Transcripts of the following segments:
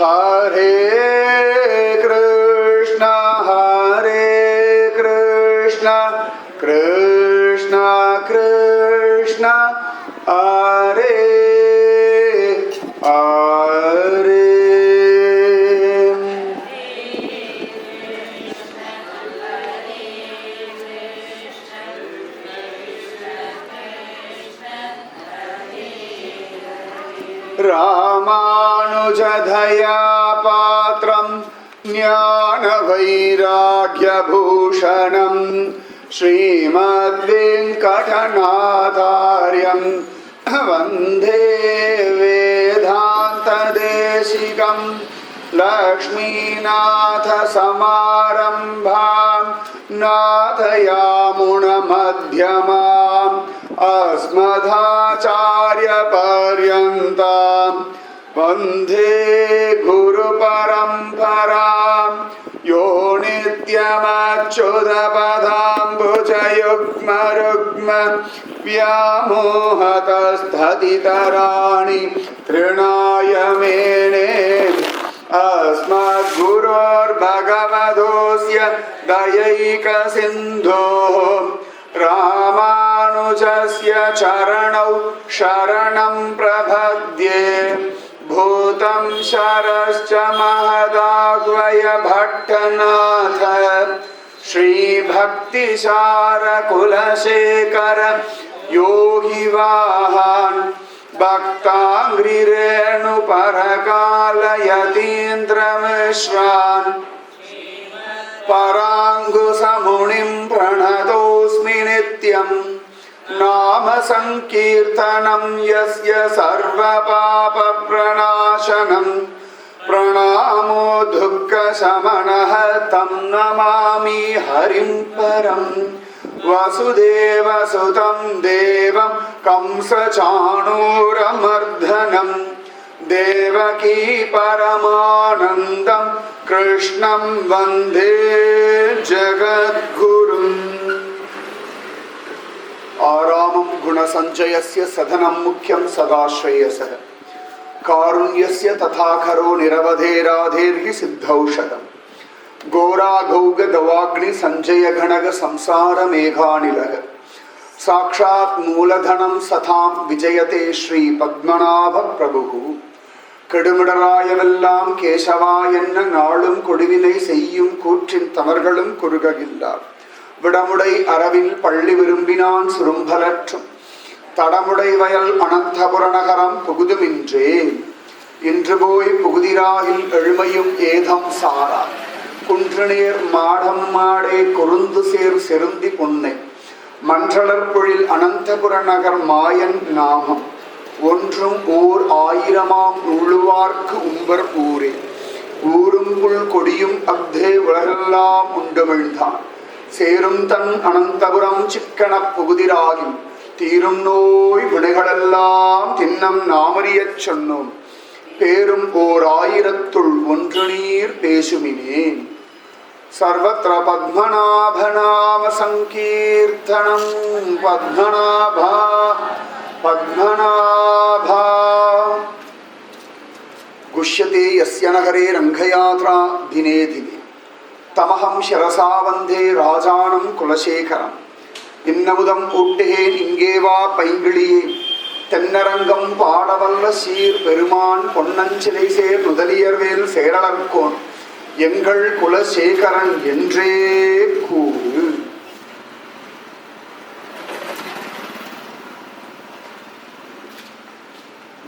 Hare Krishna, Krishna Krishna, Hare Hare. Ramanujadhaya patram jnana vairagyabhushanam Srimad Venkatanathāryam Vande Vedanta Deshikam Lakshminatha Samarambham Nathayamuna Madhyamam Asmadhacharya Paryantam Vande Guru Paramparam Yo Nityamachyudapadam Bhujayugma Rugma Vyamohatastaditarani Trinaya Mene Asmad Gurur Bhagavadosya Dayaika Sindho Ramanujasya Charanau Sharanam Prabhadye Bhutam Sharascha Mahadagvaya Bhattanatha Shri Bhakti Shara Kulashekara Yogi Vahan Bhaktangri Renu Parakala Yatindra Mishran Parangusamunim Pranadosmi Nityam Nama Sankirtanam Yasya Sarva Papa Pranashanam Pranamo Dukkha Samanaha Tam Namami Harim Param Vasudeva Sutam Devam Kamsa Chanura Devaki Paramanandam Krishnam Vande Jagadgurum Aramam Gunasanjayasya Sadhanam Mukhyam Sadashreyasah Karunyasya Tathakaro Niravadheradherhi Siddhaushadam Gora Gauga Davagni Sanjaya Ghanaga Samsara Meghanilaga Sakshat Mooladhanam Satham Vijayate Shri Padmanabha Prabhu Kedumudarayavellam Keshavayenna Naalum Koduvinai Seyyum Kutrin Tamargalum Kurugagillar Vidamudai Aravil Palli Virumbinan Surumbhalatrum Tadamudai Vayal Ananthapuranakaram Pugudumintre Indraboi Pugudirahil Elumayum Edham Sara Kuntranir Madham Made Kurundusir Serundi Punne Mantralarpuril Ananthapuranakar Mayan Namam ஒன்றும் ஓர் ஆயிரமாம் உள்ளுவார்க்கு உம்பர் ஊரே ஊரும் புல் கொடியும் அக்தே உலகெல்லாம் உண்டமிழ்ந்தான் சேரும் தன் அனந்தபுரம் சிக்கனப் புகுதிராகில் தீரும் நோய் வினைகளெல்லாம் தின்னம் நாமறியச் சொன்னோம் பேரும் ஓர் ஆயிரத்துள் ஒன்று நீர் பேசுமினே சர்வத்ர பத்மநாபநாம சங்கீர்த்தனம் Padmanabha Padmanabha Gushyate Yasyanagare Ranghayatra Dine Dine Tamaham Sharasavandhe Rajanam Kulashekaram Innamudam Uttehe Ingeva Paingaliye Tennarangam Padavalla Sir Peruman Ponnanchilai Ser Nudaliyarvel Seralarkon Yengal Kulashekaran Yendre Kuru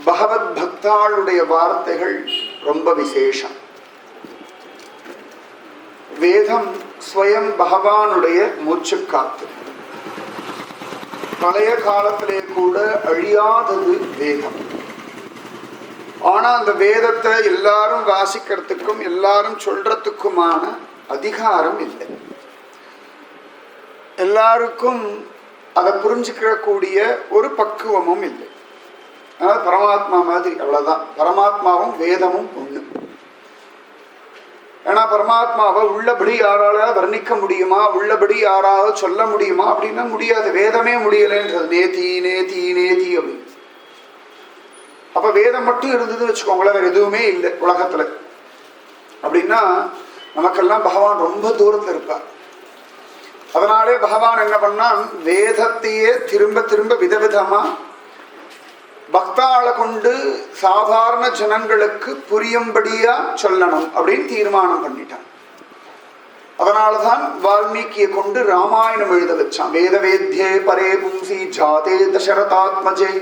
பகவத் பக்தாளுடைய வார்த்தைகள் ரொம்ப விசேஷம். வேதம் ஸ்வயம் பகவானுடைய மூச்சுக்காத்து. பழைய காலத்திலே கூட அழியாதது வேதம். ஆனா அந்த வேதத்தை எல்லாரும் வாசிக்கிறதுக்கும் எல்லாரும் சொல்றதுக்குமான அதிகாரம் இல்லை. எல்லாருக்கும் அதை புரிஞ்சுக்கக்கூடிய ஒரு பக்குவமும் இல்லை. பரமாத்மா மாதிரி அவ்வளவுதான். பரமாத்மாவும் வேதமும் ஒண்ணு. ஏன்னா பரமாத்மாவை உள்ளபடி யாரால வர்ணிக்க முடியுமா, உள்ளபடி யாராவது சொல்ல முடியுமா அப்படின்னா முடியாது. வேதமே முடியலைன்றது. நேதி நேதி நேதி அப்படின்னு. அப்ப வேதம் மட்டும் இருந்ததுன்னு வச்சுக்கோங்களேன், வேற எதுவுமே இல்லை உலகத்துல. அப்படின்னா நமக்கெல்லாம் பகவான் ரொம்ப தூரத்தில் இருப்பார். அதனாலே பகவான் என்ன பண்ணான், வேதத்தையே திரும்ப திரும்ப விதவிதமா பக்தாளை கொண்டு சாதாரண ஜனங்களுக்கு புரியும்படியா சொல்லணும் அப்படின்னு தீர்மானம் பண்ணிட்டான். அதனாலதான் வால்மீகியை கொண்டு ராமாயணம் எழுத வச்சான். வேத வேத்யே பரே பும்சி ஜாதே தசரதாத்மஜே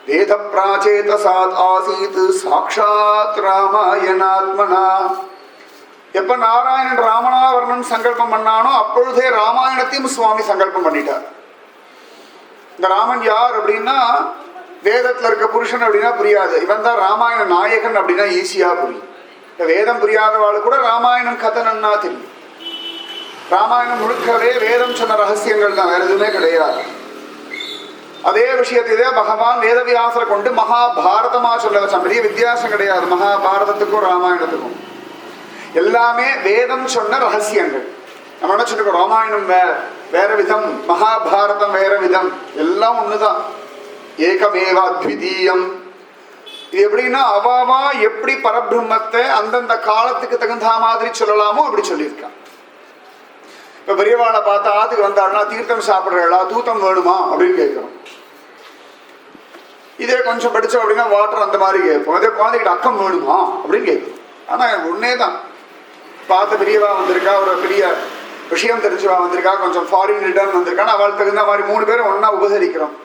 வேத பிராச்சேதசாத் ஆசீத் சாக்ஷாத் ராமாயணாத்மனா. எப்ப நாராயணன் ராமனாவர்ணன் சங்கல்பம் பண்ணானோ அப்பொழுதே ராமாயணத்தையும் சுவாமி சங்கல்பம் பண்ணிட்டார். இந்த ராமன் யார் அப்படின்னா, வேதத்துல இருக்க புருஷன் அப்படின்னா புரியாது, இவன் தான் ராமாயண நாயகன் அப்படின்னா ஈஸியா புரியும். இந்த வேதம் புரியாதவாள் கூட ராமாயணம் கதனன்னா தெரியும். ராமாயணம் முழுக்கவே வேதம் சொன்ன ரகசியங்கள் தான், வேற எதுவுமே கிடையாது. அதே விஷயத்திலே பகவான் வேதவியாசரை கொண்டு மகாபாரதமா சொல்ல வச்சான். பெரிய வித்தியாசம் கிடையாது மகாபாரதத்துக்கும் ராமாயணத்துக்கும். எல்லாமே வேதம் சொன்ன ரகசியங்கள். நம்ம நினைச்சுட்டு ராமாயணம் வேற விதம், மகாபாரதம் வேற விதம், எல்லாம் ஒண்ணுதான். ஏகமேவா அத்விதீயம். இது எப்படின்னா அவாவா எப்படி பரபிரம்மத்தை அந்தந்த காலத்துக்கு தகுந்த மாதிரி சொல்லலாமோ அப்படி சொல்லியிருக்கான். இப்ப பெரியவாளை பார்த்தா ஆத்துக்கு வந்தாருன்னா தீர்த்தம் சாப்பிட்றா, தூத்தம் வேணுமா அப்படின்னு கேட்கிறோம். இதே கொஞ்சம் படிச்சோம் அப்படின்னா வாட்டர் அந்த மாதிரி கேட்போம். அதே குழந்தைகிட்ட அக்கம் வேணுமா அப்படின்னு கேட்கும். ஆனா ஒன்னே தான், பார்த்த பெரியவா வந்திருக்கா, ஒரு பெரிய விஷயம் தெரிஞ்சவா வந்திருக்கா, கொஞ்சம் ஃபாரின் ரிட்டர்ன் வந்திருக்கான்னு அவளுக்கு தகுந்த மாதிரி 3 பேரும் ஒன்னா உபசரிக்கிறோம்.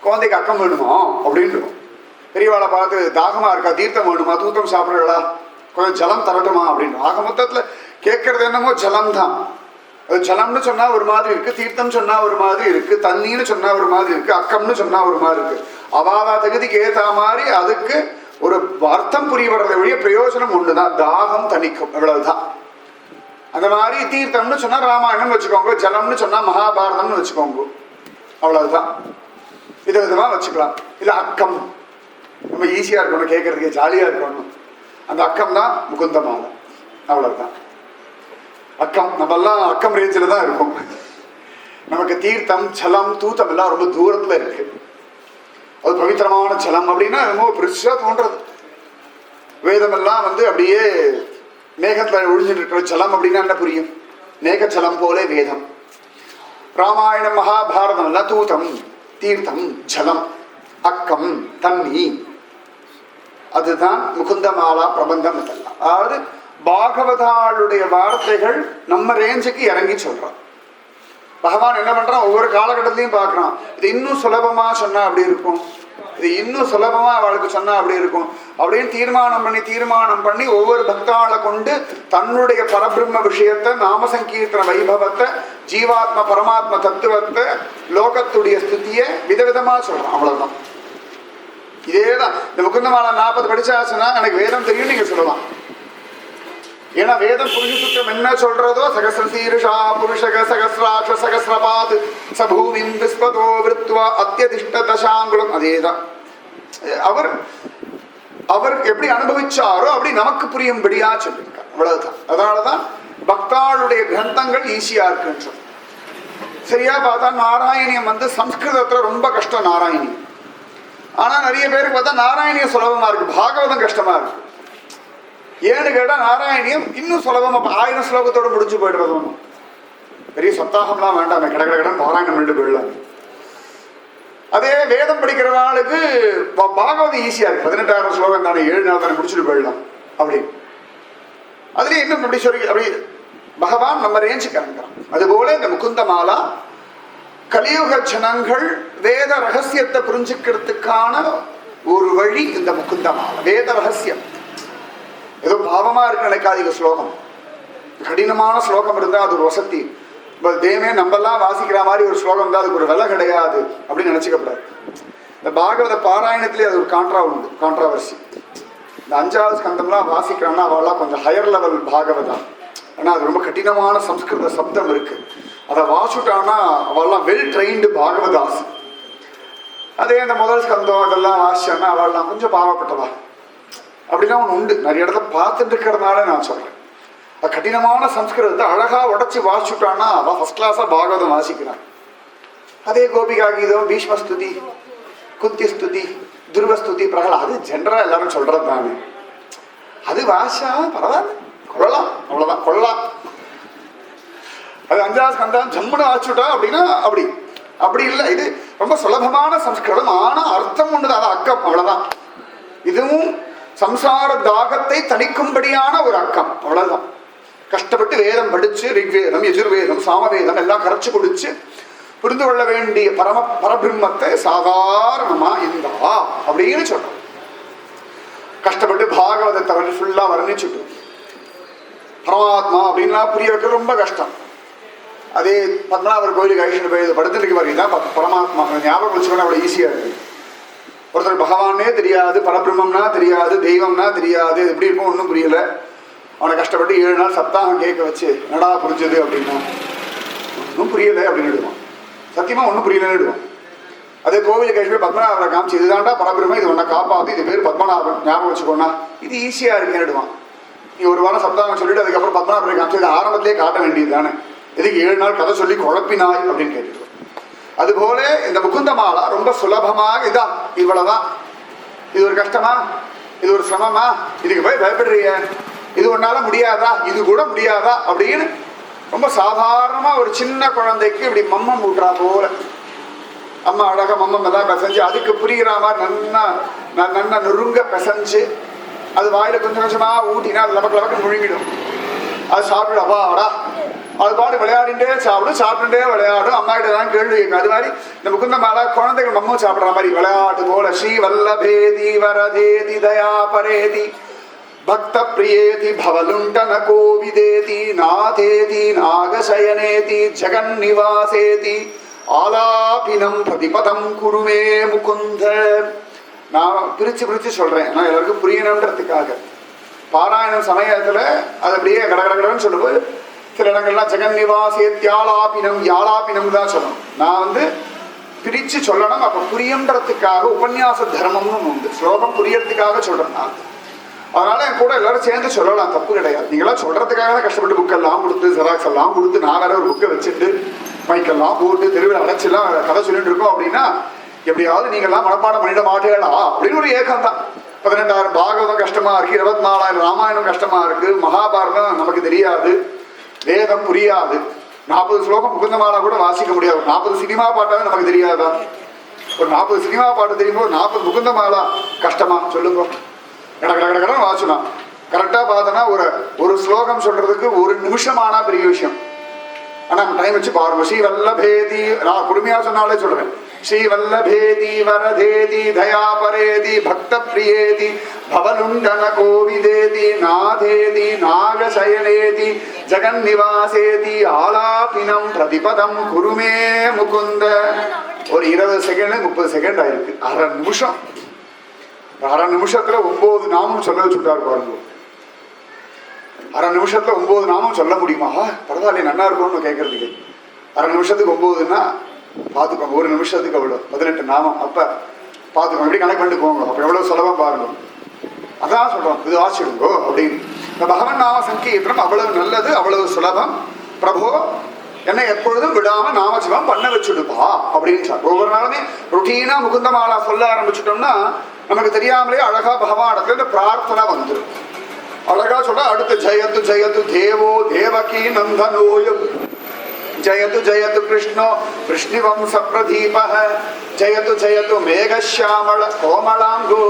குழந்தைக்கு அக்கம் வேணுமா அப்படின்றோம். பெரியவாளை பார்த்து தாகமா இருக்கா, தீர்த்தம் வேணுமா, தூத்தம் சாப்பிட்றா, கொஞ்சம் ஜலம் தரட்டுமா அப்படின்னு. ஆக மொத்தத்துல கேட்கறது என்னமோ ஜலம் தான். அது ஜலம்னு சொன்னா ஒரு மாதிரி இருக்கு, தீர்த்தம் சொன்னா ஒரு மாதிரி இருக்கு, தண்ணின்னு சொன்னா ஒரு மாதிரி இருக்கு, அக்கம்னு சொன்னா ஒரு மாதிரி இருக்கு. அவாவா தகுதிக்கு ஏற்ற மாதிரி அதுக்கு ஒரு அர்த்தம் புரிய வர்றதை வழிய பிரயோஜனம் ஒண்ணுதான், தாகம் தணிக்கும், இவ்வளவுதான். அந்த மாதிரி தீர்த்தம்னு சொன்னா ராமாயணம் வச்சுக்கோங்க, ஜலம்னு சொன்னா மகாபாரதம்னு வச்சுக்கோங்க, அவ்வளவுதான். விதவிதமா வச்சுக்கலாம். இல்ல அக்கம் ரொம்ப ஈஸியா இருக்கணும், கேட்கறதுக்கு ஜாலியா இருக்கணும், அந்த அக்கம் தான் முகுந்தமாலை, அவ்வளவுதான். அக்கம் நம்ம எல்லாம் அக்கம் ரேஞ்சில் தான் இருக்கும். நமக்கு தீர்த்தம் ஜலம் தூத்தம் எல்லாம் ரொம்ப தூரத்துல இருக்கு. அது பவித்திரமான ஜலம் அப்படின்னா ரொம்ப பெருசா தோன்றது. வேதம் எல்லாம் அப்படியே மேகத்துல ஒழிஞ்சிட்டு இருக்கிற ஜலம் அப்படின்னா என்ன புரியும்? மேக ஜலம் போல வேதம். ராமாயணம் மகாபாரதம் எல்லாம் தூத்தம் தீர்த்தம் ஜலம் அக்கம் தண்ணி, அதுதான் முகுந்தமாலா பிரபந்தம். இதெல்லாம் அதாவது பாகவதாளுடைய வார்த்தைகள் நம்ம ரேஞ்சுக்கு இறங்கி சொல்றான். பகவான் என்ன பண்றான், ஒவ்வொரு காலகட்டத்திலையும் பார்க்கறான். இது இன்னும் சுலபமா சொன்னா அப்படி இருக்கும், இது இன்னும் சுலபமா அவளுக்கு சொன்னா அப்படி இருக்கும் அப்படின்னு தீர்மானம் பண்ணி ஒவ்வொரு பக்தாளை கொண்டு தன்னுடைய பரபிரம்ம விஷயத்தை, நாம சங்கீர்த்தன வைபவத்தை, ஜீவாத்ம பரமாத்ம தத்துவத்தை, லோகத்துடைய ஸ்துதியை விதவிதமா சொல்றான். அவ்வளவுதான். இதேதான் இந்த முகுந்தமாலா 40 படிச்சாச்சுன்னா எனக்கு வேதம் தெரியும் நீங்க சொல்லலாம். ஏன்னா வேதம் புருஷ சுத்தம் என்ன சொல்றதோ, சகசிரசீருஷா புருஷக சகசிராட்ச சகசிரபாத் சபூமிம் விஸ்வதோ விருத்வா அத்தியதிஷ்ட தசாங்குலம், அதேதான். அவர் எப்படி அனுபவிச்சாரோ அப்படி நமக்கு புரியும்படியா சொல்லியிருக்கார், அவ்வளவுதான். அதனாலதான் பக்தாளுடைய கிரந்தங்கள் ஈஸியா இருக்குன்னு. சரியா பார்த்தா நாராயணியம் சம்ஸ்கிருதத்துல ரொம்ப கஷ்டம் நாராயணியம். ஆனா நிறைய பேருக்கு பார்த்தா நாராயணியம் சுலபமா இருக்கு, பாகவதம் கஷ்டமா இருக்கு. ஏன்னு கேட்டா நாராயணியம் இன்னும் சுலபமா 1000 ஸ்லோகத்தோட முடிஞ்சு போயிடுறது. பெரிய சப்தாகம்லாம் வேண்டாம், கடகடன் பாராயணம் பண்ணிட்டு போயிடலாம். அதே வேதம் படிக்கிறவாளுக்கு பாகவதம் ஈஸியா இருக்கு, 18,000 ஸ்லோகம் தானே, 7 நாள் தானே முடிச்சுட்டு போயிடலாம் அப்படி. அதுலயே இன்னும் அப்படி சொல்லி அப்படி பகவான் நம்ம ரேஞ்சுக்கு இறங்குறான். அதுபோல இந்த முகுந்தமாலா கலியுக ஜனங்கள் வேத ரகசியத்தை புரிஞ்சுக்கிறதுக்கான ஒரு வழி. இந்த முகுந்தமாலா வேத ரகசியம் ஏதோ பாவமா இருக்கு நினைக்காதீங்க. ஸ்லோகம் கடினமான ஸ்லோகம் இருந்தா அது ஒரு வசதி. தேமே நம்மெல்லாம் வாசிக்கிற மாதிரி ஒரு ஸ்லோகம் தான், அதுக்கு ஒரு விலை கிடையாது அப்படின்னு நினைச்சுக்கப்படாது. இந்த பாகவத பாராயணத்திலே அது ஒரு கான்ட்ராவர்சி. இந்த 5வது ஸ்கந்தம்லாம் வாசிக்கிறான்னா அவெல்லாம் கொஞ்சம் ஹையர் லெவல் பாகவதம். ஆனால் அது ரொம்ப கடினமான சம்ஸ்கிருத சப்தம் இருக்கு, அதை வாசிட்டான்னா அவெல்லாம் வெல் ட்ரெயின்டு பாகவதாஸ். அதே இந்த முதல் ஸ்கந்தம் அதெல்லாம் வாசிச்சான்னா அவெல்லாம் கொஞ்சம் பாவப்பட்டவா அப்படின்னா ஒன்று உண்டு. நிறைய இடத்துல பார்த்துட்டு இருக்கிறதுனால நான் சொல்றேன். அது கடினமான சம்ஸ்கிருதத்தை அழகா உடச்சி வாசிச்சுட்டான்னா அவன் ஃபர்ஸ்ட் கிளாஸா பாகவதம் வாசிக்கிறான். அதே கோபிகா கீதம், பீஷ்மஸ்துதி, குந்தி ஸ்துதி, துருவஸ்துதி, பிரகலாத், அது ஜென்ரலா எல்லாரும் சொல்றது தானே. அது வாசா பரவாயில்ல, கொள்ளலாம், அவ்வளவுதான், கொள்ளலாம். அது 5வது ஸ்கந்தம் ஜம்முன்னு ஆச்சுட்டா அப்படின்னா அப்படி அப்படி இல்லை. இது ரொம்ப சுலபமான சம்ஸ்கிருதம், ஆனா அர்த்தம் ஒண்ணுதான், அது அக்கம், அவ்வளவுதான். இதுவும் சம்சார தாகத்தை தணிக்கும்படியான ஒரு அக்கம், அவ்வளவுதான். கஷ்டப்பட்டு வேதம் படிச்சு ரிக்வேதம் யஜுர்வேதம் சாமவேதம் எல்லாம் கரைச்சு குடிச்சு புரிந்து கொள்ள வேண்டிய பரபிரம்மத்தை சாதாரணமா இருந்தா அப்படின்னு சொல்றோம். கஷ்டப்பட்டு பாகவதத்தை வந்து ஃபுல்லா வர்ணிச்சுட்டு பரமாத்மா அப்படின்னா புரிய வைக்க ரொம்ப கஷ்டம். அதே பத்மநாபர் கோயிலுக்கு அழிச்சுட்டு போய் படுத்துட்டு வரைக்கும் பரமாத்மா ஞாபகம் வச்சுக்கணும், அவ்வளோ ஈஸியா இருக்கு. ஒருத்தர் பகவானே தெரியாது, பரபிரம்மம்னா தெரியாது, தெய்வம்னா தெரியாது, எப்படி இருக்கும் ஒன்றும் புரியல. அவனை கஷ்டப்பட்டு 7 நாள் சப்தாகம் கேட்க வச்சு என்னடா புரிஞ்சது அப்படின்னா ஒன்றும் புரியலை அப்படின்னு விடுவான். சத்தியமா ஒன்றும் புரியலன்னு விடுவான். அதே கோவிலுக்கு அழிச்சு பத்மநாபரை காமிச்சு இதுதான்டா பரபிரம்மம், இது ஒன்றை காப்பாத்து, இது பேர் பத்மநாபன், ஞாபகம் வச்சுக்கோனா, இது ஈஸியா இருக்குன்னு விடுவான். நீ ஒரு வாரம் சப்தாகம் சொல்லிட்டு அதுக்கப்புறம் பத்மநாபரை காமிச்சு இது ஆரம்பத்திலே காட்ட வேண்டியது தானே, எதுக்கு 7 நாள் கதை சொல்லி குழப்பினாய் அப்படின்னு கேட்டுருவோம். அதுபோல இந்த முகுந்த மாலா ரொம்ப சுலபமாக இதான், இவ்வளவுதான். இது ஒரு கஷ்டமா, இது ஒரு சிரமமா, இதுக்கு போய் பயப்படுறிய, இது ஒன்னால முடியாதா, இது கூட முடியாதா அப்படின்னு ரொம்ப சாதாரணமா ஒரு சின்ன குழந்தைக்கு இப்படி மம்மம் ஊட்டுறா போல அம்மா அழகா மம்மம் எல்லாம் பிசைஞ்சு அதுக்கு புரிகிற மாதிரி நன்னா நொறுங்க பிசைஞ்சு அது வாயில கொஞ்சம் கொஞ்சமா ஊட்டினா அது லபக்கு லபக்கு முழுங்கிடும். அது சாப்பிடு அப்பாடா, அது பாட்டு விளையாடிட்டே சாப்பிடும், சாப்பிட்டுட்டே விளையாடும், அம்மா கிட்ட தான் கேள்வி கேட்கும். அது மாதிரி இந்த முகுந்த மாலா குழந்தைகள் மம்மம் சாப்பிட்ற மாதிரி விளையாட்டு போல ஸ்ரீ வல்லபேதி வரதேதி தயா பரேதி பக்த பிரியேதி பவலுண்டன கோவிதேதி நாதேதி நாகசயனேதி ஜெகன் நிவாசேதி ஆலாபினம் பிரதிபதம் குருமே முகுந்த. நான் பிரிச்சு சொல்றேன், நான் எல்லாருக்கும் புரியணுன்றதுக்காக. பாராயணம் சமயத்துல அது அப்படியே கடகடன்னு சொல்லும்போது சில இடங்கள்லாம் ஜெகன் நிவாசேத்யாலாபினம் யாலாபினம் தான் சொல்லணும். நான் வந்து பிரிச்சு சொல்லணும், அப்ப புரியுன்றதுக்காக உபன்யாச தர்மம்னு உண்டு, ஸ்லோகம் புரியறதுக்காக சொல்றேன் நான். அதனால என் கூட எல்லாரும் சேர்ந்து சொல்லலாம், தப்பு கிடையாது. நீங்களாம் சொல்றதுக்காக தான் கஷ்டப்பட்டு புக்கெல்லாம் கொடுத்து ஜெராக்ஸ் எல்லாம் கொடுத்து நான் வேற ஒரு புக்கை வச்சுட்டு மைக்கெல்லாம் போட்டு தெருவில் அடைச்செல்லாம் கதை சொல்லிட்டு இருக்கோம் அப்படின்னா எப்படியாவது நீங்கள்லாம் மனப்பாடம் பண்ணிட மாட்டேடா அப்படின்னு ஒரு ஏக்கம் தான். 18,000 பாகவதம் கஷ்டமா இருக்கு, 24,000 ராமாயணம் கஷ்டமா இருக்கு, மகாபாரதம் நமக்கு தெரியாது, வேதம் புரியாது, 40 ஸ்லோகம் முகுந்தமாலா கூட வாசிக்க முடியாது, 40 சினிமா பாட்டாவே நமக்கு தெரியாதா? ஒரு 40 சினிமா பாட்டு தெரியும்போது 40 முகுந்தமாலா கஷ்டமா சொல்லுங்க? கடகடகடன்னு வாசலாம். கரெக்டா பார்த்தோன்னா ஒரு ஸ்லோகம் சொல்றதுக்கு 1 நிமிஷம் ஆனா பெரிய விஷயம். ஆனா டைம் வச்சு பாருங்க. ஸ்ரீ வல்லபேதி, நான் குடுமையா சொன்னாலே சொல்றேன், ஸ்ரீ வல்லபேதி வரதேதி தயாபரேதி பக்த பிரியேதி பவலுண்டன கோவிதேதி நாதேதி நாகசயனேதி ஜெகன் நிவாசேதி ஆலாபினம் பிரதிபதம் குருமே முகுந்த. ஒரு 20 செகண்ட் 30 செகண்ட் ஆயிருக்கு, 1/2 நிமிஷம். 1/2 நிமிஷத்துல 9 நாமம் சொல்ல வச்சுட்டாரு பாருங்க. 1/2 நிமிஷத்துல 9 நாமம் சொல்ல முடியுமா? பரவாயில்ல, நல்லா இருக்கும்னு கேட்கறதுக்கு. 1/2 நிமிஷத்துக்கு 9ன்னா பார்த்துக்கோங்க, 1 நிமிஷத்துக்கு அவ்வளோ 18 நாமம். அப்ப பார்த்துக்கோங்க, எப்படி கணக்கு பண்ணிட்டு போங்க, அப்ப எவ்வளவு சுலபம் பாருங்க. அதான் சொல்றோம், இது வாசிடுங்கோ அப்படின்னு. இந்த பகவன் நாம சங்கீர்த்தனம் அவ்வளவு நல்லது, அவ்வளவு சுலபம். பிரபு என்னை எப்பொழுதும் விடாம நாமஜபம் பண்ண வச்சுடுப்பா அப்படின்னு சார். ஒவ்வொரு நாளுமே ருட்டீனா முகுந்தமாலா சொல்ல ஆரம்பிச்சுட்டோம்னா நமக்கு தெரியாமலே அழகா பகவானத்துல இந்த பிரார்த்தனை வந்துடும். அழகா சொல்ற அடுத்து ஜெயத்து ஜெயத்து தேவோ தேவகி நந்தனோயம் ஜெயத்து ஜெயத்து கிருஷ்ணோ விஷ்ணுவம்ச பிரதீபः ஜெயத்து ஜெயத்து மேகശ്യാமள கோமளாங்கோ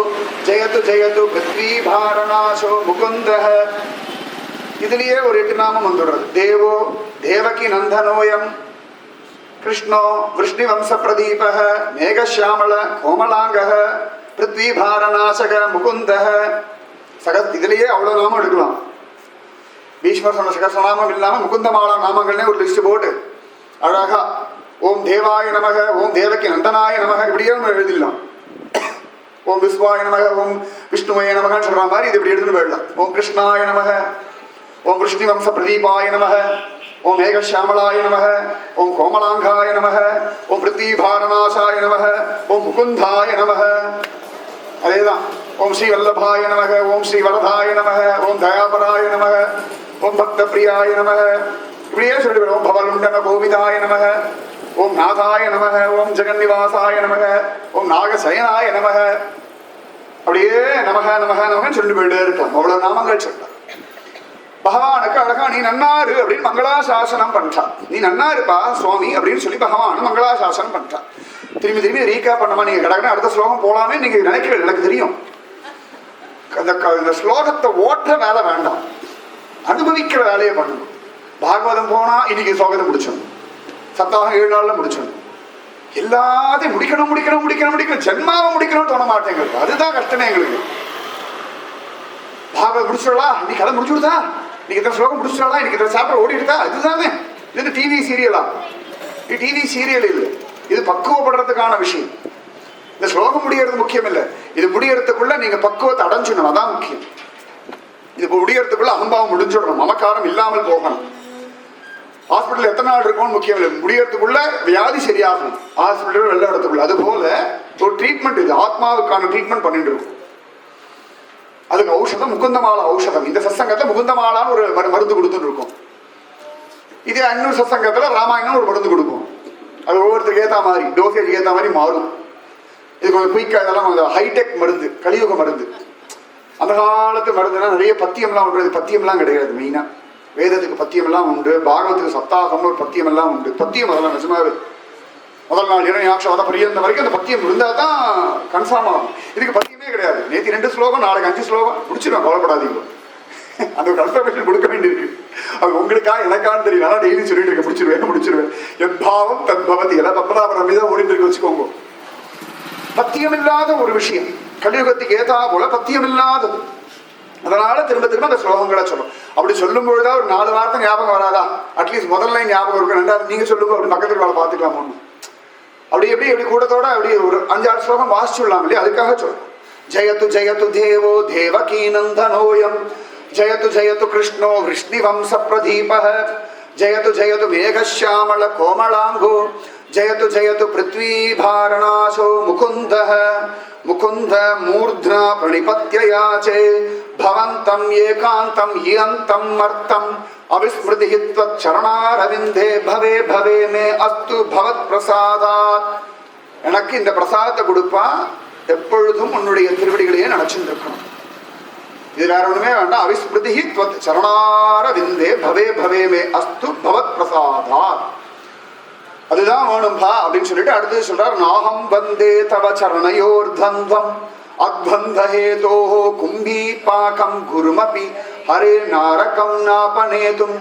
ஜெயத்து ஜெயத்து பிருத்வீபாரணாசோ முகுந்தः. இதுலயே ஒரு 8 நாமம் வந்துடுறது. தேவோ தேவகி நந்தனோயம் கிருஷ்ணோ விஷ்ணுவம்ச பிரதீபः மேகശ്യാமள கோமளாங்கः பிருத்வீபாரணாசக முகுந்தः. இதுலயே அவ்வளவு நாமம் எடுக்கலாம். பீஷ்மர் சொன்ன சகசநாமம் இல்லாம முகுந்தமாலா நாமங்கள்னே ஒரு லிஸ்ட் போட்டு அழகா ஓம் தேவாய நமக, ஓம் தேவகி நந்தனாய நமக, இப்படியே நம்ம எழுதிடலாம். ஓம் விஸ்வாய நமக, ஓம் விஷ்ணுவய நமகன்னு சொல்ற மாதிரி இது இப்படி எடுத்துன்னு போயிடலாம். ஓம் கிருஷ்ணாய நமக, ஓம் விஷ்ணு வம்ச பிரதீபாய நமக, ஓம் மேகശ്യാமளாய நமக, ஓம் கோமலாங்காய நமக, ஓம் பிருத்வீபாரணாசாய நமக, ஓம் முகுந்தாய நமக. அதேதான். ஓம் ஸ்ரீ வல்லபாய நமக, ஓம் ஸ்ரீ வரதாய நமக, ஓம் தயாபராய நமக, ஓம் பக்த பிரியாய நமக, இப்படியே சொல்லிவிடும். ஓம் பவலுண்டன கோவிதாய நமக, ஓம் நாதாய நமக, ஓம் ஜெகன்னிவாசாய நமக, ஓம் நாகசயனாய நமக, அப்படியே நமக நமக நமகன்னு சொல்லிட்டு போயிட்டே இருக்கலாம். அவ்வளவு நாமங்கள் சொல்றார். பகவானுக்கு அழகா நீ நன்னாரு அப்படின்னு மங்களாசாசனம் பண்றான். நீ நன்னாருப்பா சுவாமி அப்படின்னு சொல்லி பகவான் மங்களாசாசனம் பண்றான். திரும்பி திரும்பி ரீகா பண்ணமா நீங்க கடற்கன அடுத்த ஸ்லோகம் போலாமே நீங்க நினைக்கிறீங்க. எனக்கு தெரியும் அந்த ஸ்லோகத்தை ஓட்டுற வேலை வேண்டாம், அனுபவிக்கிற வேலையை பண்ணணும். பாகவதம் போனா இன்னைக்கு ஸ்லோகத்தை முடிச்சோம், சப்தாகம் 7 நாள்ல முடிச்சோம். எல்லாத்தையும் முடிக்கணும் முடிக்கணும் முடிக்கணும் முடிக்கணும், ஜென்மாவை முடிக்கணும்னு தோண மாட்டேங்கிறது. அதுதான் கஷ்டமே எங்களுக்கு. பாகவதம் முடிச்சுடா, இன்னைக்கு கதை முடிச்சுடுதா, இன்னைக்கு இந்த ஸ்லோகம் முடிச்சுடா, இன்னைக்கு இந்த சாப்டர் ஓடிடுதா, இதுதானே. இது டிவி சீரியலா? இது டிவி சீரியல் இல்லை, இது பக்குவப்படுறதுக்கான விஷயம். இந்த ஸ்லோகம் முடியறது முக்கியம் இல்லை, இது முடியறதுக்குள்ள நீங்க பக்குவத்தை அடைஞ்சிடணும், அதான் முக்கியம். இது முடியறதுக்குள்ள அகம்பாவம் முடிஞ்சிடணும், மமக்காரம் இல்லாமல் போகணும். ஹாஸ்பிட்டல் எத்தனை நாள் இருக்கும்னு முக்கியம் இல்லை, முடியறதுக்குள்ள வியாதி சரியாகணும். ஹாஸ்பிட்டல் வெள்ள இடத்துக்குள்ள அது போல ஒரு ட்ரீட்மெண்ட், இது ஆத்மாவுக்கான ட்ரீட்மெண்ட் பண்ணிட்டு இருக்கும். அதுக்கு ஔஷதம் முகுந்தமாலா ஔஷதம். இந்த சத்சங்கத்துல முகுந்தமாலான்னு ஒரு மருந்து கொடுத்துட்டு இருக்கும். இதே இன்னொரு சத்சங்கத்துல ராமாயணம் ஒரு மருந்து கொடுக்கும். அது ஒவ்வொருத்தருக்கு ஏற்ற மாதிரி டோசேஜ் ஏற்ற மாதிரி மாறும். இது கொஞ்சம் குயிக்காக இதெல்லாம் கொஞ்சம் ஹைடெக் மருந்து, கலியுக மருந்து. அந்த காலத்து மருந்துனா நிறைய பத்தியம்லாம் உண்டு. இது பத்தியம்லாம் கிடையாது. மெயினாக வேதத்துக்கு பத்தியமெல்லாம் உண்டு, பாகவத்துக்கு சப்தாகம்னு ஒரு பத்தியமெல்லாம் உண்டு. பத்தியம் அதெல்லாம் நிஜமாவே முதல் நாள் இரண்யாட்சம் பரியந்த வரைக்கும் அந்த பத்தியம் இருந்தால் தான் கன்ஃபார்ம் ஆகும். இதுக்கு பத்தியமே கிடையாது. நேற்று 2 ஸ்லோகம், நாளைக்கு 5 ஸ்லோகம் முடிச்சிடும், கவலைப்படாதீங்க. அந்த ஒரு கன்ஃபர்மேஷன் கொடுக்க வேண்டியிருக்கு. அது உங்களுக்கா எனக்கான்னு தெரியல, ஆனால் டெய்லி சொல்லிட்டு இருக்க முடிச்சிருவேன். எத்பாவம் தத்பவதி எல்லாம் பத்மநாபரம் மீது ஓடிட்டு இருக்கு வச்சுக்கோங்க. பத்தியம் இல்லாத ஒரு விஷயம், கலியுகத்துக்கு ஏதா போல பத்தியம் இல்லாதது. அதனால திரும்ப திரும்ப அந்த ஸ்லோகங்களை சொல்லும். அப்படி சொல்லும் பொழுதா ஒரு 4 வார்த்தை ஞாபகம் வராதா? அட்லீஸ்ட் முதல் லைன் ஞாபகம் இருக்கும், 2வது நீங்க சொல்லுங்க, அப்படி பக்கத்துல வேலை பார்த்துக்கலாம். ஒண்ணு அப்படி எப்படி கூட்டத்தோட அப்படி ஒரு 5-6 ஸ்லோகம் வாசிச்சுடலாம் இல்லையா? அதுக்காக சொல்றோம். ஜெயத்து ஜெயத்து தேவோ தேவகீ நந்தனோயம், ஜெயத்து ஜெயத்து கிருஷ்ணோ விஷ்ணிவம்ச பிரதீபः, ஜெயத்து ஜெயத்து மேகశ్యాமள கோமளாங்கோ, ஜெயத்து ஜெயத்து பிருத்வீபாரணாசோ முகுந்தः, முகுந்த மூர்த்னா பிரணிபத்யயாச்சே பவந்தம் ஏகாந்தம் இயந்தம் மர்த்தம் அவிஸ்மிருதி த்வத் சரணாரவிந்தே பவே பவே மே அஸ்து பவத் பிரசாதாத். எனக்கு இந்த பிரசாதத்தை கொடுப்பா, எப்பொழுதும் உன்னுடைய திருவடிகளையே நினைச்சுட்டு இருக்கணும். இது வேற ஒண்ணுமே வேண்டாம். அவிஸ்மிருதி த்வத் சரணாரவிந்தே பவே பவே மே அஸ்து பவத் பிரசாதாத். அதுதான் வேணும்பா அப்படின்னு சொல்லிட்டு அடுத்தது சொல்றார். நாகம் வந்தே தவ சரணையோர் தந்வம் அத்வந்தஹேதோ கும்பீ பாகம் குருமபி ஹரே நாரகம் நாபனேதும்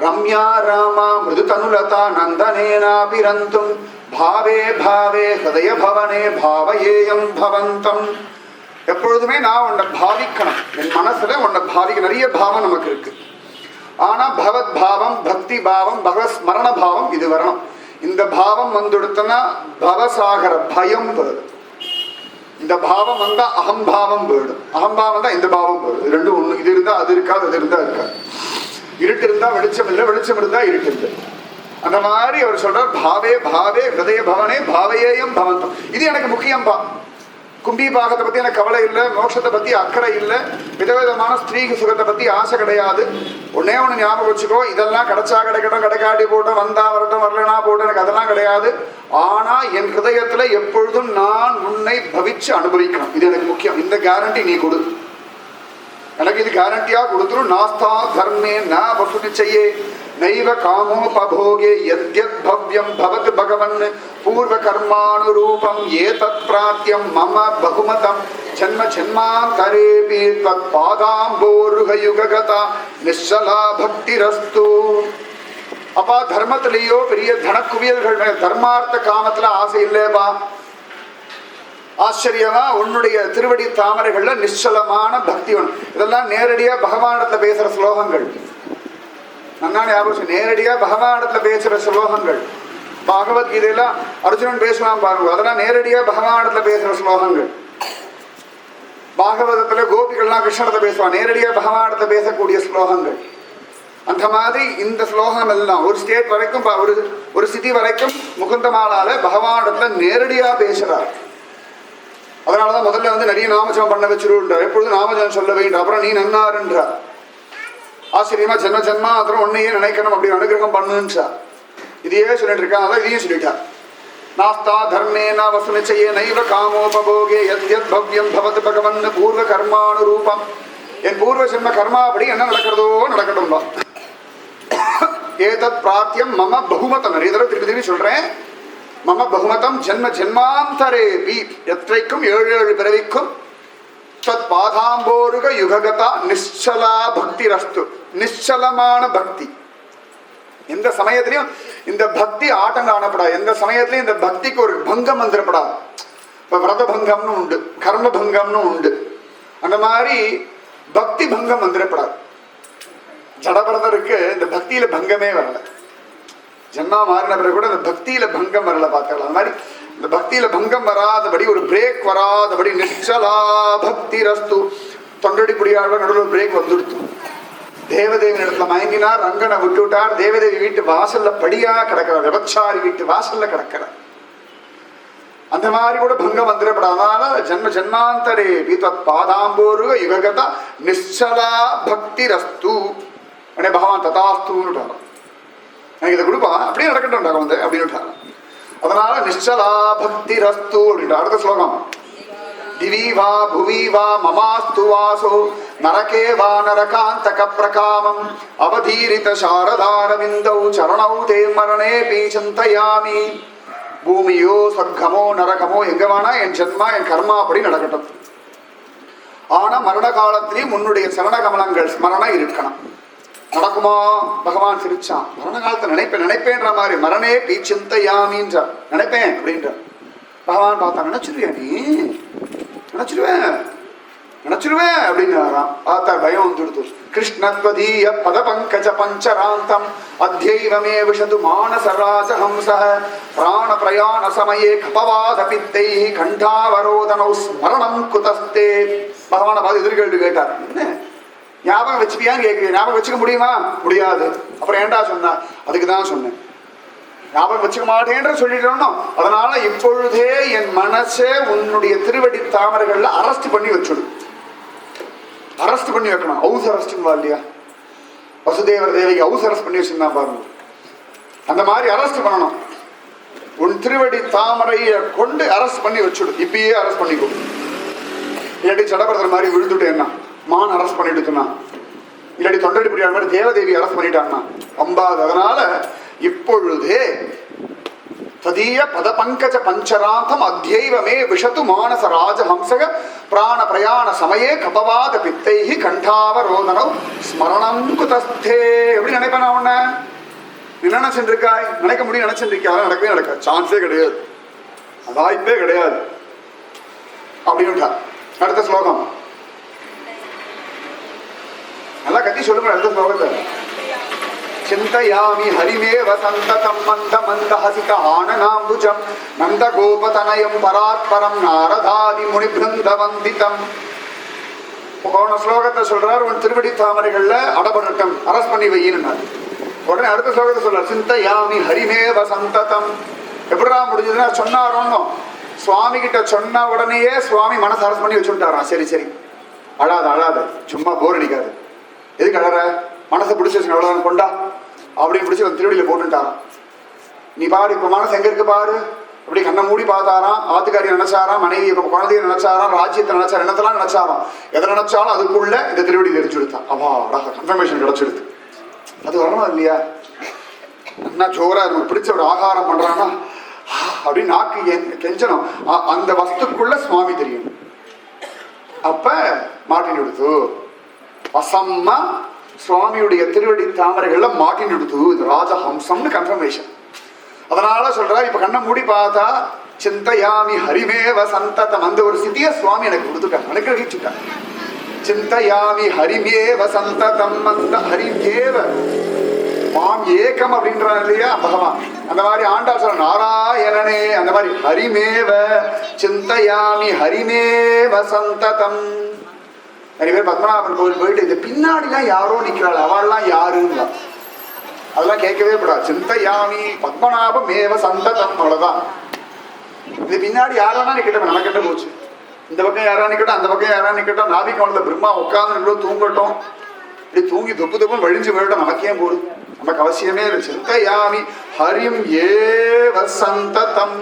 ரம்யா ராமா மிருது தனுலதா நந்தனேனாபிரந்தும் பாவே பாவே ஹதய பவனே பாவயேயம் பவந்தம். எப்பொழுதுமே நான் உன்னை பாவிக்கணும், என் மனசுல உன்னை பாவிக்க. நிறைய பாவம் நமக்கு இருக்கு, ஆனா பகவத் பாவம், பக்தி பாவம், பகவத் ஸ்மரண பாவம் இது வரணும். இந்த பாவம் வந்துடுத்தனா பவசாகர பயம் போயிடும். இந்த பாவம் வந்தா அகம்பாவம் போயிடும், அகம்பாவம் தான் இந்த பாவம் போயிடும். இது ரெண்டும் ஒண்ணு. இது இருந்தா அது இருக்காது, அது இருந்தா இருக்காது. இருட்டு இருந்தா வெளிச்சம் இல்லை, வெளிச்சம் இருந்தா இருட்டு இல்லை. அந்த மாதிரி அவர் சொல்றார், பாவே பாவே ஹிருதய பவனே பாவையேயம் பவந்தம். இது எனக்கு முக்கியம்பா. கும்பி பாகத்தை பத்தி எனக்கு கவலை இல்லை, மோட்சத்தை பத்தி அக்கறை இல்லை, விதவிதமான ஸ்திரீக்கு சுகத்தை பத்தி ஆசை கிடையாது. ஒன்னே ஒண்ணு ஞாபகம் வச்சுக்கோ, இதெல்லாம் கிடைச்சா கிடைக்கட்டும், கிடைக்காட்டி போட்டோம், வந்தா வரட்டும், வரலனா போட்டோம், எனக்கு அதெல்லாம் கிடையாது. ஆனா என் ஹிருதயத்துல எப்பொழுதும் நான் உன்னை பவிச்சு அனுபவிக்கணும். இது எனக்கு முக்கியம். இந்த கேரண்டி நீ கொடு, எனக்கு இது கேரண்டியா கொடுத்துரும். நாஸ்தா தர்மே ந வசுனிச்சையே நைவ காமோபபோகே யத்யத் பவ்யம் பவத் பகவன் பூர்வ கர்மானுரூபம் ஏதத் பிராத்யம் மம பகுமதம் ஜன்ம ஜன்மாந்தரேபி தத் பாதாம்போருகயுககதா நிச்சலா பக்திரஸ்து. அப்பா தர்மத்திலேயோ பெரிய தனக்குவியல்கள் மேல, தர்மார்த்த காமத்துல ஆசை இல்லையப்பா. ஆச்சரியமா உன்னுடைய திருவடி தாமரைகள்ல நிச்சலமான பக்தி ஒன்று. இதெல்லாம் நேரடியா பகவானிடத்துல பேசுற ஸ்லோகங்கள். நல்லா ஞாபகம், நேரடியா பகவானிடத்துல பேசுற ஸ்லோகங்கள். பகவத்கீதையில அர்ஜுனன் பேசுவான் பாருங்க, அதெல்லாம் நேரடியா பகவானிடத்துல பேசுற ஸ்லோகங்கள். பாகவதத்துல கோபிகள்லாம் கிருஷ்ணத்தை பேசுவான், நேரடியா பகவானிடத்துல பேசக்கூடிய ஸ்லோகங்கள். அந்த மாதிரி இந்த ஸ்லோகம் எல்லாம் ஒரு ஸ்டேட் வரைக்கும், ஒரு சிட்டி வரைக்கும் முகுந்தமாலால பகவானிடத்துல நேரடியா பேசுறார். அதனாலதான் முதல்ல நிறைய நாமஜபம் பண்ண வச்சிருன்றார். எப்பொழுதும் நாமஜபம் சொல்ல வேண்டும், அப்புறம் நீ நன்னாருன்றார். ஆச்சரியமா ஜென்ம ஜென்மா அப்புறம் உன்னையே நினைக்கணும், அப்படி அனுகிரகம் பண்ணுன்றார். இதையே சொல்லிட்டு இருக்கான், அதான் இதையும் சொல்லிட்டார். நாஸ்தா தர்மேன வசுனிச்சையே நைவ காமோபபோகே யத்யத் பவ்யம் பவத் பகவன் பூர்வ கர்மானுரூபம் என் பூர்வ ஜென்ம கர்மாபடி என்ன நடக்கிறதோ நடக்கட்டும். ஏதத் பிராத்தியம் மம பகுமதம். நிறைய தடவை திருப்பி திருப்பி சொல்றேன். மம பகுமதம் ஜென்ம ஜென்மாந்தரேபி, எத்தைக்கும் 7 பிறவிக்கும் தத் பாதாம்போருக யுககதா நிச்சலா பக்தி ரஸ்து. நிச்சலமான பக்தி. எந்த சமயத்திலையும் இந்த பக்தி ஆட்டம் காணப்படாது. எந்த சமயத்திலையும் இந்த பக்திக்கு ஒரு பங்கம் வந்துடப்படாது. இப்ப விரத பங்கம்னு உண்டு, கர்ம பங்கம்னு உண்டு. அந்த மாதிரி பக்தி பங்கம் வந்துடப்படாது. ஜடபரதருக்கு இந்த பக்தியில பங்கமே வரல. ஜென்மா மாறின பிறகு கூட இந்த பக்தியில பங்கம் வரல பார்க்கலாம். அந்த மாதிரி இந்த பக்தியில பங்கம் வராதபடி, ஒரு பிரேக் வராதபடி நிச்சலா பக்தி ரஸ்து. தொண்டடி புடியாளர் நடுவில் பிரேக் வந்துடுத்து. தேவதேவி இடத்துல மயங்கினார், ரங்கனை விட்டு விட்டார். தேவதேவி வீட்டு வாசல்ல படியா கிடக்கிறார், விபச்சாரி வீட்டு வாசல்ல கிடக்கிறார். அந்த மாதிரி கூட பங்கம் வந்துடப்படாதனால ஜென்ம ஜென்மாந்தரே தத் பாதாம்போருக யுககதா நிச்சலா பக்தி ரஸ்து. உடனே பகவான் ததாஸ்துன்னு விட்டாராம். எனக்கு இதை கொடுப்பா, அப்படியே நடக்கட்டும் வந்து அப்படின்னு விட்டாராம். அதனால நிச்சலா பக்தி ரஸ்து அப்படின்ட்டு. அடுத்த ஸ்லோகம். திவி வா புவி வா மமாஸ்து வாசோ நரகே வா நரகாந்தக பிரகாமம் அவதீரித சாரதாரவிந்தௌ சரணௌ தே மரணேபி சிந்தயாமி. பூமியோ சொர்க்கமோ நரகமோ எங்க வேணா என் ஜென்மா என் கர்மா அப்படி நடக்கட்டும். ஆனா மரண காலத்திலையும் உன்னுடைய சரண கமலங்கள் ஸ்மரணம் இருக்கணும். நடக்குமா? பகவான் சிரிச்சான். மரண காலத்தை நினைப்பேன்ற மாதிரி மரணே பி சிந்தையாமின்ற நினைப்பேன் அப்படின்ற. பகவான் பார்த்தா, நினைச்சிருவியா நீ? நினைச்சிருவேன் அப்படின்னு பார்த்தா பயம் வந்துடுத்து. கிருஷ்ணத்வதீய பத பங்கஜ பஞ்சராந்தம் அத்யைவமே விஷது மானசராஜஹம்ச பிராண பிரயாண சமயே கபவாத பித்தை கண்டாவரோதனௌ ஸ்மரணம் குதஸ்தே. பகவானை பார்த்து எதிர்கேள்வி கேட்டார். என்ன ஞாபகம் வச்சுப்பியான்னு கேட்குறேன். ஞாபகம் வச்சுக்க முடியுமா? முடியாது. அப்புறம் ஏண்டா சொன்ன? அதுக்கு தான் சொன்னேன். ஞாபகம் வச்சுக்க மாட்டேன்ற சொல்லிட்டோம். அதனால இப்பொழுதே என் மனசே உன்னுடைய திருவடி தாமரைகள்ல அரெஸ்ட் பண்ணி வச்சுடு. அரெஸ்ட் பண்ணி வைக்கணும். ஹவுஸ் அரெஸ்ட்வா இல்லையா? வசுதேவர் தேவிக்கு ஹவுஸ் அரெஸ்ட் பண்ணி வச்சிருந்தா பாருங்க. அந்த மாதிரி அரெஸ்ட் பண்ணணும். உன் திருவடி தாமரையை கொண்டு அரெஸ்ட் பண்ணி வச்சுடு. இப்பயே அரெஸ்ட் பண்ணிக்கோ. இல்லாட்டி சடபரதர் மாதிரி விழுந்துட்டேன்னா மான் அரெஸ்ட் பண்ணிட்டுனா, இல்லாட்டி தொண்டடி புரியாத மாதிரி தேவதேவி அரெஸ்ட் பண்ணிட்டான்னா அம்பாது. அதனால இப்பொழுதே ததீய பத பங்கஜ பஞ்சராந்தம் அத்யைவமே விஷது மானச ராஜஹம்சக பிராண பிரயாண சமயே கபவாத பித்தைஹி கண்டாவரோதனௌ ஸ்மரணம் குதஸ்தே. எப்படி நினைப்பேன் நான் உன்ன? நீ நினைச்சுருக்காய், நினைக்க முடியும் நினைச்சுருக்கா? நடக்கவே நடக்காது. சான்ஸே கிடையாது, வாய்ப்பே கிடையாது அப்படின்னு. அடுத்த ஸ்லோகம் நல்லா கத்தி சொல்லுங்க. அடுத்த ஸ்லோகத்தை. சிந்தயாமி ஹரிமேவ சந்ததம் மந்த மந்த ஹசித ஆனனாம்புஜம் நந்த கோபதனயம் பராத்பரம் நாரதாதி முனிபிருந்த வந்திதம். போன ஸ்லோகத்தை சொல்றார், உன் திருவடி தாமரைகள்ல அடபடட்டம், அரஸ்ட் பண்ணி வையினார். உடனே அடுத்த ஸ்லோகத்தை சொல்றார், சிந்தயாமி ஹரிமேவ சந்ததம். எப்படா முடிஞ்சதுன்னா சொன்னாரோன்னு சுவாமி கிட்ட சொன்ன உடனேயே சுவாமி மனசு அரஸ்ட் பண்ணி வச்சுட்டாராம். சரி சரி அழாத, சும்மா போர் அடிக்காது, எதுக்கு அழற, மனசை பிடிச்சி வச்சு அவ்வளோதான் கொண்டா அப்படின்னு பிடிச்சி ஒரு திருவடியில் போட்டுட்டாராம். நீ பாரு, இப்போ மனசு எங்க இருக்கு பாரு. அப்படி கண்ணை மூடி பார்த்தாராம். ஆத்துக்காரி நினைச்சாராம், மனைவி குழந்தைய நினைச்சாராம், ராஜ்யத்தை நினைச்சார், என்னத்தெல்லாம் நினைச்சாராம். எதை நினைச்சாலும் அதுக்குள்ள இந்த திருவடி தெரிச்சு கொடுத்தான். அவாடா கன்ஃபர்மேஷன் கிடைச்சிடுது. அது வரணும் இல்லையா? என்ன ஜோரா இருக்கு, பிடிச்ச ஒரு ஆகாரம் பண்றான்னா அப்படின்னு நாக்கு கெஞ்சணும். அந்த வஸ்துக்குள்ள சுவாமி தெரியும். அப்ப மாட்டின் எடுத்து வசம்மா சுவாமியுடைய திருவடி தாமரைகள்ல மாட்டின் எடுத்து இது ராஜஹம்சம்னு கன்ஃபர்மேஷன். அதனால சொல்றா, இப்ப கண்ணை மூடி பார்த்தா சிந்தயாமி ஹரிமேவ சந்ததம். அந்த ஒரு சித்திய சுவாமி எனக்கு கொடுத்துட்டாங்க, அனுகிரகிச்சுட்டாங்க. சிந்தயாமி ஹரிமேவ சந்ததம். அந்த ஹரிமேவ மாம் ஏகம் அப்படின்றான் இல்லையா பகவான். அந்த மாதிரி ஆண்டாள் சொல்ற நாராயணனே, அந்த மாதிரி ஹரிமேவ சிந்தயாமி ஹரிமேவ சந்ததம். நிறைய பேர் பத்மநாபன் கோவில் போயிட்டு இந்த பின்னாடிலாம் யாரோ நிக்கிறாள், அவள்லாம் யாருன்னு அதெல்லாம் கேட்கவே கூடாது. சிந்தயாமி பத்மநாபமேவ சந்ததம், அவ்வளவுதான். இது பின்னாடி யாரெல்லாம் நிக்கட்டும், நமக்கு என்ன போச்சு. இந்த பக்கம் யாரா நிக்கட்டும், அந்த பக்கம் யாரா நிக்கட்டும், நாபிக்கோணத்துல பிரம்மா உட்கார்ந்து தூங்கட்டும், இப்படி தூங்கி தொப்பு தொப்புன்னு வழிஞ்சு போயிடும், நமக்கே போடு, நமக்கு அவசியமே இல்லை. சிந்தயாமி ஹரிம் ஏவ சந்ததம்.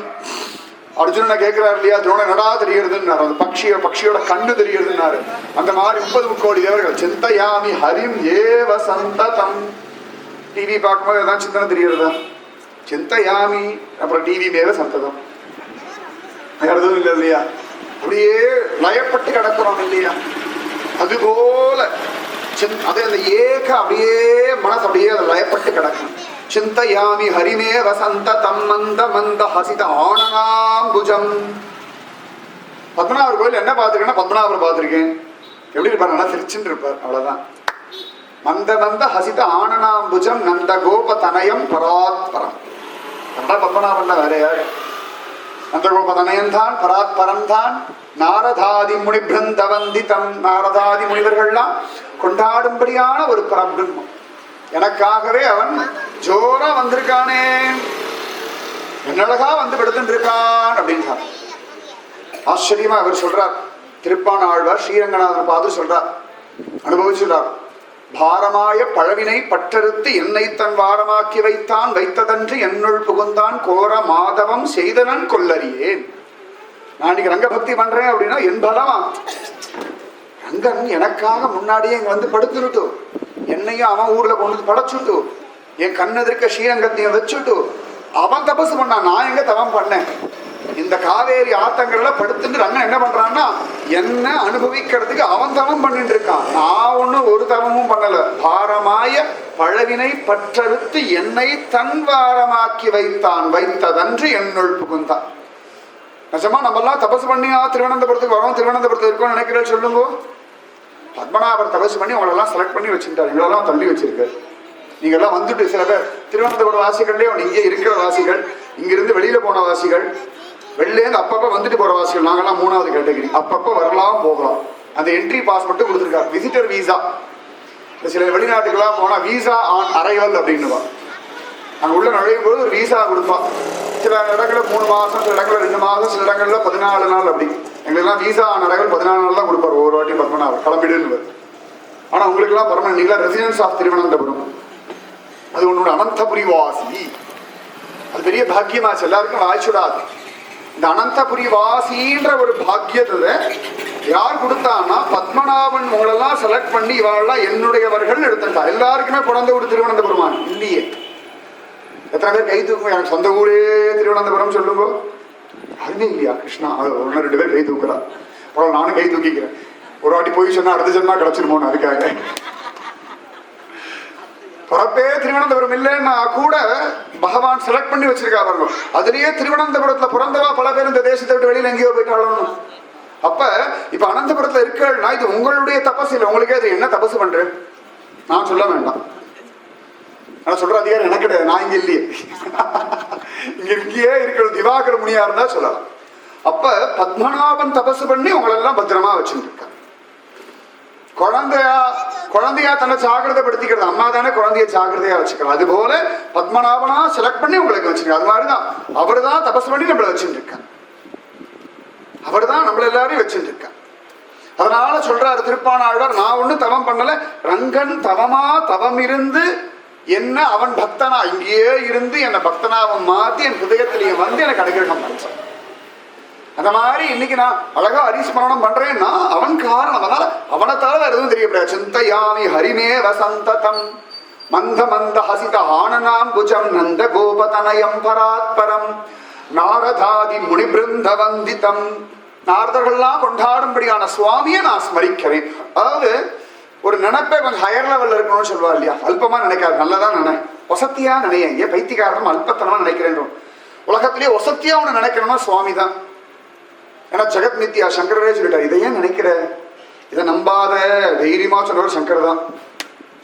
அர்ஜுனனை கேட்கிறாரு இல்லையா, துரோண நடா தெரிகிறதுன்னாரு, அந்த பக்ஷியோட கண்ணு தெரிகிறதுனாரு. அந்த மாதிரி 30 கோடி தேவர்கள் சிந்தையாமி ஹரிம் ஏவ சந்ததம். டிவி பார்க்கும்போது எதாவது சிந்தனை தெரிகிறதா? சிந்தையாமி, அப்புறம் டிவி மேல சந்ததம், வேற எதுவும் இல்லை இல்லையா? அப்படியே லயப்பட்டு கிடக்கிறோம் இல்லையா? அதுபோல அதே அந்த ஏக அப்படியே மனசு அப்படியே அதை லயப்பட்டு கிடக்கும். சிந்தையாமி ஹரிமே வசந்ததம் மந்த மந்த ஹசித ஆனனாம்புஜம். பத்மநாபர் கோயில் என்ன பார்த்துருக்கேன்னா பத்மநாபர் பார்த்துருக்கேன். எப்படி இருப்பார்? நல்லா சிரிச்சுட்டு இருப்பார், அவ்வளவுதான். மந்த மந்த ஹசித ஆனனாம்புஜம் நந்த கோப தனயம் பராத்பரம். பத்மநாபன் வேற யாரு? நந்தகோப தனயன் தான், பராத்பரம் தான். நாரதாதி முனி பிருந்தவந்திதம். நாரதாதி முனிவர்கள்லாம் கொண்டாடும்படியான ஒரு பரபிரம்மம். எனக்காகவே அவன் ஜோரா வந்திருக்கானே, என்னழகா வந்து படுத்துட்டு இருக்கான் அப்படின்னு ஆச்சரியமா அவர் சொல்றார். திருப்பான ஆழ்வார் ஸ்ரீரங்கநாதன் பார்த்து சொல்றார், அனுபவிச்சுள்ளார். பாரமாய பழவினை பற்றறுத்து என்னை தன் வாரமாக்கி வைத்தான், வைத்ததன்று என்னுள் புகுந்தான், கோர மாதவம் செய்தனன் கொல்லறியேன். நான் இன்னைக்கு ரங்க பக்தி பண்றேன் அப்படின்னா என் பலமா? ரங்கன் எனக்காக முன்னாடியே இங்க வந்து படுத்துட்டு, என்னையும் அவன் ஊர்ல கொண்டு படைச்சுட்டு, என் கண்ணெதிர்க்க ஸ்ரீரங்கத்தையும் வச்சுட்டு அவன் தபசு பண்ணான். நான் எங்க தவம் பண்ணேன்? இந்த காவேரி ஆத்தங்கள்ல படுத்துட்டு ரங்கன் என்ன பண்றான்னா என்ன அனுபவிக்கிறதுக்கு அவன் தவம் பண்ணிட்டு இருக்கான். நான் ஒன்னும் ஒரு தவமும் பண்ணல. பாரமாய பழவினை பற்றறுத்து என்னை தன் வாரமாக்கி வைத்தான், வைத்ததன்று என்னுள் புகுந்தான். நிஜமா நம்மெல்லாம் தபசு பண்ணியா திருவனந்தபுரத்துக்கு வரோம், திருவனந்தபுரத்துக்கு இருக்கோம் நினைக்கிறேன் சொல்லுங்க. பத்மநாபர் தபசு பண்ணி உங்களெல்லாம் செலக்ட் பண்ணி வச்சுட்டாரு, எங்களெல்லாம் தள்ளி வச்சிருக்காரு. நீங்க எல்லாம் வந்துட்டு சில பேர் திருவனந்தபுரம் வாசிகள்லேயே இங்கே இருக்கிற வாசிகள், இங்கிருந்து வெளியில போன வாசிகள், வெளிலேருந்து அப்பப்போ வந்துட்டு போற வாசிகள், நாங்கெல்லாம் 3வது கேட்டகரி. அப்பப்போ வரலாம் போகலாம். அந்த என்ட்ரி பாஸ் மட்டும் கொடுத்துருக்காரு, விசிட்டர் வீசா. சில வெளிநாட்டுக்கெல்லாம் போனா வீசா ஆன் அரைவல் அப்படின்னுவா. அங்கே உள்ள நுழையும் போது ஒரு வீசா கொடுப்பான். சில இடங்களில் 3 மாதம், சில இடங்களில் 2 மாதம், சில இடங்கள்ல 14 நாள் அப்படி. எங்களுக்கெல்லாம் வீசா ஆன் இடங்கள் 14 நாள் தான் கொடுப்பார். ஒரு வாட்டி பத்மநாபர் கிளம்பிடுன்னு. ஆனா உங்களுக்கெல்லாம் பரம நீங்களா ரெசிடென்ஸ் ஆஃப் திருவனந்தபுரம், அது உன்னோட அனந்தபுரி வாசி. அது பெரிய பாக்கியமாச்சு, எல்லாருக்கும் வாய்ச்சுடாது. இந்த அனந்தபுரி வாசின்ற ஒரு பாக்கியத்தை யார் கொடுத்தான்னா பத்மநாபன். உங்களெல்லாம் செலக்ட் பண்ணி இவாளெல்லாம் என்னுடையவர்கள் எடுத்துட்டா. எல்லாருக்குமே பிறந்த ஊர் திருவனந்தபுரமான் இல்லையே. எத்தனை பேர் கை தூக்கும்? எனக்கு சொந்த ஊரே திருவனந்தபுரம் சொல்லுங்க. யாருமே இல்லையா? கிருஷ்ணா 1-2 பேர் கை தூக்குறா. அப்புறம் நானும் கை தூக்கிக்கிறேன். ஒரு வாட்டி போய் சொன்னா அடுத்த ஜென்மா கிடைச்சிருமோன்னு அதுக்காக. பிறப்பே திருவனந்தபுரம் இல்லைன்னா கூட பகவான் செலக்ட் பண்ணி வச்சிருக்கா பாருங்க. அதுலயே திருவனந்தபுரத்துல பிறந்தவா பல பேர் இந்த தேசத்தை விட்டு வெளியில எங்கேயோ போயிட்டாலும். அப்ப இப்ப அனந்தபுரத்துல இருக்கா, இது உங்களுடைய தபஸ் இல்லை. உங்களுக்கே அது என்ன தபசு பண்றேன் நான் சொல்ல வேண்டாம். நான் சொல்ற அதிகாரம் எனக்கு கிடையாது, நான் இங்க இல்லையே. இங்கேயே இருக்கிற திவாகர முனியா இருந்தா சொல்லலாம். அப்ப பத்மநாபன் தபசு பண்ணி உங்களெல்லாம் பத்திரமா வச்சுட்டு இருக்க. குழந்தையா தன்னை ஜாகிரதைப்படுத்திக்கிறது. அம்மா தானே குழந்தைய ஜாகிரதையா வச்சுக்கலாம். அது போல பத்மநாபனா செலக்ட் பண்ணி உங்களுக்கு வச்சுக்க. அது மாதிரிதான் அவர் தான் தபஸ் பண்ணி நம்மளை வச்சுட்டு இருக்க. அவர் தான் நம்மள எல்லாரையும் வச்சுட்டு இருக்க. அதனால சொல்றாரு திருப்பான ஆழ்வார், நான் ஒண்ணு தவம் பண்ணல, ரங்கன் தவமா தவம் இருந்து என்ன அவன் பக்தனா இங்கேயே இருந்து என்னை பக்தனாவன் மாத்தி என் ஹிருதயத்திலேயே வந்து எனக்கு அனுகிரகம் பண்ணான். அந்த மாதிரி இன்னைக்கு நான் அழகா ஹரிஸ்மரணம் பண்றேன்னா அவன் காரணம். அதனால அவனை தவிர எதுவும் தெரியப்படாது. சிந்தையாமி ஹரிமே வசந்ததம் மந்த மந்த ஹசித ஆனனாம் புஜம் நந்த கோபதனயம் பராத்பரம் நாரதாதி முனி பிருந்த வந்திதம். நாரதர்கள்லாம் கொண்டாடும்படியான சுவாமியை நான் ஸ்மரிக்கிறேன். அதாவது ஒரு நினைப்பை கொஞ்சம் ஹையர் லெவல்ல இருக்கணும்னு சொல்லுவா இல்லையா? அல்பமா நினைக்காது, நல்லதான் நினை, வசத்தியா நினைய. ஏன் பைத்தியக்காரனும் அல்பத்தனமா நினைக்கிறேன். உலகத்திலேயே வசத்தியா ஒண்ணு நினைக்கணும்னா சுவாமி தான். ஏன்னா ஜெகத் மித்யா, சங்கரரே சொல்லிட்டார். இதை ஏன் நினைக்கிற, இதை நம்பாத, தைரியமா சொல்றவர் சங்கர் தான்.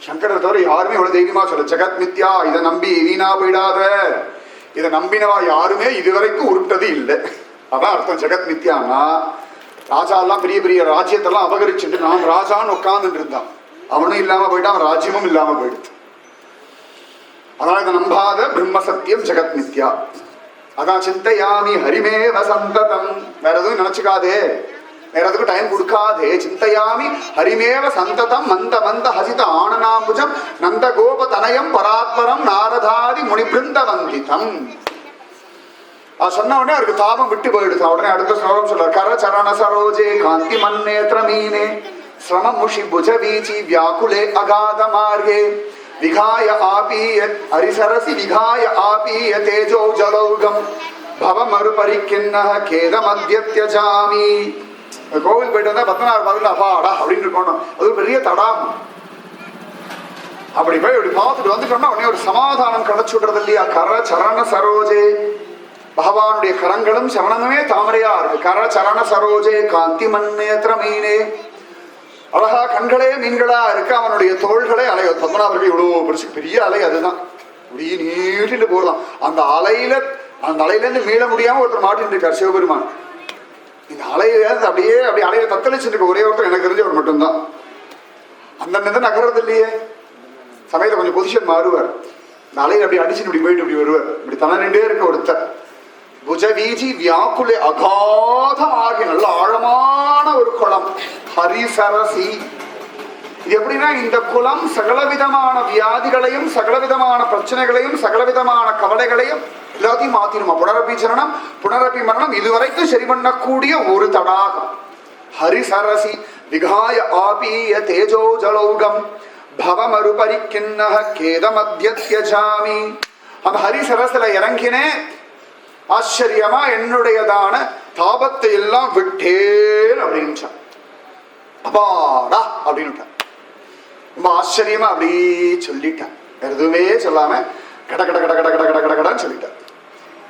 சங்கரை தவிர யாருமே இவ்வளவு தைரியமா சொல்ல ஜெகத் மித்யா, இதை நம்பி வீணா போயிடாத, இதை நம்பினவா யாருமே இதுவரைக்கும் உருட்டது இல்லை. அதான் அர்த்தம் ஜெகத் மித்யானா. ராஜா எல்லாம் பெரிய பெரிய ராஜ்யத்தெல்லாம் அபகரிச்சுட்டு நான் ராஜான்னு உட்கார்ந்துட்டு இருந்தான். அவனும் இல்லாம போயிட்டான், அவன் ராஜ்யமும் இல்லாம போயிடுது. அதனால இதை நம்பாத, பிரம்ம சத்தியம் ஜெகத் மித்யா. அதான் சிந்தையாமி ஹரிமே வசந்ததம். வேற எதுவும் நினைச்சுக்காதே, வேற எதுக்கும் டைம் கொடுக்காதே. சிந்தையாமி ஹரிமேவ சந்ததம் மந்த மந்த ஹசித ஆனனாம்புஜம் நந்த கோப தனயம் பராத்பரம் நாரதாதி முனி பிருந்த வந்திதம். அது சொன்ன உடனே அவருக்கு தாபம் விட்டு போயிடுது. உடனே அடுத்த ஸ்லோகம் சொல்றார். கர சரண சரோஜே காந்தி மன்னேத்ர மீனே ஸ்ரம முஷி புஜ வீச்சி வியாக்குலே அகாத மார்கே விகாய ஆபீய ஹரிசரசி விகாய ஆபீய தேஜோ ஜலௌகம் பவ மறுபரிக்கின்ன கேத மத்தியத்யஜாமி. கோவில் போயிட்டு வந்தா பத்மநாபர் பார்த்துட்டு அப்பாடா அப்படின்னு இருக்கணும். அது பெரிய தடாகம். அப்படி போய் இப்படி பார்த்துட்டு வந்துட்டோம்னா உடனே ஒரு சமாதானம் கிடைச்சுடுறது இல்லையா? கர சரண சரோஜே, பகவானுடைய கரங்களும் சரணமே தாமரையா இருக்கு. கர சரண சரோஜே காந்தி மன்னேத்ர மீனே, அழகா கண்களே மீன்களா இருக்கு. அவனுடைய தோள்களே அலை. பத்மநாபருக்கு இவ்வளவு பெருசு பெரிய அலை, அதுதான் இப்படி நீட்டிட்டு போறதான். அந்த அலையிலேருந்து மீள முடியாம ஒருத்தர் மாட்டின்னு இருக்கார் சிவபெருமான். இந்த அலையில அப்படியே அப்படி அலையில தத்தளிச்சுட்டு இருக்க ஒரே ஒருத்தர் எனக்கு தெரிஞ்சவர் மட்டும்தான். அந்த நகர்றது இல்லையே, சமயத்தை கொஞ்சம் பொசிஷன் மாறுவார். இந்த அலையை அப்படி அடிச்சுட்டு இப்படி போயிட்டு இப்படி வருவார். இப்படி தனநின்றே இருக்க ஒருத்தர். புஜவீஜி வியாக்குலே அகாதம் ஆகிய நல்ல ஆழமான ஒரு குளம். ஹரிசரசி. இது எப்படின்னா இந்த குளம் சகலவிதமான வியாதிகளையும் சகலவிதமான பிரச்சனைகளையும் சகலவிதமான கவலைகளையும் எல்லாத்தையும் மாத்திருமா. புனரப்பி சரணம் புனரப்பி மரணம் இதுவரைக்கும் சரி பண்ணக்கூடிய ஒரு தடாகம். ஹரிசரசி விகாய ஆபீய தேஜோ ஜலௌகம் பவமறுபரிக்கின்ன கேத மத்தியத்யஜாமி. அந்த ஹரிசரஸ்ல இறங்கினேன். ஆச்சரியமா என்னுடையதான தாபத்தை எல்லாம் விட்டேன் அப்படின்னு அப்பாடா அப்படின்னு ரொம்ப ஆச்சரியமா அப்படி சொல்லிட்டான். வேற எதுவுமே சொல்லாம கட கட கட கட கட கட கட கடன்னு சொல்லிட்டார்.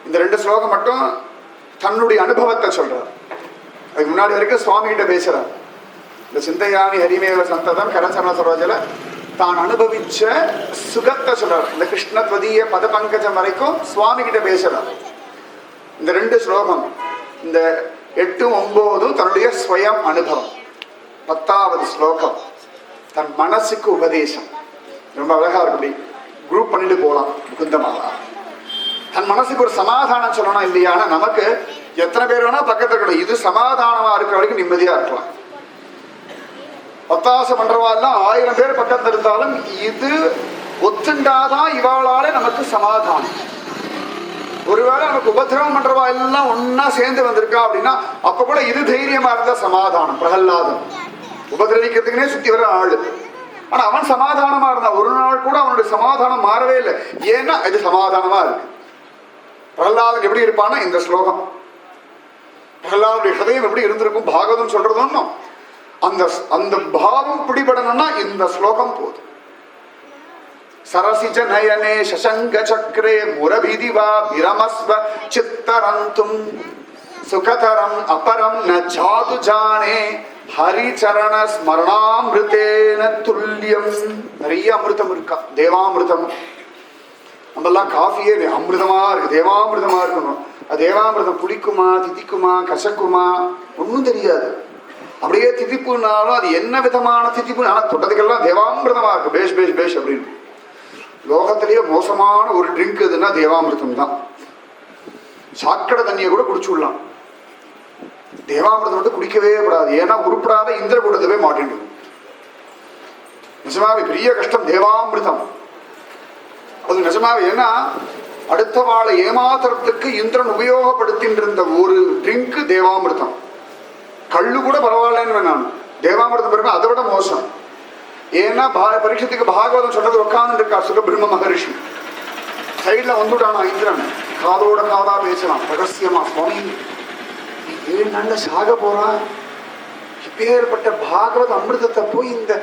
இந்த 2 ஸ்லோகம் மட்டும் தன்னுடைய அனுபவத்தை சொல்றார். அதுக்கு முன்னாடி வரைக்கும் சுவாமி கிட்ட பேசுறார். இந்த சிந்தையாமி ஹரிமேவ சந்ததம் கரசரண சரோஜல தான் அனுபவிச்ச சுகத்தை சொல்றார். இந்த கிருஷ்ணத்வதிய பத பங்கஜம் வரைக்கும் சுவாமி கிட்ட பேசுறார். இந்த 2 ஸ்லோகம், இந்த 8, 9 தன்னுடைய ஸ்வயம் அனுபவம். 10வது ஸ்லோகம் தன் மனசுக்கு உபதேசம். ரொம்ப அழகா இருக்கு. அப்படி குரூப் பண்ணிட்டு போகலாம். முகுந்தமாலா தன் மனசுக்கு ஒரு சமாதானம் சொல்லணும் இல்லையா? நமக்கு எத்தனை பேர் வேணா பக்கத்துல இருக்கணும். இது சமாதானமா இருக்கிற வரைக்கும் நிம்மதியா இருக்கலாம். ஒத்தாசை பண்றவா எல்லாம் 1000 பேர் பக்கத்துல இருந்தாலும் இது ஒத்துண்டாதான் இவாளால நமக்கு சமாதானம். ஒருவேளை நமக்கு உபதிரவம் பண்றவா எல்லாம் ஒன்னா சேர்ந்து வந்திருக்கா அப்படின்னா அப்ப கூட இது தைரியமா இருந்த சமாதானம். பிரகல்லாதன் உபதிரவிக்கிறதுக்குனே சுத்தி வர ஆளு. ஆனா அவன் சமாதானமா இருந்தான். ஒரு நாள் கூட அவனுடைய சமாதானம் மாறவே இல்லை. ஏன்னா இது சமாதானமா இருக்கு. பிரகல்லாதன் எப்படி இருப்பான்னா இந்த ஸ்லோகம். பிரகல்லாதுடைய ஹதயம் எப்படி இருந்திருக்கும் பாகவதம் சொல்றதும் அந்த அந்த பாவம் பிடிபடணும்னா இந்த ஸ்லோகம் போதும். சரசிஜ நயனே சசங்க சக்ரே முரபிதிவா பிரமஸ்வ சித்தரந்தும் சுகதரம் அபரம் ந சாது ஜானே ஹரிச்சரண ஸ்மரணாமிருதேன துல்லியம். நிறைய அமிர்தம் இருக்கா. தேவாமிருதம். நம்மெல்லாம் காஃபியே அமிர்தமா இருக்கு, தேவாமிர்தமா இருக்கணும். அது தேவாமிர்தம் புளிக்குமா திதிக்குமா கசக்குமா ஒன்றும் தெரியாது. அப்படியே திதிப்புனாலும் அது என்ன விதமான திதிப்பு, ஆனால் தொட்டதுக்கெல்லாம் தேவாமிர்தமா இருக்கு. பேஷ் பேஷ் பேஷ் அப்படின்னு. லோகத்திலேயே மோசமான ஒரு ட்ரிங்க் எதுன்னா தேவாமிர்தம் தான். சாக்கடை தண்ணியை கூட குடிச்சுடலாம், தேவாமிர்தம் மட்டும் குடிக்கவே கூடாது. ஏன்னா உருப்படாத இந்திர கூடத்தவே மாட்டின். நிஜமாவே பெரிய கஷ்டம் தேவாமிர்தம். அது நிஜமாவே ஏன்னா அடுத்த வாழை ஏமாத்துறதுக்கு இந்திரன் உபயோகப்படுத்தின்ற ஒரு ட்ரிங்க் தேவாமிர்தம். கள்ளு கூட பரவாயில்லன்னு நான், தேவாமிர்தம் பிறகு அதை விட மோசம். ஏன்னா பரீட்சத்துக்கு பாகவதம் சொன்னது உட்கார்ந்து இருக்கா சுகபிரம்ம மகரிஷி. சைட்ல வந்துட்டானா இந்திரன், காதோட காதா பேசலாம் ரகசியமா. சுவாமி 7 நாள்ல சாக போறான், இப்பேற்பட்ட பாகவத அமிர்தத்தை போய் இந்த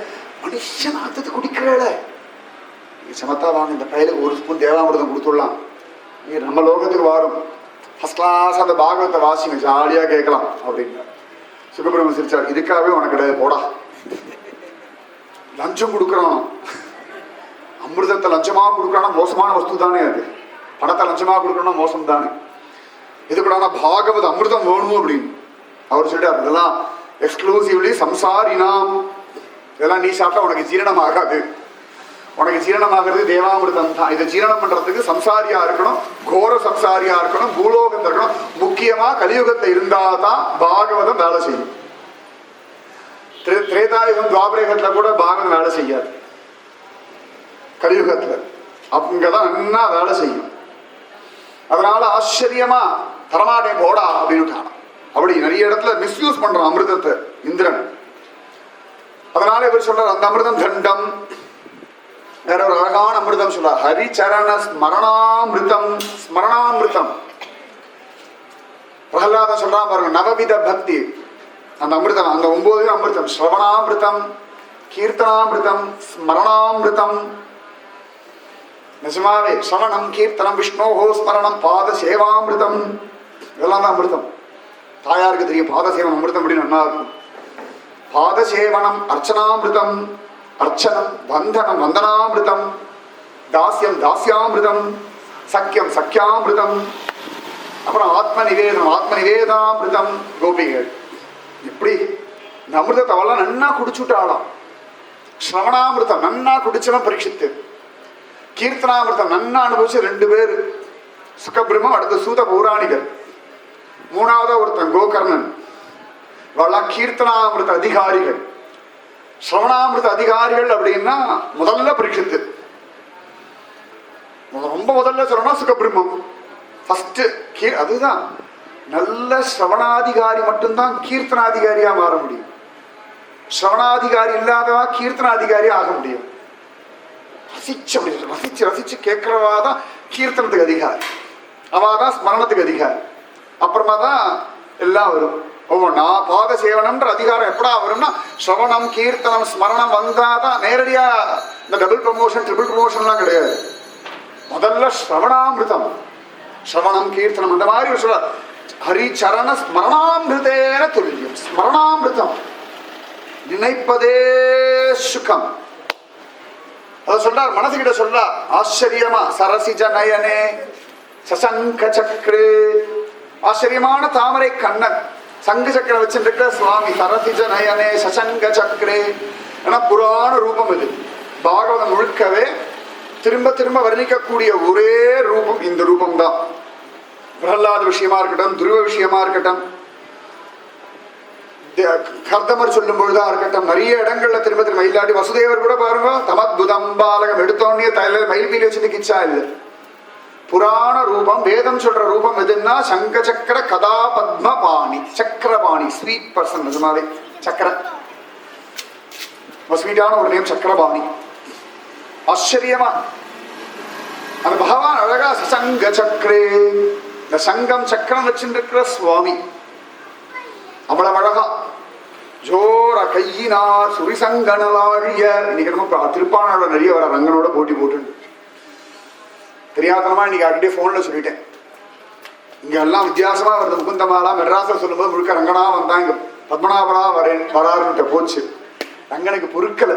மனுஷன் ஆத்தத்தை குடிக்கிறேள, சமத்தா வாங்க இந்த பையலுக்கு 1 ஸ்பூன் தேவாமிர்தம் கொடுத்துடலாம், நம்ம லோகத்துக்கு வரும், ஃபர்ஸ்ட் கிளாஸ் அந்த பாகவத்தை வாசிங்க, ஜாலியா கேட்கலாம் அப்படின்னு. சுகபிரம்ம சிரிச்சார், இதுக்காகவே உனக்கு கிடையாது போடா. லஞ்சம் கொடுக்குறான், அமிர்தத்தை லஞ்சமா கொடுக்குறான்னா மோசமான வஸ்து தானே அது. பணத்தை லஞ்சமா கொடுக்குறோம்னா மோசம் தானே. இது கூட பாகவத அமிர்தம் வேணும் அப்படின்னு அவர் சொல்லிட்டு, இதெல்லாம் எக்ஸ்க்ளூசிவ்லி சம்சாரினாம், இதெல்லாம் நீ சாப்பிட்டா உனக்கு ஜீரணம் ஆகாது, உனக்கு ஜீரணமாகிறது தேவாமிர்தம் தான். இதை ஜீரணம் பண்றதுக்கு சம்சாரியா இருக்கணும், கோர சம்சாரியா இருக்கணும், பூலோகத்தில் இருக்கணும், முக்கியமா கலியுகத்தை இருந்தாதான் பாகவதம் வேலை செய்யும். திரேதாயுகம் துவாபரேகத்துல கூட பாகவதம் வேலை செய்யாது, கலியுகத்துல அங்கதான் என்ன வேலை செய்யும். அதனால ஆச்சரியமா தரமாட்டேன் போடா அப்படின்னு. அப்படி நிறைய இடத்துல மிஸ்யூஸ் பண்றான் அமிர்தத்தை இந்திரன். அதனால இவர் சொல்றார் அந்த அமிர்தம் தண்டம். வேற ஒரு அழகான அமிர்தம் சொல்றார், ஹரிச்சரண ஸ்மரணாமிருதம். ஸ்மரணாமிருதம் பிரகலாதன் சொல்றான் பாருங்க, நவவித பக்தி. அந்த அமிர்தம், அந்த 9 அமிர்தம், ஸ்ரவணாமிருதம், கீர்த்தனாமிருதம், ஸ்மரணாமிருதம். நிஜமாவே ஸ்ரவணம், கீர்த்தனம், விஷ்ணோஹோ ஸ்மரணம், பாத சேவாமிருதம், இதெல்லாம் தான் அமிர்தம். தாயாருக்கு தெரியும் பாத சேவனம் அமிர்தம் அப்படின்னு நல்லா இருக்கும். பாத சேவனம், அர்ச்சனாமிருதம், அர்ச்சனம், வந்தனம், வந்தனாமிருதம், தாஸ்யம், தாஸ்யாமிருதம், சக்கியம், சக்கியாமிருதம், அப்புறம் ஆத்ம நிவேதனம், ஆத்ம நிவேதாமிருதம். கோபிகள் இப்படி இந்த அமிர்தத்தை அவெல்லாம் நன்னா குடிச்சுட்டாளாம். ஸ்ரவணாமிருதம் நன்னா குடிச்சவன் பரீட்சித்து, கீர்த்தனாமிருதம் நன்னா அனுபவிச்சு 2 பேர், சுகபிரம்மம், அடுத்த சூத பௌராணிகர், 3ஆவது ஒருத்தன் கோகர்ணன். இவெல்லாம் கீர்த்தனாமிருத அதிகாரிகள். ஸ்ரவணாமிருத அதிகாரிகள் அப்படின்னா முதல்ல பரீட்சித்து, ரொம்ப முதல்ல சொல்லணும்னா சுகபிரம்மம் ஃபர்ஸ்ட். அதுதான் நல்ல ஸ்ரவணாதிகாரி மட்டும்தான் கீர்த்தனாதிகாரியா மாற முடியும். ஸ்ரவணாதிகாரி இல்லாதவா கீர்த்தனாதிகாரியா ஆக முடியும். ரசிச்சு ரசிச்சு ரசிச்சு கேட்கிறவாதான் கீர்த்தனத்துக்கு அதிகாரி, அவாதான் ஸ்மரணத்துக்கு அதிகாரி. அப்புறமா தான் எல்லாம் வரும். ஒவ்வொன்றா பாத சேவனம்ன்ற அதிகாரம் எப்படா வரும்னா ஸ்ரவணம், கீர்த்தனம், ஸ்மரணம் வந்தாதான் நேரடியா. இந்த டபுள் ப்ரமோஷன், ட்ரிபிள் ப்ரமோஷன்லாம் கிடையாது. முதல்ல ஸ்ரவணாமிருதம், ஸ்ரவணம், கீர்த்தனம், அந்த மாதிரி சொல்ல ஹரிச்சரண ஸ்மரணாமிருதேன துல்லியம். ஸ்மரணாமிருதம் நினைப்பதே சுகம். அத சொல்றார், மனசுகிட்ட சொல்றார் ஆச்சரியமா. சரசிஜ நயனே சசங்க சக்கரே, ஆச்சரியமான தாமரை கண்ணன், சங்கு சக்கரம் வச்சுருக்கிற சுவாமி. சரசிஜ நயனே சசங்க சக்கரே, ஏன்னா புராண ரூபம் இது. பாகவதம் முழுக்கவே திரும்ப திரும்ப வர்ணிக்கக்கூடிய ஒரே ரூபம் இந்த ரூபம் தான். பிரகலாத விஷயமா இருக்கட்டும், துருவ விஷயமா இருக்கட்டும், கர்தமர் சொல்லும் பொழுதா இருக்கட்டும், நிறைய இடங்கள்ல திரும்ப திரும்ப. இல்லாட்டி வசுதேவர் கூட பாருங்க, தமத்புதம் பாலகம் எடுத்தோடனே தலையில மயில்பீலி வச்சுட்டு கிச்சா இல்லை. புராண ரூபம், வேதம் சொல்ற ரூபம் எதுன்னா சங்க சக்கர கதா பத்ம பாணி. சக்கரபாணி ஸ்வீட் பர்சன், நிஜமாவே சக்கர ஸ்வீட்டான ஒரு நேம் சக்கரபாணி. ஆச்சரியமா அந்த பகவான் அழகா சசங்க சக்கரே, இந்த சங்கம் சக்கரம் வச்சுருக்கிற சுவாமி அவ்வளவு அழகா ஜோர கையினார் சுரிசங்கனலாழிய. இன்னைக்கு நம்ம திருப்பானோட நிறைய வர ரங்கனோட போட்டி போட்டு தெரியாதனமா இன்னைக்கு அப்படியே போன்ல சொல்லிட்டேன். இங்க எல்லாம் வித்தியாசமா வருது. முகுந்தமாலா மெட்ராஸ சொல்லும்போது முழுக்க ரங்கனா வந்தா, இங்க பத்மநாபரா வராருன்ட்ட போச்சு. ரங்கனுக்கு பொருட்களை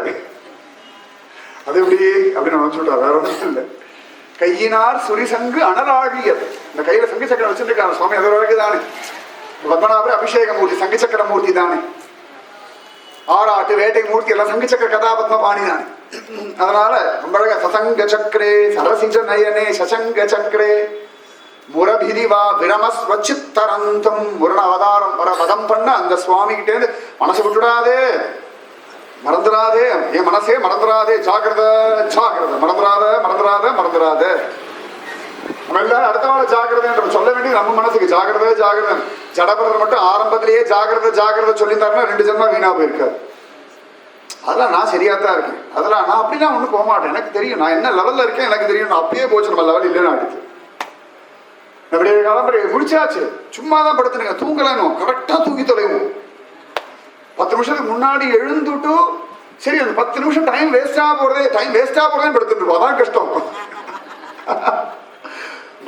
அது எப்படி அப்படின்னு நினைச்சுட்டார், வேற ஒன்றும் இல்லை. கையினார் சுரிசங்கு அனலாழியர், இந்த கையில சங்கு சக்கரம் வச்சிருக்காங்க சுவாமி. அது ஒரு தானே பத்மநாபர் அபிஷேக மூர்த்தி, சங்கு சக்கர மூர்த்தி தானே. ஆராட்டு வேட்டை மூர்த்தி எல்லாம் சங்கு சக்கர கதாபத்ம பாணி தானே. அதனால ரொம்ப அழகா சசங்க சக்கரே சரசிஜ நயனே சசங்க சக்கரே முரபிதிவா விரமஸ்வச்சித்தரந்தம். முரண அவதாரம் வர வதம் பண்ண அந்த சுவாமி கிட்டே இருந்து மனசு விட்டுடாதே, மறந்துடாதே, என் மனசே மறந்துடாதே, ஜாகிரத ஜாகிரத, மறந்துடாத மறந்துடாத மறந்துடாத. நம்ம எல்லாரும் அடுத்தவாழ ஜாகிரதை சொல்ல வேண்டியது நம்ம மனசுக்கு. ஜாகிரத ஜாகிரத. ஜடபரதர் மட்டும் ஆரம்பத்திலேயே ஜாகிரத ஜாகிரத சொல்லியிருந்தாருன்னா 2 ஜென்மா வீணா போயிருக்காரு. அதெல்லாம் நான் சரியாத்தான் இருக்கேன், அதெல்லாம் நான் அப்படிலாம் ஒன்றும் போக மாட்டேன். எனக்கு தெரியும் நான் என்ன லெவல்ல இருக்கேன், எனக்கு தெரியும். நான் அப்பயே போச்சு, நம்ம லெவல் இல்லைன்னு அடுத்து நம்முடைய கிளம்புற முடிச்சாச்சு. சும்மா தான் படுத்துனுங்க, தூங்கலாம், கரெக்டா தூங்கி தொலைவோம். 10 நிமிஷத்துக்கு முன்னாடி எழுந்துட்டு சரி அந்த 10 நிமிஷம் டைம் வேஸ்டா போறதே படுத்துட்டு அதான் கஷ்டம்.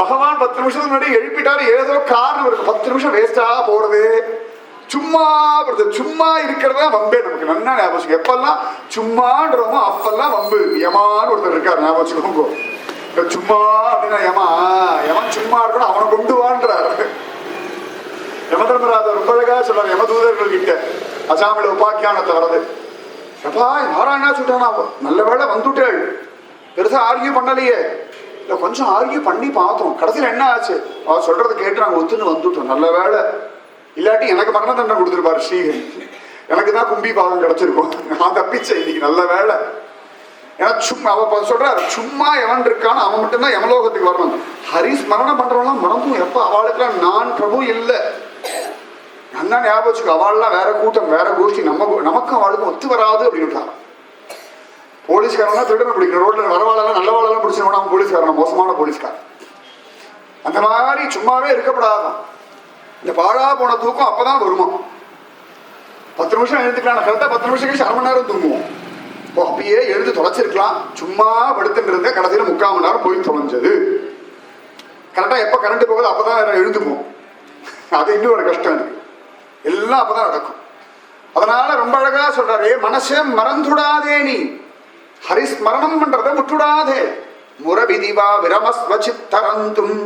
பகவான் 10 நிமிஷத்துக்கு முன்னாடி எழுப்பிட்டாரு, ஏதோ காரணம் இருக்கு. 10 நிமிஷம் வேஸ்டா போறது, சும்மா சும்மா இருக்கிறதா வம்பே. நமக்கு நல்லா ஞாபகம், எப்பெல்லாம் சும்மான்றோமோ அப்பெல்லாம் வம்பு. யமான்னு ஒருத்தர் இருக்காரு, ஞாபகம் வச்சுக்கோங்க. சும்மா அப்படின்னா யமன் சும்மா இருக்கணும், அவனை கொண்டு வான்றாரு. யமதர்மராஜர் ரொம்ப அழகா சொல்றாரு யமதூதர்கள் கிட்ட அசாமில உபாக்கியானத்தை வர்றது. எப்பா நாராயணா சொல்றானா, நல்ல வேளை வந்துட்டேள், பெருசா ஆர்கியூ பண்ணலையே. இல்லை கொஞ்சம் ஆர்கியூ பண்ணி பார்த்தோம், கடைசியில் என்ன ஆச்சு, அவர் சொல்றதை கேட்டு நாங்கள் ஒத்துன்னு வந்துட்டோம். நல்ல வேளை, இல்லாட்டி எனக்கு மரண தண்டனை கொடுத்துருப்பாரு ஸ்ரீஹரி, எனக்கு தான் கும்பி பாகம் கிடைச்சிருக்கும். நான் தப்பிச்சேன் இன்னைக்கு, நல்ல வேளை. ஏன்னா சும்மா அவ சொல்றாரு, சும்மா எவன் இருக்கான்னு அவன் மட்டும்தான் யமலோகத்துக்கு வரணும். ஹரி ஸ்மரணம் பண்றவங்களாம் மறந்தும் எப்ப அவளுக்குலாம் நான் பிரபு இல்லை. நல்லா ஞாபகம் வச்சுக்கோ, அவள்லாம் வேற கூட்டம் வேற கோஷ்டி, நமக்கும் அவளுக்கும் ஒத்து வராது அப்படின்னு. போலீஸ்காரனா திருடனை பிடிக்கணும், ரோட்ல வரவாளெல்லாம் நல்லவாளெல்லாம் பிடிச்சிருவான் அவன் போலீஸ்காரன், மோசமான போலீஸ்காரன். அந்த மாதிரி சும்மாவே இருக்கப்படாதான். இந்த பாழா போன தூக்கம் அப்பதான் வருமா. 10 நிமிஷம் எழுந்துக்கலாம், கரெக்டா 10 நிமிஷம் கழிச்சு 1/2 மணி நேரம் தூங்குவோம். அப்பயே எழுந்து தொலைச்சிருக்கலாம், சும்மா படுத்துட்டு இருந்த கடைசியில 3/4 மணி நேரம் போய் தொலைஞ்சது. கரெக்டா எப்ப கரண்ட் போகுது அப்பதான் எழுந்துக்குவோம். அது இன்னும் ஒரு கஷ்டம் இருக்கு, எல்லாம் அப்பதான் நடக்கும். அதனால ரொம்ப அழகா சொல்றாரு, மனசை மறந்துடாதே, நீ ஹரிஸ்மரணம் பண்றதை விட்டுடாதே. முரபிதிவா விரமஸ்வசித்தரந்தும்.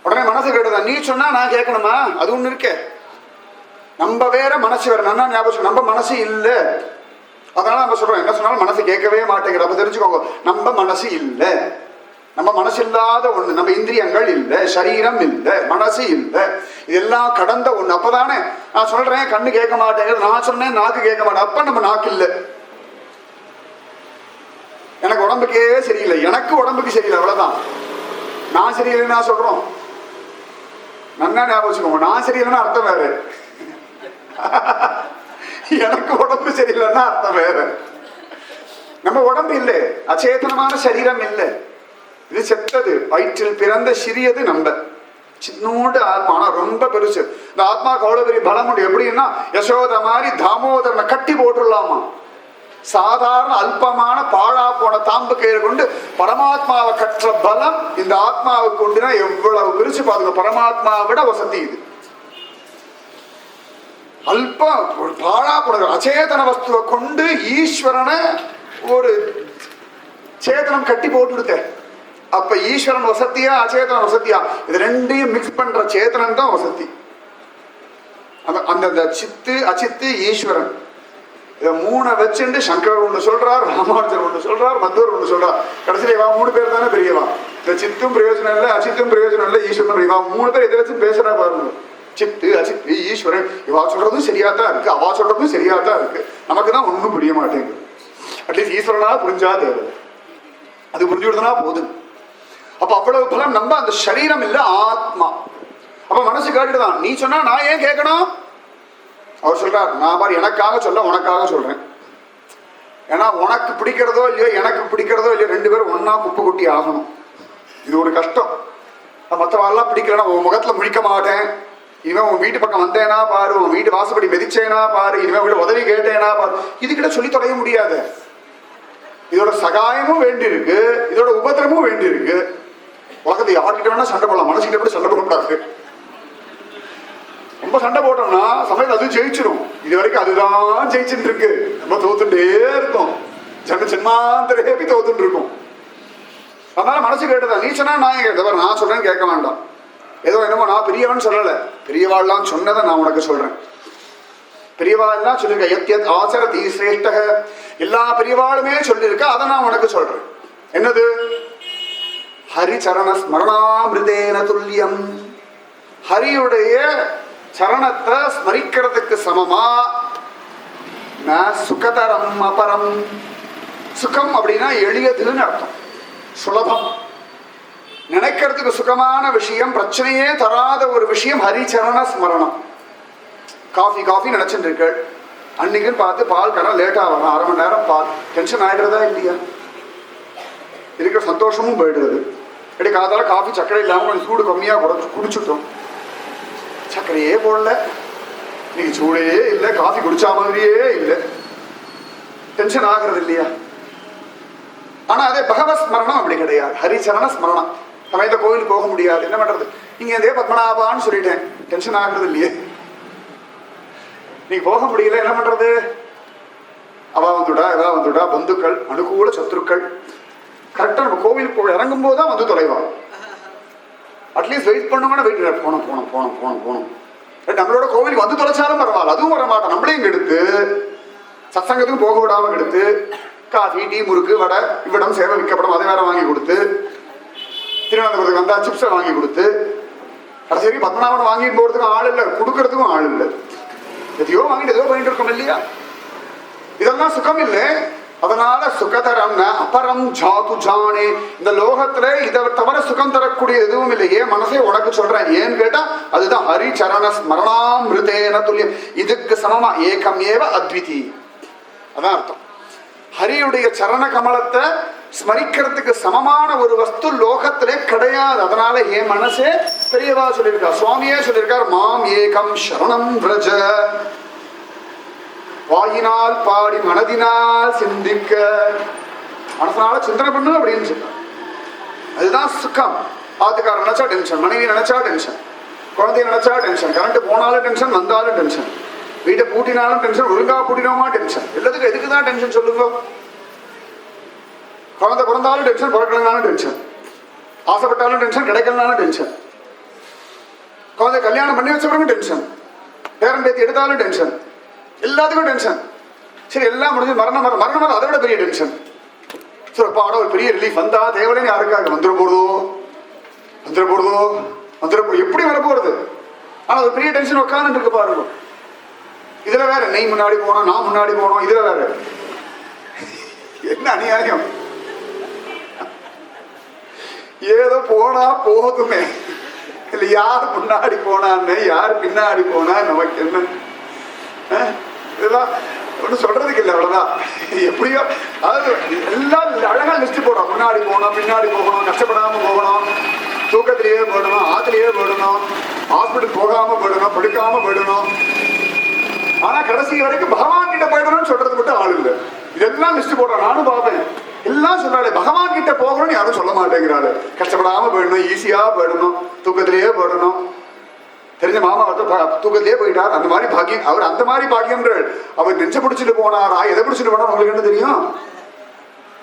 உடனே மனசு கேட்டுதா, நீ சொன்னா நான் கேட்கணுமா? அது ஒண்ணு இருக்க, நம்ம வேற மனசு வேற. நல்லா ஞாபகம், நம்ம மனசு இல்ல. அதனால நம்ம சொல்றோம், என்ன சொன்னாலும் மனசு கேட்கவே மாட்டேங்கிற. அப்ப தெரிஞ்சுக்கோங்க, நம்ம மனசு இல்ல. நம்ம மனசு இல்லாத ஒண்ணு, நம்ம இந்திரியங்கள் இல்ல, சரீரம் இல்ல, மனசு இல்ல, இதெல்லாம் கடந்த ஒண்ணு. அப்பதானே நான் சொல்றேன் கண்ணு கேட்க மாட்டேங்கிறது, நான் சொன்னேன் நாக்கு கேட்க மாட்டேன். அப்ப நம்ம நாக்கு இல்ல. எனக்கு உடம்புக்கே சரியில்லை, எனக்கு உடம்புக்கு சரியில்லை, அவ்வளவுதான். நான் சரியில்லைன்னா சொல்றோம், நல்லா ஞாபகம் வச்சுக்கோங்க, நான் சரியில்லைன்னா அர்த்தம் வேற. எனக்கு உடம்பு சரியில்லைன்னா அர்த்தம் வேற. நம்ம உடம்பு இல்லை, அச்சேதனமான சரீரம் இல்லை, இது செத்தது, வயிற்றில் பிறந்த சிறியது நம்ம. சின்னோண்டு ஆத்மா, ஆனா ரொம்ப பெருசு. இந்த ஆத்மாவுக்கு அவ்வளவு பெரிய பலம் உண்டு. எப்படின்னா யசோத மாதிரி தாமோதரனை கட்டி போட்டுடலாமா. சாதாரண அல்பமான பாழா போன தாம்பு கயிறு கொண்டு பரமாத்மாவை கற்ற பலம் இந்த ஆத்மாவுக்கு உண்டுனா எவ்வளவு பெருசு பாருங்க. பரமாத்மாவை விட வசதி இது. அல்பம் ஒரு பாழா போன அச்சேதன வஸ்துவை கொண்டு ஈஸ்வரனை ஒரு சேதனம் கட்டி போட்டு. அப்ப ஈஸ்வரன் வசதியா அச்சேதனம் வசதியா? இது ரெண்டையும் மிக்ஸ் பண்ற சேதனம் தான் வசதி. அந்த சித்து அச்சித்து ஈஸ்வரன் இதை 3 வச்சுட்டு சங்கரர் ஒண்ணு சொல்றார், ராமானுஜர் ஒண்ணு சொல்றார், மத்வர் ஒண்ணு சொல்றார். கடைசியில இவா 3 பேர் தானே பெரியவா. இந்த சித்தும் பிரயோஜனம் இல்லை, அச்சித்தும் பிரயோஜனம் இல்லை, ஈஸ்வரன். இவா 3 பேர் இதை வச்சு பேசுறா பாருங்க. சித்து அச்சித்து ஈஸ்வரன். இவா சொல்றதும் சரியா தான் இருக்கு, அவா சொல்றதும் சரியா தான் இருக்கு. நமக்கு தான் ஒன்றும் புரிய மாட்டேங்குது. அட்லீஸ்ட் ஈஸ்வரனா புரிஞ்சா தேவை, அது புரிஞ்சு விடுதுனா போதும். அப்ப அவ்வளவு பலம் நம்ம அந்த சரீரம் இல்ல, ஆத்மா. அப்ப மனசு கேட்டுதான், நீ சொன்னா நான் ஏன் கேட்கணும்? அவர் சொல்றார், நான் பாரு எனக்காக சொல்ல உனக்காக சொல்றேன். ஏன்னா உனக்கு பிடிக்கிறதோ இல்லையோ எனக்கு பிடிக்கிறதோ இல்லையோ 2 பேரும் ஒன்னா குப்பை கொட்டி ஆகணும். இது ஒரு கஷ்டம். மற்றவாள்லாம் பிடிக்கலன்னா உன் முகத்துல முழிக்க மாட்டேன், இனிமே உன் வீட்டு பக்கம் வந்தேனா பாரு, உன் வீட்டு வாசப்படி மிதிச்சேனா பாரு, இனிமே வீடு உதவி கேட்டேனா பாரு, இதுக்கிட்ட சொல்லி தொலைய முடியாது. இதோட சகாயமும் வேண்டி இருக்கு, இதோட உபத்திரமும் வேண்டி இருக்கு. உலகத்தை யார்கிட்ட வேணா சண்டை போடலாம், மனசுக்கிட்ட கூட சண்டை போடக்கூடாது. ரொம்ப சண்டை போட்டோம்னா சமயத்தில் அது ஜெயிச்சிடும். இது வரைக்கும் அதுதான் ஜெயிச்சுட்டு இருக்கு, நம்ம தோத்துட்டே இருக்கோம், ஜென்மாந்தரேபி தோத்துட்டு இருக்கோம். அதனால மனசு கேட்டதா, நீ சொன்னா நான் கேட்டவர், நான் சொல்றேன்னு கேட்க வேண்டாம். ஏதோ என்னமோ நான் பெரியவன் சொல்லல, பெரியவாள்லாம் சொன்னதை நான் உனக்கு சொல்றேன். பெரியவாள்லாம் சொல்லிருக்க, எத்யத் ஆசரதி சிரேஷ்டக, எல்லா பெரியவாளுமே சொல்லியிருக்க, அதை நான் உனக்கு சொல்றேன். என்னது? ஹரிச்சரண ஸ்மரணாமிருதேன துல்லியம். ஹரியுடைய சரணத்தை ஸ்மரிக்கிறதுக்கு சமமா சுகதரம் அபரம். சுகம் அப்படின்னா எளியதுன்னு அர்த்தம், சுலபம், நினைக்கிறதுக்கு சுகமான விஷயம், பிரச்சனையே தராத ஒரு விஷயம் ஹரிச்சரண ஸ்மரணம். காஃபி நினைச்சுட்டு இருக்கு, அன்னைக்குன்னு பார்த்து பால் கடை லேட்டா வரும், 1/2 மணி நேரம் பால், டென்ஷன் ஆயிடுறதா இல்லையா? இருக்கிற சந்தோஷமும் போயிடுறது. இப்படி காதால காஃபி சர்க்கரை இல்லாமல் கொஞ்சம் சூடு கம்மியாக குடிச்சுட்டோம், சர்க்கரையே போடல, நீங்க சூடே இல்லை, காஃபி குடிச்சா மாதிரியே இல்லை, டென்ஷன் ஆகிறது இல்லையா? ஆனா அதே பகவத் ஸ்மரணம் அப்படி கிடையாது, ஹரிச்சரண ஸ்மரணம். சமயத்தை கோயிலுக்கு போக முடியாது, என்ன பண்றது? நீங்க அதே பத்மநாபான்னு சொல்லிட்டேன், டென்ஷன் ஆகிறது இல்லையே? நீங்க போக முடியல, என்ன பண்றது? அவா வந்துடா பந்துக்கள், அனுகூல சத்துருக்கள். கரெக்டா நம்ம கோவிலுக்கு இறங்கும் போதுதான் வந்து தொலைவாங்க. அட்லீஸ்ட் வெயிட் பண்ணுங்கன்னா வெயிட் போனோம். நம்மளோட கோவிலுக்கு வந்து தொலைச்சாலும் பரவாயில்ல, அதுவும் வர மாட்டோம். நம்மளையும் கெடுத்து சத்சங்கத்துக்கும் போக விடாம கெடுத்து, காஃபி டீ முறுக்கு வடை இவ்விடம் சேவை விற்கப்படும் அதை வேற வாங்கி கொடுத்து, திருவனந்தபுரத்துக்கு வந்தா சிப்ஸை வாங்கி கொடுத்து, கடைசி பத்மநாபன் வாங்கிட்டு போறதுக்கும் ஆள் இல்லை, கொடுக்கறதுக்கும் ஆள் இல்லை. எதையோ வாங்கிட்டு ஏதோ பண்ணிட்டு இருக்கோம் இல்லையா? இதெல்லாம் சுகம் இல்லை. அதனால சுகதரம் அபரம் ஜாது ஜானே, இந்த லோகத்துல இதை தவிர சுகம் தரக்கூடிய எதுவும் இல்லையே மனசே உனக்கு சொல்றேன். ஏன்னு கேட்டா அதுதான் ஹரி சரண ஸ்மரணாமிருதேன துல்லியம், இதுக்கு சமமா ஏகம் ஏவ அத்விதி. அதான் அர்த்தம். ஹரியுடைய சரண கமலத்தை ஸ்மரிக்கிறதுக்கு சமமான ஒரு வஸ்து லோகத்திலே கிடையாது. அதனால என் மனசே பெரியவா சொல்லியிருக்கார், சுவாமியே சொல்லியிருக்கார், மாம் ஏகம் சரணம் விரஜ, வாயினால் பாடி மனதினால் சிந்திக்க, மனசனால சிந்தனை பண்ணு அப்படின்னு சொல்ற. அதுதான் சுகம். ஆத்துக்காரர் நினைச்சா டென்ஷன், மனைவி நினைச்சா டென்ஷன், குழந்தைய நினைச்சா டென்ஷன், கரண்ட் போனாலும் டென்ஷன், வந்தாலும் டென்ஷன், வீட்டை பூட்டினாலும் டென்ஷன், ஒழுங்கா பூட்டினோமா டென்ஷன். எல்லாத்துக்கும் எதுக்கு தான் டென்ஷன் சொல்லுங்க? குழந்தை பிறந்தாலும் டென்ஷன், பிறக்கலனாலும் டென்ஷன், ஆசைப்பட்டாலும் டென்ஷன், கிடைக்கலனாலும் டென்ஷன், குழந்தை கல்யாணம் பண்ணி வச்சவங்க டென்ஷன், பேரன் பேத்தி எடுத்தாலும் டென்ஷன், எல்லாத்துக்கும் டென்ஷன். சரி, எல்லாம் முடிஞ்சு மரணம் அதை விட பெரிய டென்ஷன். சரி, அப்பாவோட ஒரு பெரிய ரிலீஃப் வந்தா தேவையில்லைன்னு யாருக்காக வந்துட போடுதோ எப்படி வர போறது? ஆனா ஒரு பெரிய டென்ஷன் உட்காந்துட்டு இருக்கு பாருங்க. இதுல வேற நீ முன்னாடி போனோம், நான் முன்னாடி போனோம், இதுல வேற என்ன அநியாயம். ஏதோ போனா போகுமே, இல்ல யார் முன்னாடி போனான்னு யார் பின்னாடி போனா நமக்கு என்ன? இதெல்லாம் ஒன்றும் சொல்றதுக்கு இல்லை, அவ்வளவுதான். எப்படியோ அதாவது எல்லாம் அழகா லிஸ்ட் போடுறோம். முன்னாடி போகணும், பின்னாடி போகணும், கஷ்டப்படாம போகணும், தூக்கத்திலேயே போயிடணும், ஆத்திலேயே போயிடணும், ஹாஸ்பிட்டல் போகாம போயிடணும், படுக்காம போயிடணும். ஆனா கடைசி வரைக்கும் பகவான் கிட்ட போயிடணும்னு சொல்றது மட்டும் ஆள் இல்லை. இதெல்லாம் லிஸ்ட் போடுறோம். நானும் பார்ப்பேன், எல்லாம் சொல்றாரு பகவான் கிட்ட போகணும்னு யாரும் சொல்ல மாட்டேங்கிறாரு. கஷ்டப்படாம போயிடணும், ஈஸியா போயிடணும், தூக்கத்திலேயே போயிடணும். தெரிஞ்ச மாமா தூக்கத்திலேயே போயிட்டார், அந்த மாதிரி பாக்கியம். அவர் அந்த மாதிரி பாக்கியம் அவர் நெஞ்ச பிடிச்சிட்டு போனாரா, எதை பிடிச்சிட்டு போனார் உங்களுக்கு என்ன தெரியும்?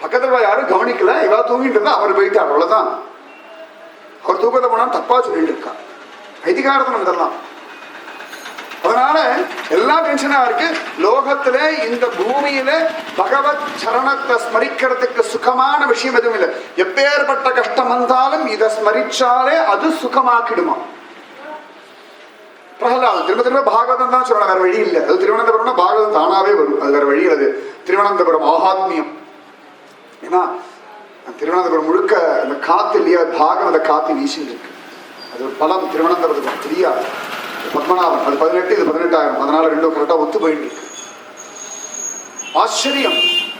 பக்கத்துல யாரும் கவனிக்கல, இவா தூங்கிட்டு இருந்தா அவர் போயிட்டார், அவ்வளவுதான். அவர் தூக்கத்தை போனான்னு தப்பா சொல்லிட்டு இருக்கா. ஐதிகாரத்தனம் இதெல்லாம். அதனால எல்லா டென்ஷனா இருக்கு. லோகத்துல இந்த பூமியில பகவத் சரணத்தை ஸ்மரிக்கிறதுக்கு சுகமான விஷயம் எதுவும் இல்லை. எப்பேற்பட்ட கஷ்டம் வந்தாலும் இதை ஸ்மரிச்சாலே அது சுகமாக்கிடுமா. பிரகலாதன் திரும்ப திரும்ப பாகவதம் தான் சொல்லணும், வேற வழி இல்லை. அது திருவனந்தபுரம்னா பாகவதம் தானாவே வரும், அது வேற வழி. அது திருவனந்தபுரம் ஆகாத்மியம். ஏன்னா திருவனந்தபுரம் முழுக்க அந்த காத்து இல்லையா, பாகவத காத்து வீசிட்டு இருக்கு. அது ஒரு பலம் திருவனந்தபுரத்துக்கு தெரியாது. பத்மநாபன் அது 18, இது 18,000, அதனால ரெண்டும் கரெக்டா ஒத்து போயிட்டு இருக்கு. ஆச்சரியம்.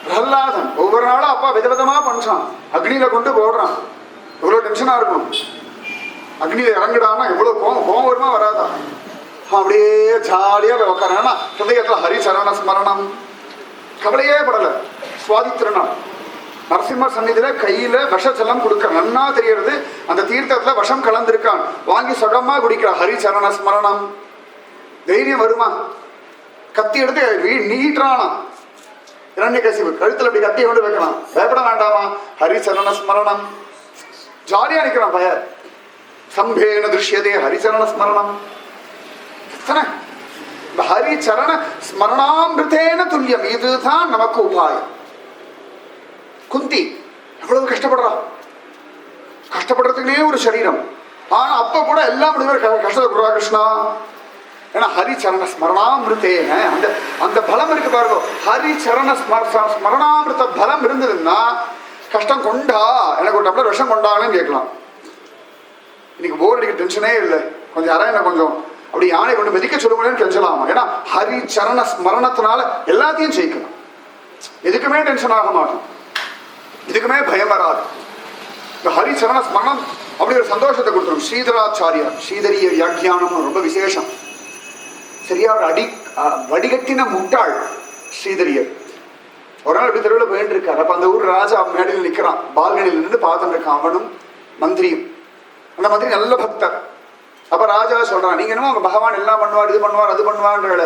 பிரகலாதன் ஒவ்வொரு நாளும் அப்பா விதவிதமா பண்றான். அக்னியில கொண்டு போடுறான். எவ்வளவு டென்ஷனா இருக்கும். அக்னியில இறங்குடான்னா எவ்வளவு கோபம் வருமா வராதா? அப்படியே ஜாலியா உட்கார ஹிருதயத்துல ஹரி சரண ஸ்மரணம், கவலையே படல. சுவாதி திருநாள் நரசிம்மர் சன்னிதியில கையில விஷச்சலம் கொடுக்க நன்னா தெரியறது. அந்த தீர்த்தத்துல விஷம் கலந்திருக்கான், வாங்கி சுகமா குடிக்கிறான். ஹரி சரண ஸ்மரணம். தைரியம் வருமா? கத்தி எடுத்து நீட்டானா இரண்யகசிபு கழுத்துல அப்படி கத்தியை கொண்டு வைக்கலாம். பயப்பட வேண்டாமா? ஹரி சரண ஸ்மரணம். ஜாலியா நிற்கிறான் பய. சம்பேன திருஷ்யதே ஹரிச்சரண ஸ்மரணம். ஹரிச்சரண ஸ்மரணாமிருதேன துல்லியம். இதுதான் நமக்கு உபாயம். குந்தி எவ்வளவு கஷ்டப்படுறா, கஷ்டப்படுறதுக்குனே ஒரு சரீரம். ஆனா அப்ப கூட எல்லாம் கஷ்டப்படுறா கிருஷ்ணா. ஏன்னா ஹரிச்சரண ஸ்மரணாமிருத்தேன அந்த அந்த பலம் இருக்கு பாருங்க. ஹரிச்சரண ஸ்மரணாமிருத்த பலம் இருந்ததுன்னா கஷ்டம் கொண்டா எனக்கு ஒரு டம்ளர் விஷம் கொண்டாங்கன்னு கேட்கலாம். இன்னைக்கு போர் அடிக்க டென்ஷனே இல்லை, கொஞ்சம் யாரா என்ன கொஞ்சம் அப்படி யானை கொண்டு மெதிக்க சொல்லுங்களேன்னு கெஞ்சலாமா. ஏன்னா ஹரி சரண ஸ்மரணத்தினால எல்லாத்தையும் ஜெயிக்கலாம். எதுக்குமே டென்ஷன் ஆக மாட்டோம், இதுக்குமே பயம் வராது. இந்த ஹரி சரண ஸ்மரணம் அப்படி ஒரு சந்தோஷத்தை கொடுத்துரும். ஸ்ரீதராச்சாரியார் ஸ்ரீதரிய வியாக்கியானம் ரொம்ப விசேஷம். சரியா ஒரு வடிகட்டின முட்டாள் ஸ்ரீதரியர். ஒரு நாள் இப்படி தெருவில் போயிட்டு இருக்காரு. அப்ப அந்த ஊர் ராஜா மேடையில் நிற்கிறான், பால்கனியில் இருந்து பார்த்துட்டு இருக்கான் அவனும் மந்திரியும். அந்த மந்திரி நல்ல பக்தர். அப்ப ராஜா சொல்றான், நீங்க என்னமோ பகவான் எல்லாம் பண்ணுவார், இது பண்ணுவார், அது பண்ணுவான்ற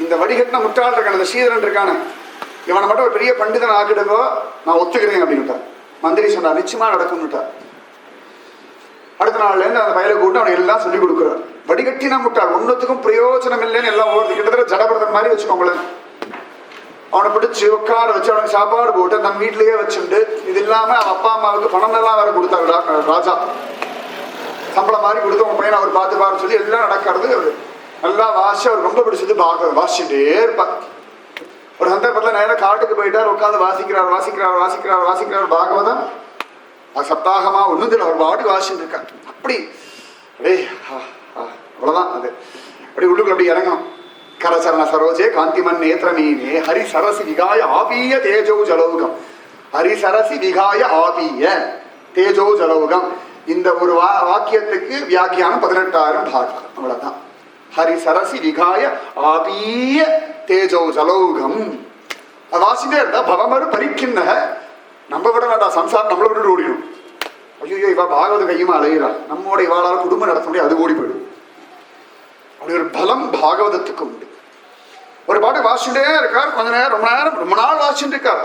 இந்த வடிகட்டின முட்டாள் இருக்கான இந்த ஸ்ரீதரன் இருக்கான இவனை மட்டும் ஒரு பெரிய பண்டிதன் ஆக்கிடுங்கோ, நான் ஒத்துக்கிறேன் அப்படின்னுட்டார். மந்திரி சொன்னார், நிச்சயமா நடக்கும்னுட்டார். அடுத்த நாள்ல இருந்து அந்த பயிரை கூட்டு அவனை எல்லாம் சொல்லிக் கொடுக்குறார். வடிகட்டின முட்டாள், ஒன்னுத்துக்கும் பிரயோஜனம் இல்லைன்னு எல்லாம் ஓடுது. கிட்டத்தட்ட ஜடபிரதன் மாதிரி வச்சுக்கோங்களேன். அவனை பிடிச்சி உட்கார வச்சு அவனுக்கு சாப்பாடு போட்டு தன் வீட்டிலேயே வச்சுட்டு, இது இல்லாம அவன் அப்பா அம்மாவுக்கு பணம் எல்லாம் வேற கொடுத்தாரு ராஜா. சம்பளம் மாதிரி கொடுத்து உன் பையனை அவர் பார்த்து பாரு சொல்லி எல்லாம் நடக்கிறது. அவர் நல்லா வாசி, அவர் ரொம்ப பிடிச்சது பாக வாசிச்சுட்டே இருப்பார். ஒரு சந்தர்ப்பத்தில் நேரம் காட்டுக்கு போயிட்டார், உட்காந்து வாசிக்கிறார் பாகவதம். அது சப்தாகமா ஒண்ணுதில் அவர் பாட்டு வாசிட்டு இருக்கார். அப்படி அவ்வளவுதான். அது அப்படி உள்ளுக்குள்ள அப்படி இறங்கணும். கரச்சரண சரோஜே காந்திமன் நேத்திரமீனே ஹரி சரசி விகாய ஆபீய தேஜோ ஜலௌகம். ஹரி சரசி விகாய ஆபீய தேஜோ ஜலௌகம். இந்த ஒரு வாக்கியத்துக்கு வியாக்கியானம் 18,000 பாட்டு. அவ்வளவுதான். ஹரி சரசி விகாய ஆபீய தேஜோ ஜலௌகம். அது வாசிட்டே இருந்தா பவமறு பறிக்கின்ற நம்ம விட வேண்டாம், சம்சாரம் நம்மளை விட்டு ஓடிடும். ஐயோ இவா பாகவத கையுமா அலைகிறா, நம்மோட இவாளால் குடும்பம் நடத்த முடியும், அது ஓடி போயிடும். அப்படி ஒரு பலம் பாகவதத்துக்கு உண்டு. ஒரு பாட்டு வாசிச்சுட்டே இருக்கார், கொஞ்ச நேரம் ரொம்ப நாள் வாசிச்சுட்டு இருக்கார்.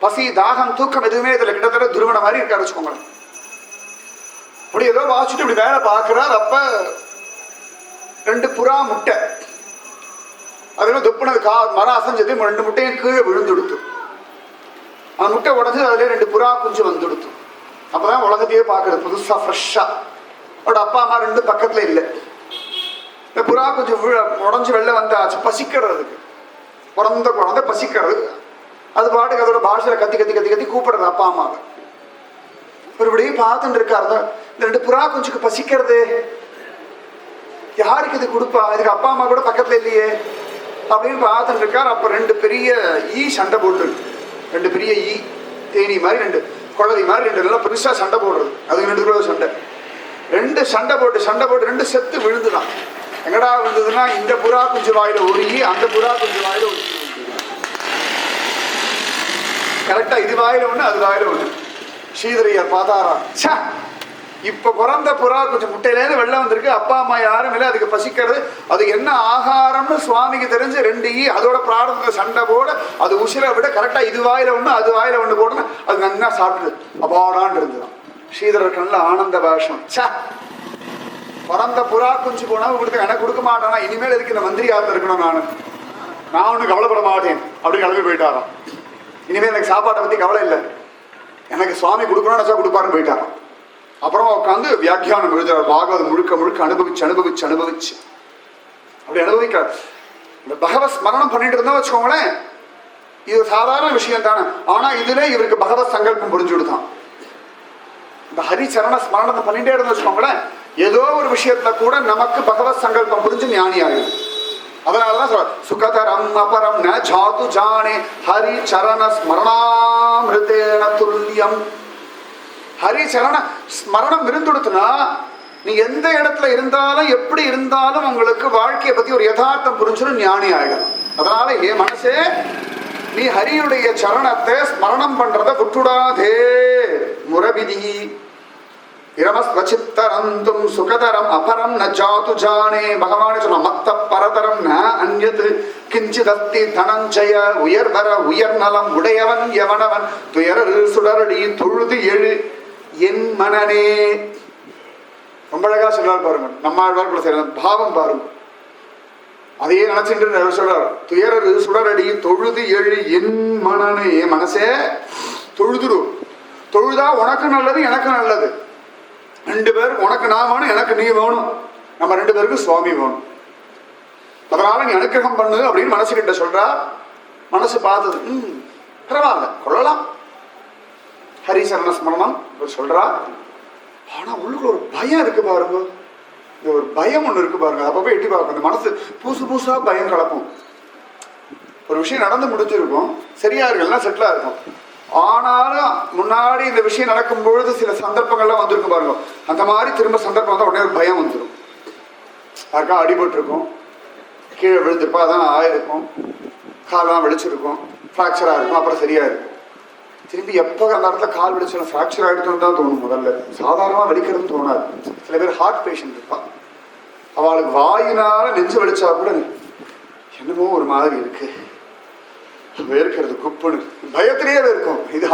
பசி தாகம் தூக்கம் எதுவுமே இதுல கிட்டத்தட்ட துருவன மாதிரி இருக்காரு வச்சுக்கோங்களேன். அப்படி ஏதோ வாசிச்சுட்டு இப்படி மேல பாக்குறார். அப்ப 2 புறா முட்டை, அதுல துப்புனது மரம் அசைஞ்சது, 2 முட்டையும் கீழே விழுந்துடுத்து. அந்த முட்டை உடஞ்சது, அதுல 2 புறா குஞ்சு வந்துடுத்து. அப்பதான் உலகத்தையே பாக்குறது புதுசா ஃப்ரெஷ்ஷா. அவரோட அப்பா அம்மா 2 பக்கத்துல இல்லை. இந்த புறா கொஞ்சம் உடஞ்சு வெளில வந்தாச்சு, பசிக்கிறதுக்கு. பிறந்த குழந்தை பசிக்கிறது, அது பாட்டுக்கு அதோட பாஷையில கத்தி கத்தி கத்தி கத்தி கூப்பிடுறது அப்பா அம்மாவை. இப்படியே பார்த்துட்டு இருக்காரு. இந்த 2 புறா குஞ்சுக்கு பசிக்கிறது, யாருக்கு இது கொடுப்பா, இதுக்கு அப்பா அம்மா கூட பக்கத்துல இல்லையே அப்படின்னு பார்த்துட்டு இருக்காரு. அப்ப 2 பெரிய ஈ சண்டை போட்டு, 2 பெரிய ஈ தேனி மாதிரி 2 குழந்தை மாதிரி 2 நல்லா பெருசா சண்டை போடுறது. அது 2 கிலோ சண்டை. 2 சண்டை போட்டு 2 செத்து விழுந்துதான். எங்கடா விழுந்ததுன்னா இந்த புறா குஞ்சு வாயில ஒரு ஈ, அந்த புறா குஞ்சு வாயில ஒரு கரெக்டா இது வாயில ஒண்ணு அது வாயில ஒண்ணு. ஸ்ரீதரையர் பார்த்தாரா, இப்ப பிறந்த புறா கொஞ்சம் முட்டையிலேருந்து வெளில வந்திருக்கு, அப்பா அம்மா யாரும் இல்லை, அதுக்கு பசிக்கிறது, அது என்ன ஆகாரம்னு சுவாமிக்கு தெரிஞ்சு 2 ஈ அதோட பிரார்த்தனை சண்டை போட, அது உசிரை விட கரெக்டா இது வாயில ஒண்ணு அது வாயில ஒண்ணு போடணும், அது நல்லா சாப்பிடுது. அபாடான் இருந்துதான். ஸ்ரீதரர் கண்ணில் ஆனந்த பாஷம். பிறந்த புறா குஞ்சு போனா கொடுத்து எனக்கு கொடுக்க மாட்டானா, இனிமேல் எதுக்கு இந்த மந்திரி ஆத்த இருக்கணும், நான் ஒன்றும் கவலைப்பட மாட்டேன் அப்படின்னு கிளம்பி போயிட்டாராம். இனிமேல் எனக்கு சாப்பாட்டை பத்தி கவலை இல்லை, எனக்கு சுவாமி கொடுக்கணும்னு நினைச்சா கொடுப்பாருன்னு போயிட்டாராம். அப்புறம் உட்காந்து வியாக்கியானம் எழுதுறார். பாகவதம் முழுக்க அனுபவிச்சு அப்படி அனுபவிக்கிறார். இந்த பகவத் ஸ்மரணம் பண்ணிட்டு இருந்தா வச்சுக்கோங்களேன், இது சாதாரண விஷயம் தானே. ஆனா இதுல இவருக்கு பகவத் சங்கல்பம் புரிஞ்சு விடுதான். இந்த ஹரிச்சரண ஸ்மரணத்தை பண்ணிட்டே இருந்தா வச்சுக்கோங்களேன், ஏதோ ஒரு விஷயத்துல கூட நமக்கு பகவத் சங்கல்பம் புரிஞ்சு ஞானி ஆகிடும். அதனாலதான் சொல்ற சுகதரம் அபரம் ந ஜாது ஜானே ஹரி சரண ஸ்மரணாமிருதேன துல்லியம். ஹரி சரண ஸ்மரணம் இருந்துடுத்துனா நீ எந்த இடத்துல இருந்தாலும் எப்படி இருந்தாலும் உங்களுக்கு வாழ்க்கையை பத்தி ஒரு யதார்த்தம் புரிஞ்சிடும், ஞானி ஆகிடும். அதனால மனசே நீ ஹரியுடைய சரணத்தை ஸ்மரணம் பண்றத விட்டுடாதே. முரவிதி இரமஸ்வசித்தரந்தும் சுகதரம் அபரம் ந ஜாது ஜானே. பகவான் சொன்ன மத்த பரதரம் ந அந்யத் கிஞ்சிதஸ்தி தனஞ்சய. உயர்வர உயர்நலம் உடையவன் எவனவன் துயரரு சுடரடி தொழுது எழு என் மனனே. ரொம்ப அழகா சொல்றாரு பாருங்க, நம்ம ஆழ்வார் கூட சொல்ற பாவம் பாருங்க. அதையே நினைச்சுட்டு சொல்றார், துயரரு சுடரடி தொழுது எழு என் மனனே. என் மனசே தொழுதுரு, தொழுதா உனக்கு நல்லது எனக்கு நல்லது. 2 பேர், உனக்கு நான் வேணும் எனக்கு நீ வேணும், நம்ம 2 பேருக்கு சுவாமி வேணும். அதனால நீ அனுக்கிரகம் பண்ணு அப்படின்னு மனசு கிட்ட சொல்றா. மனசு பார்த்தது பரவாயில்ல கொள்ளலாம், ஹரிசரண ஸ்மரணம் சொல்றா. ஆனா உள்ளுக்குள்ள ஒரு பயம் இருக்கு பாருங்க, இந்த ஒரு பயம் ஒண்ணு இருக்கு பாருங்க. அப்ப போய் எட்டி பார்க்கும், இந்த மனசு புதுசா பயம் கலப்பும். ஒரு விஷயம் நடந்து முடிஞ்சிருக்கும், சரியா இருக்குல்ல, செட்டிலா இருக்கும். ஆனாலும் முன்னாடி இந்த விஷயம் நடக்கும் பொழுது சில சந்தர்ப்பங்கள்லாம் வந்திருக்கும் பாருங்க. அந்த மாதிரி திரும்ப சந்தர்ப்பம் வந்தா உடனே ஒரு பயம் வந்துடும். யாருக்கா அடிபட்டு இருக்கும், கீழே விழுந்திருப்பா, அதான் ஆயிருக்கும், காலெல்லாம் வெடிச்சிருக்கும், ஃப்ராக்சரா இருக்கும், அப்புறம் சரியா இருக்கும். திரும்பி எப்போ அந்த இடத்துல கால் வெடிச்சாலும் ஃப்ராக்சர் ஆகிடுச்சுன்னு தான் தோணும். முதல்ல சாதாரணமாக வெடிக்கிறதுன்னு தோணாது. சில பேர் ஹார்ட் பேஷண்ட் இருப்பான், அவளுக்கு வாயினால நெஞ்சு வெடிச்சா கூட என்னமோ ஒரு மாதிரி இருக்கு, வேர்க்கிறது குப்புன்னு பயத்திலேயே வேர்க்கும். இது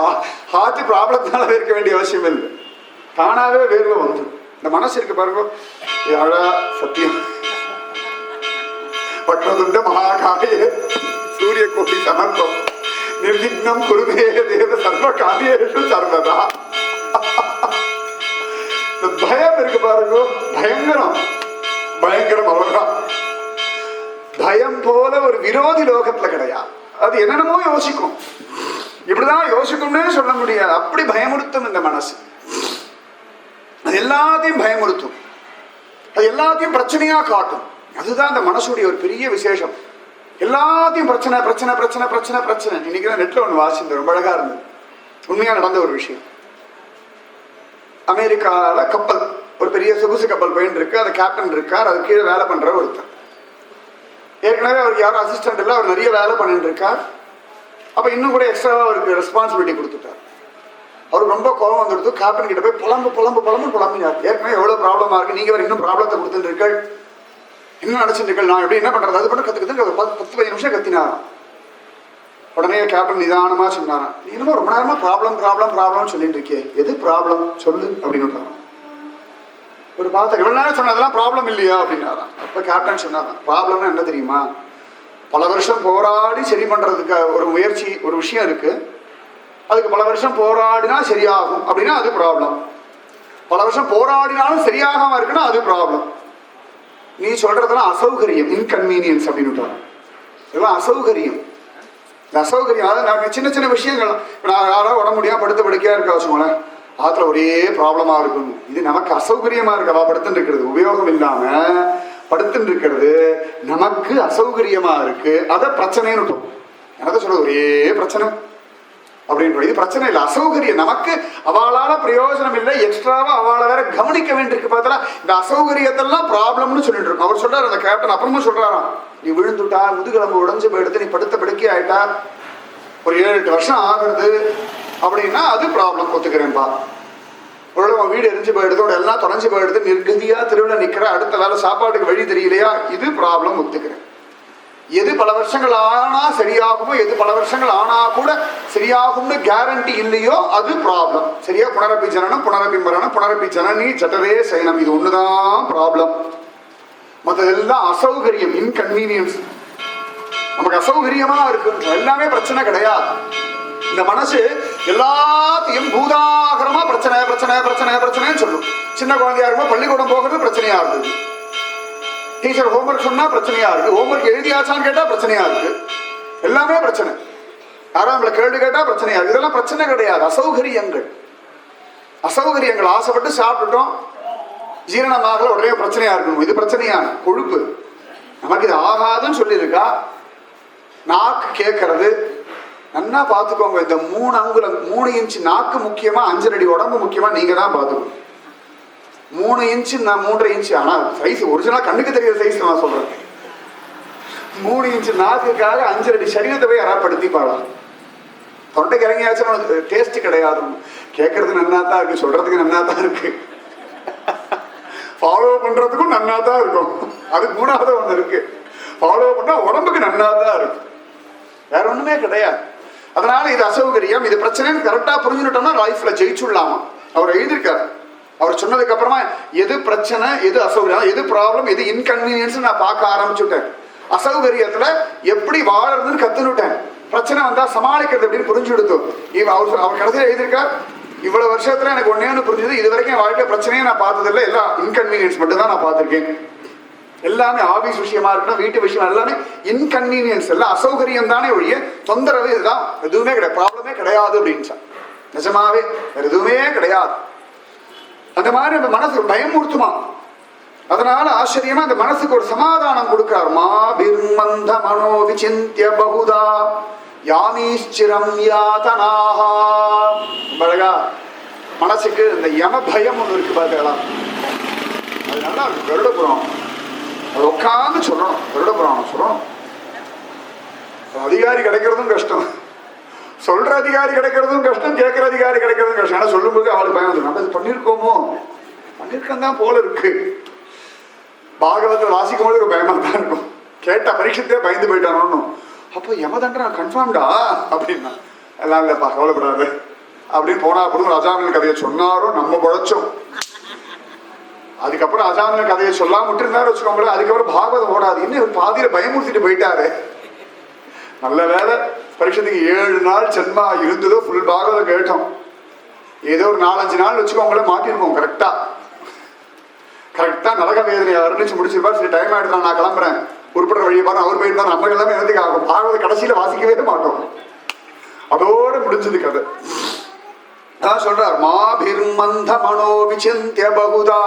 ஹார்ட் ப்ராப்ளத்தினால வேர்க்க வேண்டிய அவசியம் இல்லை, தானாவே வேர்வை வந்துடும். இந்த மனசு இருக்கு பாருங்க, அழா சத்தியம் பட்டதுண்ட மகாகாயே சூரிய கோடி சமர்ப்பம் நிர்விக்னம் குருதே தேவ சர்வ காரியேஷு சர்வதா. இந்த பயம் இருக்கு பாருங்க, பயங்கரம் பயங்கரம். அவ்வளவுதான், பயம் போல ஒரு விரோதி லோகத்துல கிடையாது. அது என்னென்னமோ யோசிக்கும். இப்படிதான் யோசிக்கும்னே சொல்ல முடியாது, அப்படி பயமுறுத்தும் இந்த மனசு. அது எல்லாத்தையும் பயமுறுத்தும், அது எல்லாத்தையும் பிரச்சனையா காட்டும். அதுதான் இந்த மனசுடைய ஒரு பெரிய விசேஷம். எல்லாத்தையும் பிரச்சனை பிரச்சனை பிரச்சனை பிரச்சனை பிரச்சனை. இன்னைக்கு தான் நெட்ல ஒன்று வாசிந்தேன், ரொம்ப அழகா இருந்தது. உண்மையா நடந்த ஒரு விஷயம். அமெரிக்கால கப்பல், ஒரு பெரிய சொகுசு கப்பல் போயிட்டு இருக்கு. அது கேப்டன் இருக்கார், அது கீழே வேலை பண்ற ஒருத்தர். ஏற்கனவே அவருக்கு யாரும் அசிஸ்டன்ட் இல்லை, அவர் நிறைய வேலை பண்ணிட்டு இருக்கார். அப்ப இன்னும் கூட எக்ஸ்ட்ராவா அவருக்கு ரெஸ்பான்சிபிலிட்டி கொடுத்துட்டார். அவருக்கு ரொம்ப கோபம் வந்துடுது. கேப்டன் கிட்ட போய் புலம்பு புலம்பு புலம்பு புலம்பினார். ஏற்கனவே எவ்வளவு ப்ராப்ளமா இருக்கு, நீங்க வேற இன்னும் ப்ராப்ளத்தை கொடுத்துட்டு இருக்கீர்கள், இன்னும் நினைச்சிட்டு நான் எப்படி என்ன பண்றது, அது பண்ண கத்துக்கிட்டு 10-15 நிமிஷம் கத்தினாராம். உடனே கேப்டன் நிதானமா சொன்னாராம், நீ இன்னும் ரொம்ப நேரமா ப்ராப்ளம் ப்ராப்ளம் ப்ராப்ளம் சொல்லிட்டு இருக்கே, எது ப்ராப்ளம் சொல்லு அப்படின்னு. ஒரு பார்த்த இவ்வளவு நேரம் சொன்னதெல்லாம் ப்ராப்ளம் இல்லையா அப்படின்னாராம். அப்ப கேப்டன் சொன்னாராம், ப்ராப்ளம்னா என்ன தெரியுமா, பல வருஷம் போராடி சரி பண்றதுக்கு ஒரு முயற்சி, ஒரு விஷயம் இருக்கு, அதுக்கு பல வருஷம் போராடினா சரியாகும் அப்படின்னா அது ப்ராப்ளம். பல வருஷம் போராடினாலும் சரியாகாம இருக்குன்னா அது ப்ராப்ளம். நீ சொல்றதெல்லாம் அசௌகரியம், இன்கன்வீனியன்ஸ் அப்படின்னு. இதெல்லாம் அசௌகரியம். இந்த அசௌகரியம் அதாவது சின்ன சின்ன விஷயங்கள். நான் யாராவது உடம்பு முடியாம படுத்த படுக்கையா இருக்கா வச்சுக்கோங்களேன், ஆத்துல ஒரே ப்ராப்ளமா இருக்கும். இது நமக்கு அசௌகரியமா இருக்கவா படுத்துட்டு இருக்கிறது, உபயோகம் இல்லாம படுத்துட்டு இருக்கிறது நமக்கு அசௌகரியமா இருக்கு, அதை பிரச்சனைன்னு எனக்கு சொல்றது ஒரே பிரச்சனை அப்படின்ற. இது பிரச்சனை இல்லை, அசௌகரியம். நமக்கு அவளால பிரயோஜனம் இல்லை, எக்ஸ்ட்ராவா அவளை வேற கவனிக்க வேண்டியிருக்கு. பார்த்தா இந்த அசௌகரியத்தெல்லாம் ப்ராப்ளம்னு சொல்லிட்டு இருக்கோம். அவர் சொல்றாரு அந்த கேப்டன், அப்புறமா சொல்றாராம், நீ விழுந்துட்டா, முதுகிழம்பு உடஞ்சு போயிடுது, நீ படுத்த படுக்கை ஆயிட்டா, ஒரு 7-8 வருஷம் ஆகுறது அப்படின்னா அது ப்ராப்ளம், ஒத்துக்கிறேன்பா. ஒரு வீடு எரிஞ்சு போயிடுது, எல்லாம் தொலைஞ்சு போயிடுது, நிர்கதியா திருவிழா நிக்கிற, அடுத்த வேலை சாப்பாட்டுக்கு வழி தெரியலையா, இது ப்ராப்ளம், ஒத்துக்கிறேன். எது பல வருஷங்கள் ஆனா சரியாகுமோ, எது பல வருஷங்கள் ஆனா கூட சரியாகும்னு கேரண்டி இல்லையோ அது ப்ராப்ளம். சரியா? புனரப்பி ஜனனம், புனரப்பி மரணம், புனரப்பி ஜனனி ஜட்டரே சயனம், இது ஒண்ணுதான் ப்ராப்ளம். மற்றதெல்லாம் அசௌகரியம், இன்கன்வீனியன்ஸ். நமக்கு அசௌகரியமா இருக்கு, எல்லாமே பிரச்சனை கிடையாது. இந்த மனசு எல்லாத்தையும் பூதாகரமா பிரச்சனை பிரச்சனை பிரச்சனை பிரச்சனைன்னு சொல்லும். சின்ன குழந்தையா இருக்கும் பள்ளிக்கூடம் போகிறது பிரச்சனையா இருக்குது, டீச்சர் ஹோம்ஒர்க் சொன்னா பிரச்சனையா இருக்கு, ஹோம்ஒர்க் எழுதியாச்சான்னு கேட்டா பிரச்சனையா இருக்கு, எல்லாமே பிரச்சனை. யாரும் நம்மளை கேள்வி கேட்டா பிரச்சனையா இருக்கு. இதெல்லாம் பிரச்சனை கிடையாது, அசௌகரியங்கள். அசௌகரியங்கள். ஆசைப்பட்டு சாப்பிட்டுட்டோம், ஜீரணமாகல, உடனே பிரச்சனையா இருக்கணும், இது பிரச்சனையான கொழுப்பு. நமக்கு இது ஆகாதுன்னு சொல்லியிருக்கா. நாக்கு கேட்கறது நல்லா பார்த்துக்கோங்க. இந்த 3 அங்குலம் 3 இன்ச்சு நாக்கு முக்கியமா, 5 அடி உடம்பு முக்கியமா, நீங்க தான் பார்த்துக்கணும். 3 இன்ச்சு, நான் 3.5 இன்ச்சு. ஆனா சைஸ் ஒரிஜினலா கண்ணுக்கு தெரியாத சைஸ் நான் சொல்றேன். 3 இன்ச்சு நாக்குக்காக 5 அடி சரீரத்தை போய் யாராப்படுத்தி பாடலாம். தொண்டைக்கு இறங்கியாச்சும் டேஸ்ட் கிடையாது. கேட்கறது நன்னா தான் இருக்கு, சொல்றதுக்கு நன்னா தான் இருக்கு, ஃபாலோ பண்றதுக்கும் நன்னா தான் இருக்கும். அதுக்கு 3வது ஒண்ணு இருக்கு, ஃபாலோ பண்ணா உடம்புக்கு நன்னா தான் இருக்கு, வேற ஒண்ணுமே கிடையாது. அதனால இது அசௌகரியம், இது பிரச்சனைன்னு கரெக்டா புரிஞ்சுட்டோம்னா லைஃப்ல ஜெயிச்சுடலாமா. அவர் எழுதியிருக்காரு. அவர் சொன்னதுக்கு அப்புறமா எது பிரச்சனை, எது அசௌகரியம், எது ப்ராப்ளம், எது இன்கன்வீனியன்ஸ் நான் பார்க்க ஆரம்பிச்சுட்டேன். அசௌகரியத்துல எப்படி வாழறதுன்னு கத்துனுட்டேன். பிரச்சனை வந்தா சமாளிக்கிறது அப்படின்னு புரிஞ்சு கொடுத்தோம். அவர் கடைசியில் எழுதியிருக்கார், இவ்வளவு வருஷத்துல எனக்கு ஒன்னே புரிஞ்சது, இது வரைக்கும் வாழ்க்கை பிரச்சனையே நான் பார்த்ததில்லை, எல்லாம் இன்கன்வீனியன்ஸ் மட்டும் தான் நான் பார்த்திருக்கேன். எல்லாமே ஆபீஸ் விஷயமா இருக்கணும், வீட்டு விஷயம் எல்லாமே இன்கன்வீனியன்ஸ், எல்லாம் அசௌகரியம் தானே ஒழிய தொந்தரவு இதுதான் எதுவுமே கிடையாது, ப்ராப்ளமே கிடையாது அப்படின்னு. நிஜமாவே வேற எதுவுமே கிடையாது. அந்த மாதிரி அந்த மனசு பயமுறுத்துமா. அதனால ஆச்சரியமா அந்த மனசுக்கு ஒரு சமாதானம் கொடுக்கிறார். மாபிர்மந்த மனோ விசிந்திய பகுதா யாமீஸ்சிரம் யாதனாஹா. அழகா மனசுக்கு இந்த யம பயம் ஒன்று இருக்கு பார்த்தீங்களா, அது நல்லா இருக்கு. கருட புராணம் அது உட்காந்து சொல்லணும், கருட புராணம் சொல்லணும். அதிகாரி கிடைக்கிறதும் கஷ்டம், சொல்ற அதிகாரி கிடைக்கிறதும் கஷ்டம், கேட்கிற அதிகாரி கிடைக்கிறதும் கஷ்டம். ஆனா சொல்லும்போது அவளுக்கு பயம் வந்து நம்ம இது பண்ணிருக்கோமோ, பண்ணிருக்கோம் தான் போல இருக்கு. பாகவத்தை வாசிக்கும் போது பயமா தான் இருக்கும். கேட்ட பரீட்சத்தே பயந்து போயிட்டானு. அப்போ யமதண்டனை கன்ஃபார்ம்டா அப்படின்னா, எல்லாம் இல்லப்பா கவலைப்படாது அப்படின்னு போனா அப்புறம் அஜாமில் கதையை சொன்னாரோ நம்ம பொழைச்சோம். அதுக்கப்புறம் அஜாமில் கதையை சொல்லாம விட்டுருந்தாரு வச்சுக்கோங்களேன், அதுக்கப்புறம் பாகவதம் ஓடாது. இன்னும் பாதியில பயமுறுத்திட்டு போயிட்டாரு. நல்ல வேலை பரீட்சத்துக்கு 7 நாள் ஜென்மா இருந்ததோ ஃபுல் பாகவதம் கேட்டோம். ஏதோ ஒரு 4-5 நாள் வச்சுக்கோங்களேன் மாட்டிருக்கோம். கரெக்டா நரக வேதனையை வர்ணிச்சு முடிச்சிருப்பார். சரி டைம் ஆயிடுதான் நான் கிளம்புறேன், உருப்படுற வழியை பாரு, அவர் போயிருந்தார், நம்ம எல்லாமே என்னதுக்கு ஆகும்? பாகவத கடைசியில வாசிக்கவே மாட்டோம். அதோட முடிஞ்சது கதை. அதான் சொல்றார், மாபிர் மந்த மனோ விசிந்திய பகுதா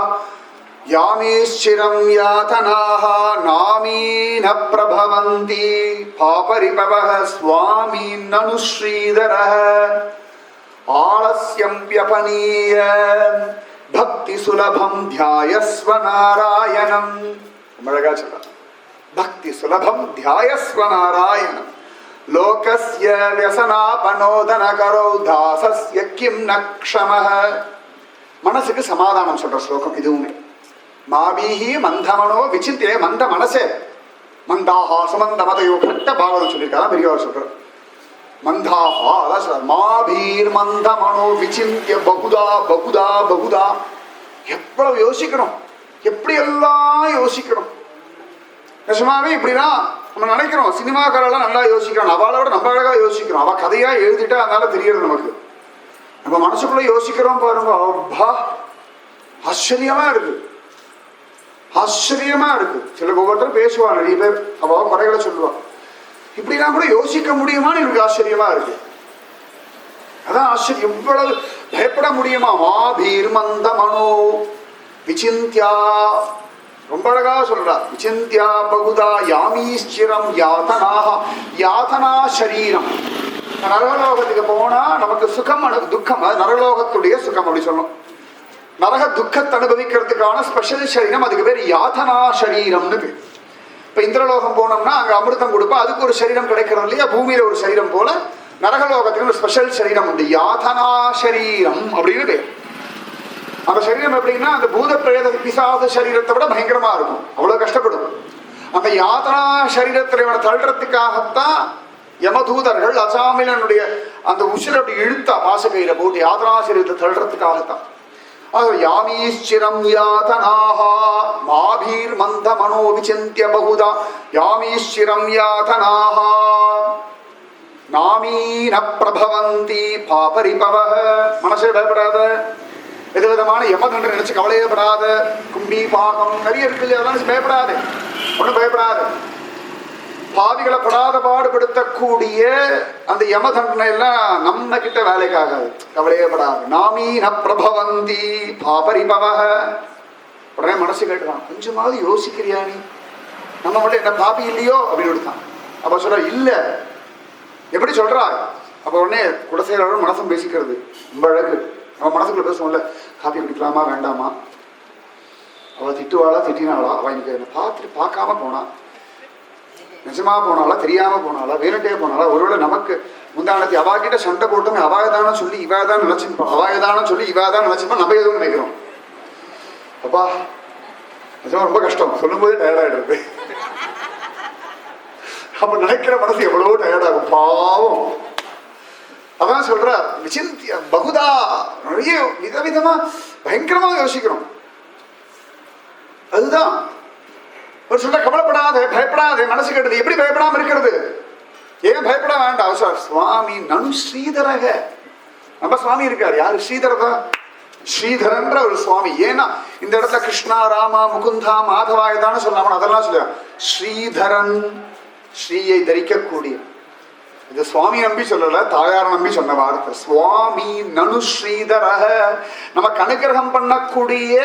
யாமீஸ்சிரம் யாதனாஹ நாமீன பிரபவந்தி பாபரிபவஹ ஸ்வாமி நனு ஸ்ரீதரஹ ஆலஸ்யம் வ்யபனீய பக்தி சுலபம் தியாயஸ்வ நாராயணம். அழகா சொல்றார், பக்தி சுலபம் தியாயஸ்வ நாராயணம் லோகஸ்ய வியசனாபனோதன கரோ தாசஸ்ய கிம் நக்ஷமஹ. மனசுக்கு சமாதானம் சொல்ற ஸ்லோகம் இதுவுமே. மாபீஹி மந்தமனோ விசிந்தியே, மந்த மனசே மந்தாஹா சுமந்த மதையோ கட்ட பாகவதம் சொல்லியிருக்காங்க பெரியவர் சொல்றார். மந்தாஹா அதான் சொல்றார், மாபீர் மந்த மனோ விசிந்திய பகுதா பகுதா பகுதா. எவ்வளவு யோசிக்கணும், எப்படி எல்லாம் யோசிக்கணும். நிஜமாவே இப்படின்னா நம்ம நினைக்கிறோம், சினிமாக்காரெல்லாம் நல்லா யோசிக்கிறோம், அவளோட நம்ம அழகா யோசிக்கிறோம். அவ கதையா எழுதிட்டா அதனால தெரியுது நமக்கு. நம்ம மனசுக்குள்ள யோசிக்கிறோம் பாருங்க, அப்பா ஆச்சரியமா இருக்கு, ஆச்சரியமா இருக்கு. சில ஒவ்வொருத்தரும் பேசுவா, நிறைய பேர் அவ குறைகளை சொல்லுவா. இப்படிலாம் கூட யோசிக்க முடியுமான்னு எனக்கு ஆச்சரியமா இருக்கு. அதான் ஆச்சரியம், எவ்வளவு பயப்பட முடியுமா? மாபீர் மந்த மனோ விசிந்தியா, ரொம்ப அழகா சொல்றா. விசிந்தியா பகுதா யாமீஸ்சிரம் யாதனாஹ. யாதனா சரீரம். நரகலோகத்துக்கு போனா நமக்கு சுகம் துக்கம், அது நரகலோகத்துடைய சுகம் அப்படி சொல்லணும். நரக துக்கத்தை அனுபவிக்கிறதுக்கான ஸ்பெஷல் சரீரம், அதுக்கு பேர் யாதனா சரீரம்னு பேர். இப்ப இந்திரலோகம் போனோம்னா அங்க அமிர்தம் கொடுப்பா, அதுக்கு ஒரு சரீரம் கிடைக்கிறது இல்லையா? பூமியில ஒரு சரீரம் போல நரகலோகத்துக்கு ஒரு ஸ்பெஷல் சரீரம் உண்டு, யாதனா சரீரம் அப்படின்னு பேர். அந்த சரீரம் எப்படின்னா அந்த பூத பிரேத பிசாச சரீரத்தை விட பயங்கரமா இருக்கும், அவ்வளவு கஷ்டப்படும். அந்த யாதனா சரீரத்தில் இவனை தள்ளுறதுக்காகத்தான் யமதூதர்கள் அசாமிலனுடைய அந்த உசிரை அப்படி இழுத்தா பாசகையில போட்டு யாதனா சரீரத்தை தள்ளுறதுக்காகத்தான். யாமீஸ்சிரம் யாதனாஹ மாபீர் மந்த மனோ விசிந்திய பகுதா யாமீஸ்சிரம் யாதனாஹ நாமீன பிரபவந்தி பாபரிபவஹ. மனசே பயப்படாத, விதவிதமான யமதண்டனை நினைச்சு கவலையப்படாத. கும்பி பாகம் நிறைய இருக்கு இல்லையா, அதெல்லாம் பயப்படாது, ஒன்றும் பயப்படாது. பாவிகளை படாத பாடுபடுத்தக்கூடிய அந்த யமதண்டனை எல்லாம் நம்ம கிட்ட வேலைக்காகாது, கவலையப்படாது. நாமீன பிரபவந்தி பாபரிபவஹ. உடனே மனசு கேட்டுறான், கொஞ்சமாவது யோசிக்கிறியா நீ? நம்ம மட்டும் என்ன பாப்பி இல்லையோ அப்படின்னு கொடுத்தான். அப்ப சொல்ற, இல்ல. எப்படி சொல்றா? அப்ப உடனே குடசேரோட மனசும் பேசிக்கிறது ரொம்ப அழகு. அவன் மனசுக்குள்ள பேசுவோம்ல, காப்பி குடிக்கலாமா வேண்டாமா, அவள் திட்டுவாளா திட்டினாளா, அவள் இன்னைக்கு என்னை பார்த்துட்டு பார்க்காம போனா, நிஜமா போனாளா தெரியாம போனாளா வேணுட்டே போனாளா, ஒருவேளை நமக்கு முந்தானத்தி அவாகிட்ட சண்டை போட்டோம், அவாயதான சொல்லி இவாதான் நினைச்சுப்போம், அவாயதான சொல்லி இவாதான் நினைச்சுப்போம், நம்ம எதுவும் நினைக்கிறோம். அப்பா நிஜமா ரொம்ப கஷ்டம், சொல்லும் போதே டயர்டாயிடுறது. அப்ப நினைக்கிற மனசு எவ்வளவோ டயர்டாகும், பாவம். அதான் சொல்ற, விசிந்திய பகுதா, நிறைய விதவிதமா பயங்கரமா யோசிக்கிறோம். அதுதான் ஒரு சொல்ற, கவலைப்படாத பயப்படாத, மனசு கெட்டது. எப்படி பயப்படாம இருக்கிறது? ஏன் பயப்பட வேண்டாம்? சார் சுவாமி நனு ஸ்ரீதரக. நம்ம சுவாமி இருக்காரு, யாரு? ஸ்ரீதரதா, ஸ்ரீதரன்ற ஒரு சுவாமி. ஏன்னா இந்த இடத்துல கிருஷ்ணா ராமா முகுந்தா மாதவாயதான்னு சொல்லாம அதெல்லாம் சொல்ல, ஸ்ரீதரன், ஸ்ரீயை தரிக்கக்கூடிய. இது சுவாமி நம்பி சொல்லல, தாயார் நம்பி சொன்ன வார்த்தை. சுவாமி நனு ஸ்ரீதரக, நமக்கு அனுகிரகம் பண்ணக்கூடிய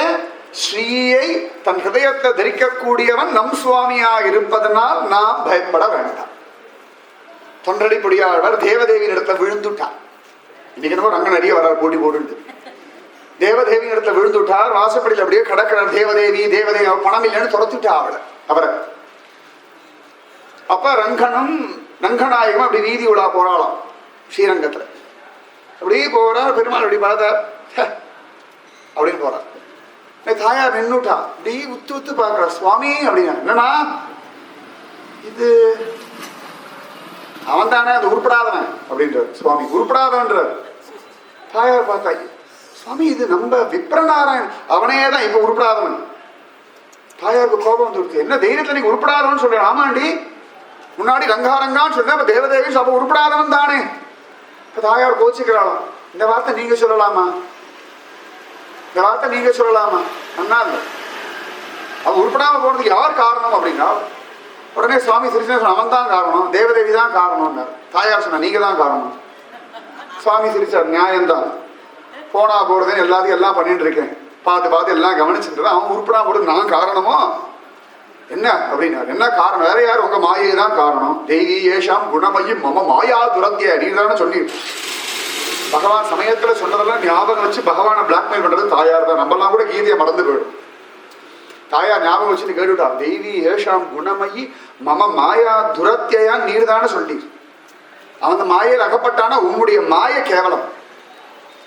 ஸ்ரீயை தன் ஹிருதயத்தை தரிக்கக்கூடியவன் நம் சுவாமியாக இருப்பதனால் நாம் பயப்பட வேண்டாம். தொண்டடி பொடியாளர் தேவதேவியின் இடத்துல விழுந்துட்டார். இன்னைக்கு நம்ம அங்க நிறைய வரார், போட்டி போட்டு தேவதேவியின் இடத்துல விழுந்துட்டார். வாசப்படியில் அப்படியே கடக்கிறார். தேவதேவி தேவதேவி பணம் இல்லைன்னு துரத்துட்டா அவரை. அப்ப ரங்கநாயகம் அப்படி வீதி உலா போறாளாம் ஸ்ரீரங்கத்துல. அப்படியே போறார், பெருமாள் அப்படி பார்த்தார், அப்படின்னு போறார். தாயார் நின்னுட்டா, அப்படி உத்து பாக்குற, சுவாமி அப்படின்னா என்னன்னா இது அவன் தானே அது உருப்படாதவன் அப்படின்றார் சுவாமி. உருப்படாதவன்றார். தாயார் பார்த்தா, சுவாமி இது நம்ம விப்ரநாராயணன், அவனே தான் இப்ப உருப்படாதவன். தாயாருக்கு கோபம் வந்துருக்கு, என்ன தைரியத்துல நீங்க உருப்படாதவன் சொல்றேன்? ஆமாண்டி, முன்னாடி ரங்காரங்கான்னு சொல்றேன், அப்ப தேவதேவி அப்ப உருப்படாதவன் தானே. இப்ப தாயார் கோச்சிக்கிறாளாம், இந்த வார்த்தை நீங்க சொல்லலாமா? இந்த வார்த்தை நீங்க சொல்லலாமா? அண்ணா இல்லை, அவ உருப்படாம போனதுக்கு யார் காரணம் அப்படின்னா உடனே சுவாமி சிரிச்சு அவன் தான் காரணம், தேவதேவி தான் காரணம்னார். தாயார் சொன்னா நீங்க தான் காரணம். சுவாமி சிரிச்சார், நியாயம்தான், போனா போறதுன்னு எல்லாத்தையும் எல்லாம் பண்ணிட்டு இருக்கேன், பார்த்து பார்த்து எல்லாம் கவனிச்சுட்டு அவன் உருப்படா போறது நான் காரணமோ என்ன அப்படின்னாரு. என்ன காரணம்? வேற யார், உங்க மாயை தான் காரணம். தெய்வீ ஏஷாம் குணமயம் மம மாயா துரத்திய நீ தானே சொல்லி பகவான் சமயத்துல சொன்னதெல்லாம் ஞாபகம் வச்சு பகவானை பிளாக்மெயில் பண்றது தாயார் தான். நம்மலாம் கூட கீதையை மறந்து போயிடும். தாயார் ஞாபகம் வச்சுட்டு கேட்டுட்டா, தெய்வீ ஏஷாம் குணமயி மம மாயா துரத்தியா நீர் தானே சொல்லி. அவன் மாயையில் அகப்பட்டானா உன்னுடைய மாய கேவலம்.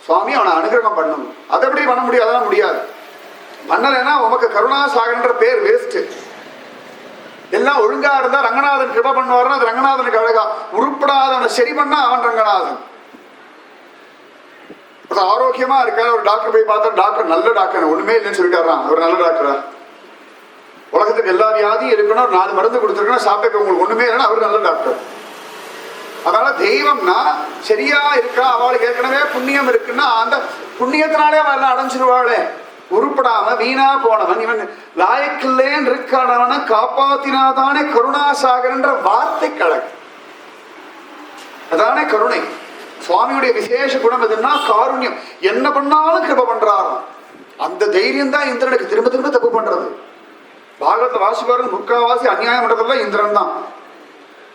சுவாமி அவனை அனுகிரகம் பண்ணணும். அதை எப்படி பண்ண முடியும்? அதெல்லாம் முடியாது. பண்ணலைன்னா உமக்கு கருணாசாகர்ன்ற பேர் வேஸ்ட். எல்லாம் ஒழுங்கா இருந்தா ரங்கநாதன் கிருப பண்ணுவாருன்னா அது ரங்கநாதனுக்கு அழகா. உருப்படாதவனை சரி பண்ணா அவன் ரங்கநாதன். ஆரோக்கியமா இருக்க ஒரு டாக்டர் போய் பார்த்தா டாக்டர் நல்ல டாக்டர் ஒண்ணுமே இல்லைன்னு சொல்லிட்டாரான். அவர் நல்ல டாக்டரா? உலகத்துக்கு எல்லா வியாதியும் இருக்கணும், 4 மருந்து கொடுத்துருக்கணும், சாப்பிட்டு உங்களுக்கு ஒண்ணுமே இல்லைன்னா அவர் நல்ல டாக்டர். அதனால தெய்வம்னா சரியா இருக்கா, அவளுக்கு ஏற்கனவே புண்ணியம் இருக்குன்னா அந்த புண்ணியத்தினாலே அவள் எல்லாம் அடைஞ்சிருவாளே. உருப்படாம வீணா போனவன் இவன் லாயக்கில்லேன்னு இருக்கானவனை காப்பாத்தினாதானே கருணாசாகர்ன்ற வார்த்தை கழகு. அதானே கருணை. சுவாமியுடைய விசேஷ குணம் எதுன்னா காருண்யம். என்ன பண்ணாலும் கிருப பண்றாராம். அந்த தைரியம் தான் இந்திரனுக்கு திரும்ப திரும்ப தப்பு பண்றது. பாகவத வாசிப்பாரு முக்காவாசி அநியாயம் பண்றதெல்லாம் இந்திரன் தான்.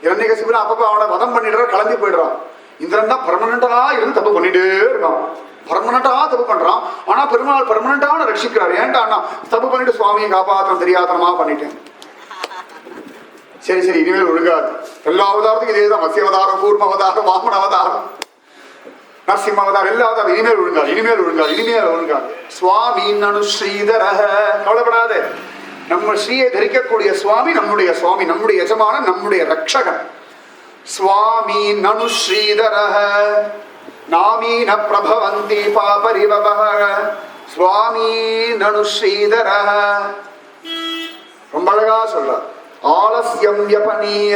இரண்யகசிபுரம் அப்பப்ப அவனை வதம் பண்ணிடுற, கலந்து போயிடுறான். இந்திரன் தான் பர்மனண்டா இருந்து தப்பு பண்ணிட்டே இருக்கான். பர்மனண்டா தப்பு பண்றான். ஆனா பெருமாள் பர்மனண்டான ரட்சிக்கிறார். ஏன்டா தப்பு பண்ணிட்டு சுவாமியை காப்பாற்றம் தெரியாதனமா பண்ணிட்டேன். சரி சரி இனிமேல் ஒழுங்காது. எல்லா அவதாரத்துக்கும் இதேதான். மத்ய அவதாரம், கூர்ம அவதாரம், வாமன அவதாரம், நரசிம்ம அவதாரம், எல்லா அவதாரம் இனிமேல் ஒழுங்காது, இனிமேல் ஒழுங்காது, இனிமேல் ஒழுங்காது. சுவாமி நனு ஸ்ரீதர. கவலைப்படாதே, நம்ம ஸ்ரீயை தரிக்கக்கூடிய சுவாமி நம்முடைய சுவாமி, நம்முடைய எஜமான, நம்முடைய ரட்சகன். சுவாமி நனு ஸ்ரீதர நாமீன பிரபவந்தி பாபரிவபஹ சுவாமி நனு ஸ்ரீதர. ரொம்ப அழகா சொல்ற. ஆலஸ்யம் யபனீய.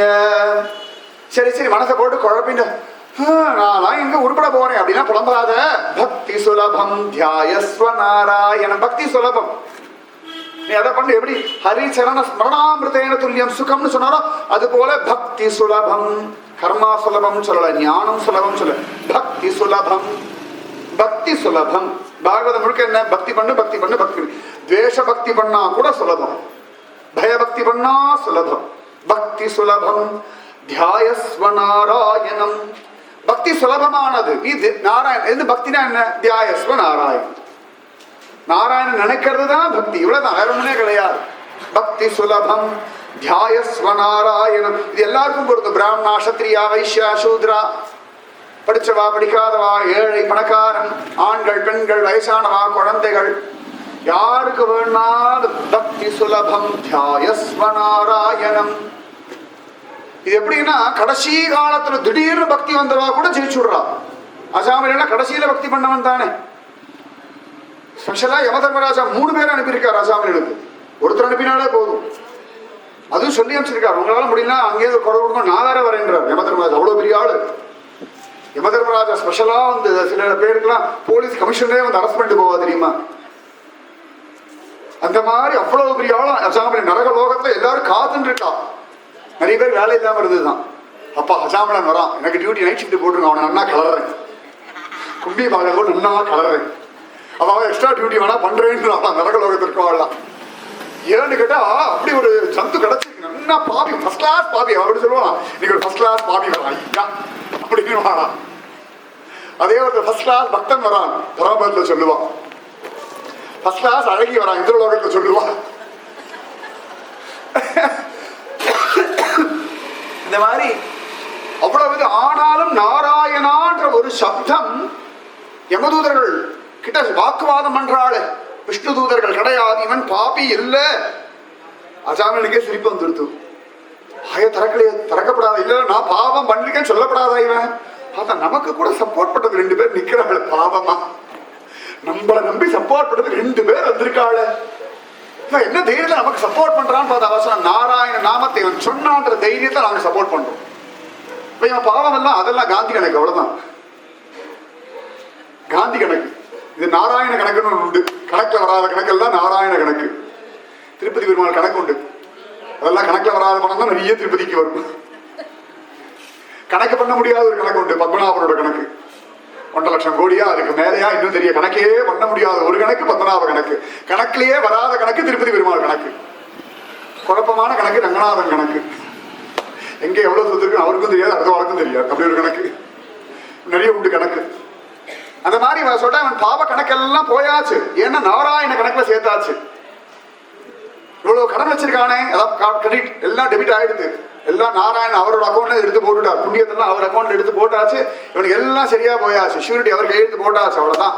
சரி சரி மனசை போட்டு குழப்பிண்ட, நான் எங்க உருப்பட போறேன் அப்படின்னா புலம்பாத. பக்தி சுலபம் தியாயஸ்வ நாராயண. பக்தி சுலபம். நீ அதை பண்ணு. எப்படி ஹரிச்சரண ஸ்மரணாமிருதேன துல்லியம் சுகம்னு சொன்னாரோ அது போல பக்தி சுலபம். கர்மா சுலபம் சொல்லல, ஞானம் சுலபம் சொல்ல. பக்தி சுலபம், பக்தி சுலபம். பாகவதம் முழுக்க என்ன? பக்தி பண்ணு, பக்தி பண்ணு, பக்தி. துவேஷ பக்தி பண்ணா கூட சுலபம், பயபக்தி பண்ணா சுலபம். பக்தி சுலபம் தியாயஸ்வ நாராயணம். பக்தி சுலபமானது. இது நாராயணன். எது பக்தினா என்ன? தியாயஸ்வ நாராயணன். நாராயணன் நினைக்கிறது தான் பக்தி. இவ்வளவுதான், வேற ஒண்ணுமே கிடையாது. பக்தி சுலபம் தியாயஸ்வ நாராயணம். இது எல்லாருக்கும் பொறுத்து. பிராமணா, சத்திரியா, வைஷ்யா, சூத்ரா, படிச்சவா, படிக்காதவா, ஏழை, பணக்காரன், ஆண்கள், பெண்கள், வயசானவா, குழந்தைகள், யாருக்கு வேணாலும் பக்தி சுலபம் தியாயஸ்வ நாராயணம். இது எப்படின்னா கடைசி காலத்துல திடீர்னு பக்தி வந்தவா கூட ஜெயிச்சுடுறா. அசாமில கடைசியில பக்தி பண்ணவன் தானே. ஸ்பெஷலா யமதர்மராஜா 3 பேர் அனுப்பியிருக்கார் அசாமிலுக்கு. ஒருத்தர் அனுப்பினாலே போதும். அதுவும் சொல்லி அனுப்பிச்சிருக்காரு, உங்களால முடியல அங்கேயே குறை கொடுக்கும், நான் வேற வரேன்றார் யமதர்மராஜா. அவ்வளவு பெரிய ஆளு யமதர்மராஜா. ஸ்பெஷலா வந்து சில பேருக்குலாம் போலீஸ் கமிஷனரே வந்து அரெஸ்ட் பண்ணிட்டு போவா தெரியுமா? அந்த மாதிரி அவ்வளவு பெரிய ஆளும் அசாமில. நரக லோகத்துல எல்லாரும் காத்துட்டு இருக்கா. நிறைய பேர் வேலை இல்லாம இருந்ததுதான். அப்பா அசாமலன் வரான், எனக்கு டியூட்டி நைட் ஷிஃப்ட் போட்டுருங்க, அவனை நன்னா கலறேன், கும்பி பாக கூட நன்னா கலறேன், அவன் எக்ஸ்ட்ரா டியூட்டி வேணா பண்றேன்னு நரக லோகத்திற்கு வாழலாம். ஏன்னு கேட்டா அப்படி ஒரு ஜந்து கிடைச்சிருக்கு. நல்லா பாபி, ஃபர்ஸ்ட் கிளாஸ் பாபி அப்படி சொல்லுவான். நீங்க ஒரு ஃபர்ஸ்ட் கிளாஸ் பாபி வரலாம் ஐயா அப்படின்னு வாழலாம். அதே ஒரு ஃபர்ஸ்ட் கிளாஸ் பக்தன் வரான், பராபரத்துல சொல்லுவான். ஃபர்ஸ்ட் கிளாஸ் அழகி வரான், இந்திரலோகத்துல சொல்லுவான். இந்த மாதிரி அவ்வளவு. ஆனாலும் நாராயணான்ற ஒரு சப்தம் யமதூதர்கள் கிட்ட வாக்குவாதம் பண்றாள். விஷ்ணு தூதர்கள் கிடையாது, இவன் பாபி இல்ல. அசாமியனுக்கே சிரிப்பு வந்துடுத்து. திறக்கலையே, திறக்கப்படாத. இல்ல நான் பாவம் பண்ணிருக்கேன்னு சொல்லப்படாதா? இவன் பார்த்தா நமக்கு கூட சப்போர்ட் பண்றது 2 பேர் நிக்கிறாள். பாவமா நம்மளை நம்பி சப்போர்ட் பண்றது 2 பேர் வந்திருக்காள். இவன் என்ன தைரியத்தை நமக்கு சப்போர்ட் பண்றான்னு பார்த்தா அவசரம். நாராயண நாமத்தை இவன் சொன்னான்ற தைரியத்தை நாங்க சப்போர்ட் பண்றோம். இப்ப இவன் பாவம் எல்லாம் அதெல்லாம் காந்தி கணக்கு, அவ்வளவுதான். காந்தி கணக்கு. இது நாராயண கணக்குன்னு உண்டு. கணக்குல வராத கணக்கெல்லாம் நாராயண கணக்கு. திருப்பதி பெருமாள் கணக்கு உண்டு. அதெல்லாம் கணக்கில் வராத பணம் தான் நிறைய திருப்பதிக்கு வரும். கணக்கு பண்ண முடியாத ஒரு கணக்கு உண்டு பத்மநாபனோட கணக்கு. 1 லட்சம் கோடியா அதுக்கு மேலேயா இன்னும் தெரிய கணக்கே பண்ண முடியாத ஒரு கணக்கு பத்மநாப கணக்கு. கணக்கிலேயே வராத கணக்கு திருப்பதி பெருமாள் கணக்கு. குழப்பமான கணக்கு ரங்கநாதன் கணக்கு. எங்க எவ்வளவு சொத்து இருக்கு அவருக்கும் தெரியாது, அடுத்த வாழ்க்கும் தெரியாது. அப்படி ஒரு கணக்கு நிறைய உண்டு கணக்கு. அந்த மாதிரி சொல்ற அவன் பாவ கணக்கெல்லாம் போயாச்சு. ஏன்னா நாராயண கணக்குல சேர்த்தாச்சு. இவ்வளவு கடன் வச்சிருக்கானே அதான் கிரெடிட் எல்லாம் டெபிட் ஆயிடுது. எல்லாம் நாராயணன் அவரோட அக்கௌண்ட்ல எடுத்து போட்டுட்டார். புண்ணியத்தெல்லாம் அவர் அக்கௌண்ட்ல எடுத்து போட்டாச்சு. இவனுக்கு எல்லாம் சரியா போயாச்சு. ஷூரிட்டி அவர் கையெழுத்து போட்டாச்சு. அவ்வளவுதான்.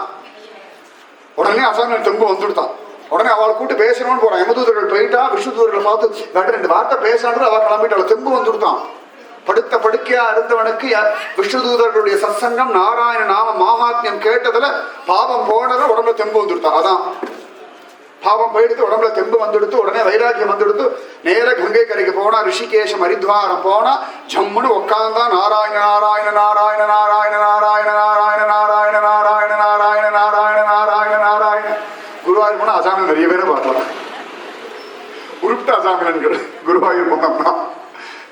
உடனே அசாமியன் தெம்பு வந்துடுத்தான். உடனே அவளை கூட்டு பேசணும்னு போறான். யமதூதர்கள் போயிட்டா விஷ்ணு தூதர்களை பார்த்து 2 வார்த்தை பேசான்னு அவள் கிளம்பிட்டு அவளை தெம்பு வந்துடுத்தான். படுத்த படுக்கையா இருந்தவனுக்கு விஷ்ணு தூதர்களுடைய சத்சங்கம் நாராயண நாம மாகாத்மியம் கேட்டதுல பாவம் போனதுல உடம்புல தெம்பு வந்துடுத்தான். அதான் பாவம் போயிடுத்து உடம்புல தெம்பு வந்துடுத்து. உடனே வைராக்கியம் வந்துடுத்து. நேர கங்கை கரைக்கு போனா, ரிஷிகேஷம் ஹரித்வாரம் போனா, ஜம்முன்னு உட்காந்தா நாராயண நாராயண நாராயண நாராயண நாராயண நாராயண நாராயண நாராயண நாராயண நாராயண நாராயண நாராயண. குருவாயூர் போனா அசாமியன் நிறைய பேரை பார்க்கலாம். உருப்பிட்ட அசாமியன்கள் குருவாயூர் போனோம்னா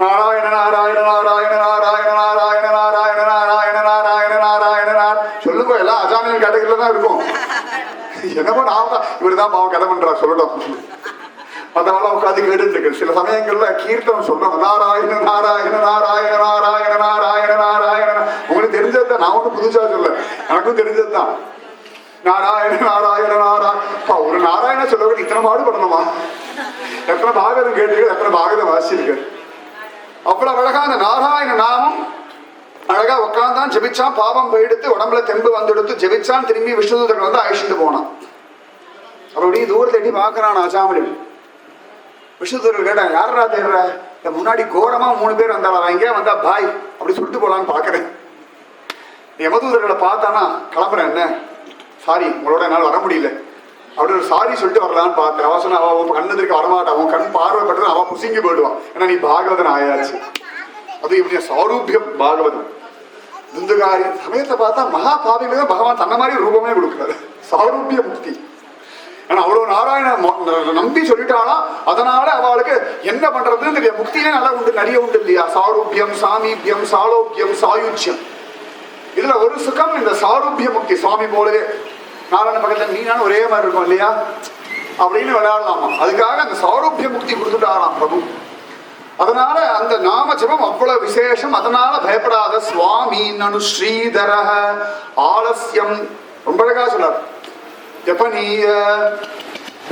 நாராயண நாராயண நாராயண நாராயண நாராயண நாராயண நாராயண நாராயண நாராயண நாராயண சொல்லுங்க. எல்லாம் அசாமியன் கேட்டகரியில தான் இருக்கும். என்னமோ நான் தான் இவர் தான் பாவம் கதை பண்றார் சொல்லணும். அதனால உட்காந்து கேட்டு இருக்கு. சில சமயங்கள்ல கீர்த்தனம் சொல்றோம் நாராயண நாராயண நாராயண நாராயண நாராயண நாராயண. உங்களுக்கு தெரிஞ்சதுதான், நான் ஒன்றும் புதுசா சொல்ல, எனக்கும் தெரிஞ்சதுதான். நாராயண நாராயண நாராயண. ஒரு நாராயண சொல்ல இத்தனை பாடுபடணுமா? எத்தனை பாகதம் கேட்டு எத்தனை பாகதம் வாசிச்சிருக்கு. அவ்வளவு அழகா அந்த நாராயண நாமம் அழகா உட்காந்தான், ஜெபிச்சான், பாவம் போயிடுத்து, உடம்புல தெம்பு வந்துடுத்து, ஜெபிச்சான். திரும்பி விஷ்ணுதூதர்கள் வந்து அழிச்சுட்டு போனான். அப்படி தூரத்தை எட்டி பார்க்கறான் அசாமியன். விஷ்ணுதூதர்கள் கேட்டான், யாரா தேடுற? முன்னாடி கோரமா 3 பேர் வந்தாலும் எங்கேயா வந்தா பாய் அப்படி சொல்லிட்டு போலான்னு பாக்குறேன். யமதூதர்களை பார்த்தானா கிளம்புறேன், என்ன சாரி உங்களோட என்னால் வர முடியல அப்படி ஒரு சாரி சொல்லிட்டு வரலான்னு பார்த்தேன். அவன் சொன்னா அவன் கண்ணதுக்கு வரமாட்டான், அவன் கண் பார்வைப்பட்டது அவன் புசிங்கி போயிடுவான். ஏன்னா நீ பாகவதன் ஆயாச்சு. அது இப்படி சாரூபியம் பாகவதம். துந்துகாரி சமயத்தை பார்த்தா மகா பாவிகளுக்கு பகவான் தன்ன மாதிரி ரூபமே கொடுக்கிறாரு. சாரூபிய முக்தி. ஆனா அவ்வளவு நாராயண நம்பி சொல்லிட்டாளா, அதனால அவளுக்கு என்ன பண்றதுன்னு தெரியும். முக்தியே நல்லா உண்டு, நிறைய உண்டு இல்லையா? சாரூபியம், சாமீபியம், சாலோக்கியம், சாயுஜ்யம். இதுல ஒரு சுகம் இந்த சாரூபிய முக்தி. சுவாமி போலவே நாராயண பக்கத்துல நீ நானும் ஒரே மாதிரி இருக்கும் இல்லையா அப்படின்னு விளையாடலாமா. அதுக்காக அந்த சாரூபிய முக்தி கொடுத்துட்டாராம் பிரபு. அதனால அந்த நாம ஜபம் அவ்வளவு விசேஷம். அதனால பயப்படாத சுவாமி நனு ஸ்ரீதர ஆலசியம். ரொம்ப அழகா சொல்லார். ஜபனீய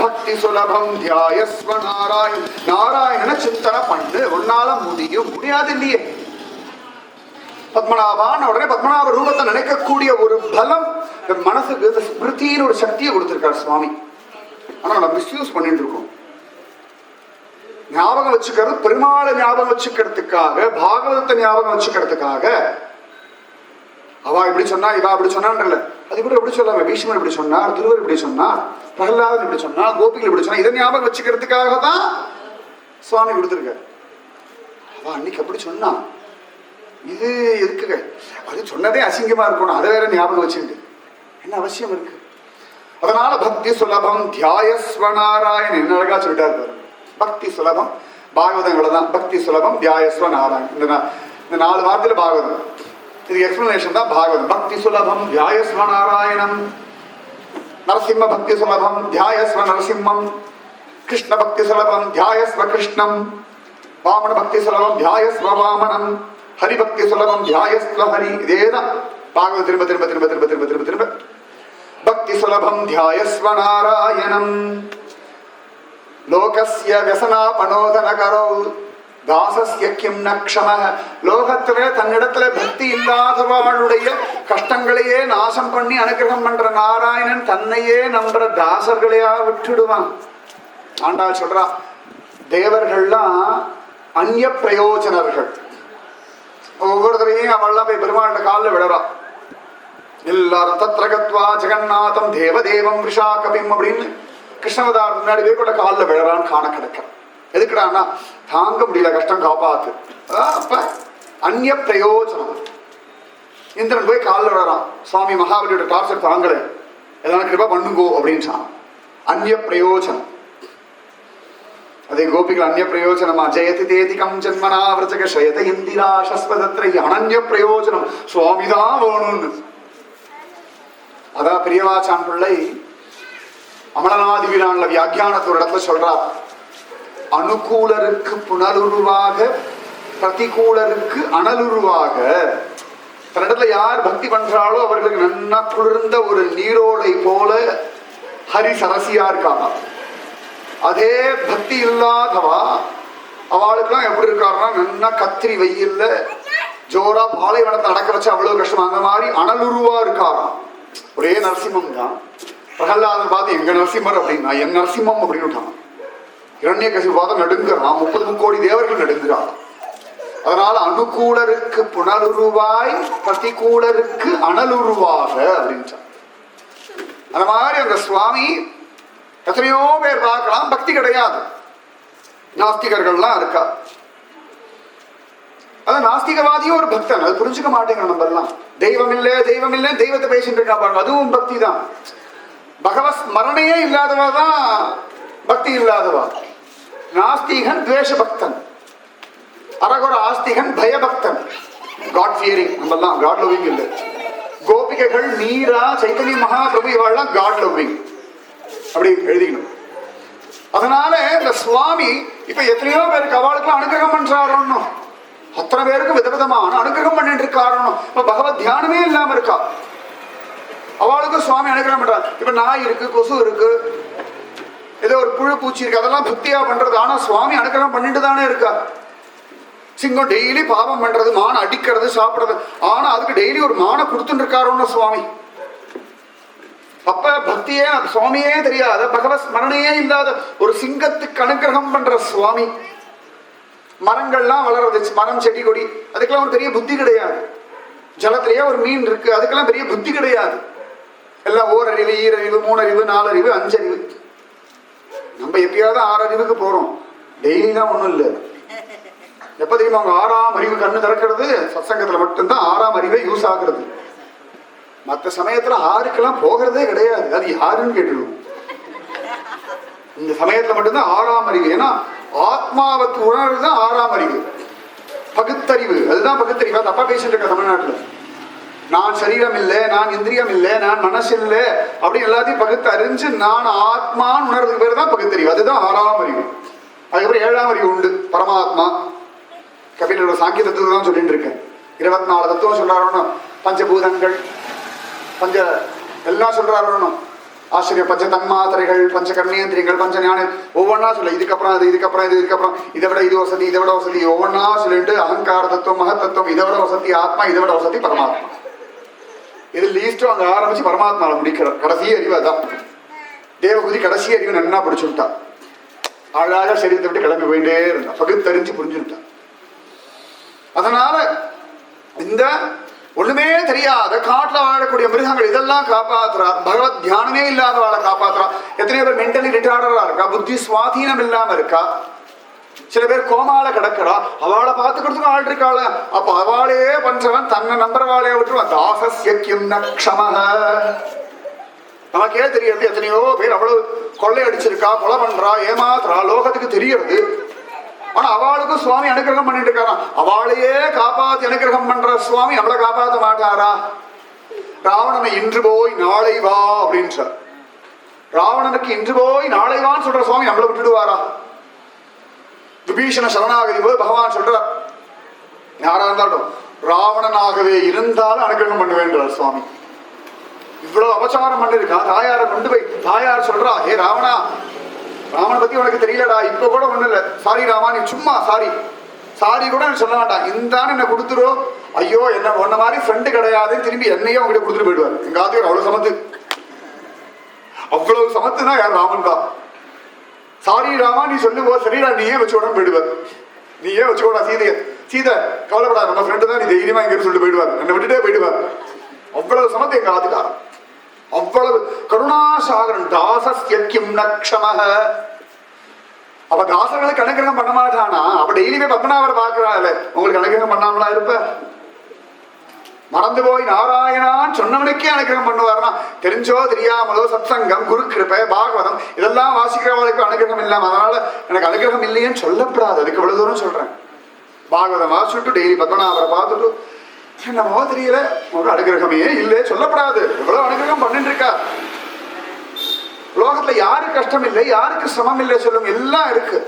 பக்தி சுலபம் தியாயஸ்வ நாராயண. நாராயண சிந்தனை பண்ணு, உன்னால முடியும். முடியாது இல்லையே. பத்மநாபான் உடனே பத்மநாப ரூபத்தை நினைக்கக்கூடிய ஒரு பலம் மனசுக்கு ஸ்மிருதின்னு ஒரு சக்தியை கொடுத்திருக்காரு சுவாமி. ஆனா நம்ம மிஸ்யூஸ் பண்ணிட்டு இருக்கோம். ஞாபகம் வச்சுக்கிறது பெருமாளை ஞாபகம் வச்சுக்கிறதுக்காக, பாகவதத்தை ஞாபகம் வச்சுக்கிறதுக்காக. அவ இப்படி சொன்னா இவா அப்படி சொன்னான்றல, அது கூட எப்படி சொல்லாம பீஷ்மர் இப்படி சொன்னார், துருவர் இப்படி சொன்னார், பிரகலாதன் இப்படி சொன்னா, கோபிகள் இப்படி சொன்னா, இதை ஞாபகம் வச்சுக்கிறதுக்காக தான் சுவாமி கொடுத்துருக்காரு. அவ அன்னைக்கு அப்படி சொன்னா இது எதுக்குங்க? அது சொன்னதே அசிங்கமா இருக்கணும், அதை வேற ஞாபகம் வச்சுக்கிட்டு என்ன அவசியம் இருக்கு? அதனால பக்தி சுலபம் தியாயஸ்வ நாராயணன் என்ன அழகா சொல்லிட்டாரு. பக்தி சுலபம் பாகவதங்களை தான். பக்தி சுலபம் தியாயஸ்வ நாராயணன். இந்த 4 வார்த்தையில பாகவதம். இது எக்ஸ்பிளனேஷன் தான் பாகவதம். பக்தி சுலபம் தியாயஸ்வ நாராயணம். நரசிம்ம பக்தி சுலபம் தியாயஸ்வ நரசிம்மம். கிருஷ்ண பக்தி சுலபம் தியாயஸ்வ கிருஷ்ணம். வாமன பக்தி சுலபம் தியாயஸ்வ வாமனம். ஹரிபக்தி சுலபம் தியாயஸ்வ ஹரி. இதேதான் பாகவதம். திரும்ப திரும்ப திரும்ப திரும்ப திரும்ப திரும்ப திரும்ப பக்தி சுலபம் தியாயஸ்வ நாராயணம். லோகஸ்ய வியசனாபனோதன கரோ தாசஸ்ய கிம் நக்ஷமஹ. லோகத்திலே தன்னிடத்துல பக்தி இல்லாதவாளுடைய கஷ்டங்களையே நாசம் பண்ணி அனுகிரகம் பண்ற நாராயணன் தன்னையே நம்புற தாசர்களையா விட்டுடுவான். ஆண்டாள் சொல்றா, தேவர்கள்லாம் அந்நிய பிரயோஜனர்கள். ஒவ்வொருத்தரையும் அவள்லாம் போய் பெருமாள்கிட்ட காலில் விடறா. எல்லாரும் தத்ரகத்வா ஜெகநாதம் தேவதேவம் விஷா கபிம் அப்படின்னு கிருஷ்ணவதார் முன்னாடி போய் கூட காலில் விழறான்னு காண கிடக்க. எதுக்குடான்னா தாங்க முடியல, கஷ்டம் காப்பாத்து. அப்ப அந்நிய பிரயோஜனம். இந்திரன் போய் காலில் விழறான். சுவாமி மகாபலியோட டார்ச்சர் தாங்கல, எதனா கிருபா பண்ணுங்கோ அப்படின்னு சொன்னான். அந்நிய பிரயோஜனம். அதே கோபிகள் அந்நிய பிரயோஜனமா ஜெயதி தேதிகம் ஜன்மனா விரஜக ஷயத இந்திரா சஸ்வதத்ரை அனன்ய பிரயோஜனம் சுவாமிதான் வேணும்னு. அதான் பெரியவாச்சான் பிள்ளை அமலநாதி வீரான்ல வியாக்கியானத்தோட இடத்துல சொல்றார், அனுகூலருக்கு புனலுருவாக பிரதிகூலருக்கு அனலுருவாக. தன்னிடத்துல யார் பக்தி பண்றாளோ அவர்களுக்கு நன்னா குளிர்ந்த ஒரு நீரோடை போல ஹரி சரசியா இருக்காங்க. அதே பக்தி இல்லாதவா அவளுக்குலாம் எப்படி இருக்காருன்னா நன்னா கத்திரி வெயில்ல ஜோரா பாலைவனத்தை நடக்க வச்சு அவ்வளவு கஷ்டம். அந்த மாதிரி அனலுருவா இருக்காராம். ஒரே நரசிம்மம் தான். பிரகலாதன் பார்த்து எங்க நரசிம்மர் அப்படின்னா என் நரசிம்மம் அப்படின்னு விட்டான். இரண்யகசிபு பார்த்து நடுங்குறான். 30 கோடி தேவர்கள் நடுங்குறான். அதனால அனுகூலருக்கு புனலுருவாய் பிரதிகூலருக்கு அனலுருவாக அப்படின்ட்டான். அந்த மாதிரி அந்த சுவாமி எத்தனையோ பேர் பார்க்கலாம், பக்தி கிடையாது. நாஸ்திகர்கள்லாம் இருக்கா. அது நாஸ்திகவாதியும் ஒரு பக்தன். அது புரிஞ்சுக்க மாட்டேங்க. நம்ம எல்லாம் தெய்வம் இல்லை தெய்வம் இல்லை தெய்வத்தை பேசிட்டு இருக்கா பாருங்க, அதுவும் பக்தி தான். பகவத் ஸ்மரணையே இல்லாதவா தான் பக்தி இல்லாதவா. நாஸ்திகன் துவேஷ பக்தன், அரகுர ஆஸ்திகன் பயபக்தன், காட் ஃபியரிங். நம்ம எல்லாம் காட் லவ்விங் இல்லை. கோபிகைகள் மீரா சைத்தன்ய மகாபிரபு இவாள்லாம் காட் லவ்விங் அப்படி எழுதிக்கணும். அதனால இந்த சுவாமி இப்ப எத்தனையோ பேருக்கு அவளுக்குலாம் அனுகிரகம் பண்றாருன்னு, அத்தனை பேருக்கு விதவிதமான அனுகிரகம் பண்ணிட்டு இருக்காருன்னு. இப்ப பகவத் தியானமே இல்லாம இருக்கா, அவளுக்கு சுவாமி அனுகிரகம் பண்றாரு. இப்ப நாய் இருக்கு, கொசு இருக்கு, ஏதோ ஒரு புழு பூச்சி இருக்கு, அதெல்லாம் பக்தியா பண்றது. ஆனா சுவாமி அனுகிரகம் பண்ணிட்டு தானே இருக்கா. சிங்கம் டெய்லி பாவம் பண்றது, மானை அடிக்கிறது, சாப்பிடுறது. ஆனா அதுக்கு டெய்லி ஒரு மானை கொடுத்துட்டு இருக்காருன்னு சுவாமி. அப்ப பக்தியே சுவாமியே தெரியாத பகவத் ஸ்மரணையே இல்லாத ஒரு சிங்கத்துக்கு அனுகிரகம் பண்ற சுவாமி. மரங்கள்லாம் வளர்றது, மரம் செடி கொடி, அதுக்கெல்லாம் ஒரு பெரிய புத்தி கிடையாது. ஜலத்திலேயே ஒரு மீன் இருக்கு, அதுக்கெல்லாம் பெரிய புத்தி கிடையாது. எல்லாம் ஓரறிவு, ஈரறிவு, 3 அறிவு, 4 அறிவு, 5 அறிவு. நம்ம எப்பயாவது 6 அறிவுக்கு போறோம். டெய்லிலாம் ஒண்ணும் இல்லை. எப்ப தெரியுமா அவங்க 6ஆம் அறிவு கண்ணு திறக்கிறது? சத்சங்கத்துல மட்டும்தான் 6ஆம் அறிவே யூஸ் ஆகுறது. மற்ற சமயத்துல 6க்கெல்லாம் போகிறதே கிடையாது. அது யாருன்னு கேட்டுருவோம். இந்த சமயத்துல மட்டும்தான் 6ஆம் அறிவு. ஏன்னா ஆத்மாவத்து உணர்வு தான் 6ஆம் அறிவு. பகுத்தறிவு, அதுதான் பகுத்தறிவு. தப்பா பேசிட்டு இருக்க தமிழ்நாட்டுல. நான் சரீரம் இல்லை, நான் இந்திரியம் இல்லை, நான் மனசு இல்லை அப்படின்னு எல்லாத்தையும் பகுத்து அறிஞ்சு நான் ஆத்மான்னு உணர்றதுக்கு பேர் தான் பகுத்தறிவு. அதுதான் 6ஆம் அறிவு. அதுக்கப்புறம் 7ஆம் அறிவு உண்டு, பரமாத்மா. கபிலரோட சாங்கிய தத்துவம் தான் சொல்லிட்டு இருக்கேன். 24 தத்துவம் சொல்றாரு. பஞ்சபூதங்கள், பஞ்ச எல்லாம் சொல்றாரு. ஆசிரியர் பஞ்ச தன்மாத்திரைகள், பஞ்ச கர்மேந்திரியங்கள், பஞ்ச ஞானம் ஒவ்வொன்றா சொல்ல. இதுக்கப்புறம் அது, இதுக்கப்புறம் இது, இதுக்கப்புறம் இதை விட இது வசதி, இதை விட வசதி, ஒவ்வொன்றா சொல்லிட்டு அகங்கார தத்துவம், மகத்தத்துவம், இதை விட வசதி ஆத்மா, இதை விட வசதி பரமாத்மா. இது லீஸ்டும் அங்க ஆரம்பிச்சு பரமாத்மாவை முடிக்கிற கடைசி அறிவு அதான். தேவகுதி கடைசி அறிவு நன்னா பிடிச்சுட்டா. அழகாக சரீரத்தை விட்டு கிளம்பி போயிட்டே இருந்தா, பகுத்தறிஞ்சு புரிஞ்சுட்டா. அதனால இந்த ஒண்ணுமே தெரியாத காட்டுல வாழக்கூடிய மிருகங்கள் இதெல்லாம் காப்பாத்துறார். பகவத் தியானமே இல்லாதவாளை காப்பாத்துறா. எத்தனையோ பேர் மென்டலி ரிட்டார்டரா இருக்கா, புத்தி சுவாதீனம் இல்லாம இருக்கா. சில பேர் கோமால கிடக்கிறா, அவளை பார்த்துக்கிறதுக்கும் ஆள் இருக்காள. அப்ப அவளே பண்றவன் தன்னை நம்புறவாளைய விட்டுருவான். தாசஸ்யம் நக்ஷமஹ. நமக்கே தெரியாது எத்தனையோ பேர் அவ்வளவு கொள்ளை அடிச்சிருக்கா, கொலை பண்றா, ஏமாத்துறா, லோகத்துக்கு தெரியறது. ஆனா அவளுக்கும் சுவாமி அனுகிரகம் பண்ணிட்டு இருக்காராம். அவளையே காப்பாத்தி அனுகிரகம் பண்ற சுவாமி நம்மளை காப்பாற்ற மாட்டாரா? ராவணனை இன்று போய் நாளை வா அப்படின்னு. ராவணனுக்கு இன்று போய் நாளை வான்னு சொல்ற சுவாமி நம்மளை விட்டுடுவாரா? விபீஷண சரணாகதி போய் பகவான் சொல்றார், யாரா இருந்தாலும் ராவணனாகவே இருந்தாலும் அனுகிரகம் பண்ண வேண்டார் சுவாமி. இவ்வளவு அபச்சாரம் பண்ணிருக்கா. தாயாரை கொண்டு போய் தாயார் சொல்றா, ஹே ராவணா, ராமனை பத்தி உனக்கு தெரியலடா, இப்ப கூட ஒண்ணு இல்ல, சாரி ராமா, நீ சும்மா சாரி சாரி கூட சொல்ல வேண்டாம், இந்தான்னு என்ன கொடுத்துரும். ஐயோ என்ன ஒன்ன மாதிரி ஃப்ரெண்டு கிடையாது, திரும்பி என்னையும் உங்ககிட்ட கொடுத்துட்டு போயிடுவார். எங்க ஆத்தியர் அவ்வளவு சமத்து, அவ்வளவு சமத்துனா யார்? ராமன் தான். சாரி ராமா நீ சொல்லுவோ, சரிடா நீயே வச்சு உடம்பு போயிடுவார். நீயே வச்சுக்கோடா சீதைய, சீதை கவலைப்படா, நம்ம ஃப்ரெண்டு தான், நீ தைரியமா இங்க சொல்லிட்டு போயிடுவார், என்னை விட்டுட்டே போயிடுவார். அவ்வளவு சமத்து எங்க ஆத்துக்காரன், அவ்வளவு கருணாசாகரன். தாசஸ்யம் நக்ஷமஹ. அவ தாசர்களுக்கு அனுகிரகம் பண்ண மாட்டானா? அப்ப டெய்லியுமே பத்மநாபர் பாக்குறாள், உங்களுக்கு அனுகிரகம் பண்ணாமலா இருப்ப? மறந்து போய் நாராயணான்னு சொன்னவனுக்கே அனுகிரகம் பண்ணுவார்னா தெரிஞ்சோ தெரியாமலோ சத்சங்கம், குரு கிருபை, பாகவதம் இதெல்லாம் வாசிக்கிறவர்களுக்கு அனுகிரகம் இல்லாம, அதனால எனக்கு அனுகிரகம் இல்லையேன்னு சொல்லப்படாது. அதுக்கு இவ்வளவு தூரம் சொல்றேன். பாகவதம் வாசிச்சுட்டு டெய்லி பத்மநாபரை பார்த்துட்டு என்னமோ தெரியல ஒரு அனுகிரகமே இல்லை சொல்லப்படாது. எவ்வளவு அனுகிரகம் பண்ணிட்டு இருக்கா. உலகத்துல யாருக்கு கஷ்டம் இல்லை, யாருக்கு சிரமம் இல்லை சொல்லுங்க, எல்லாம் இருக்கு.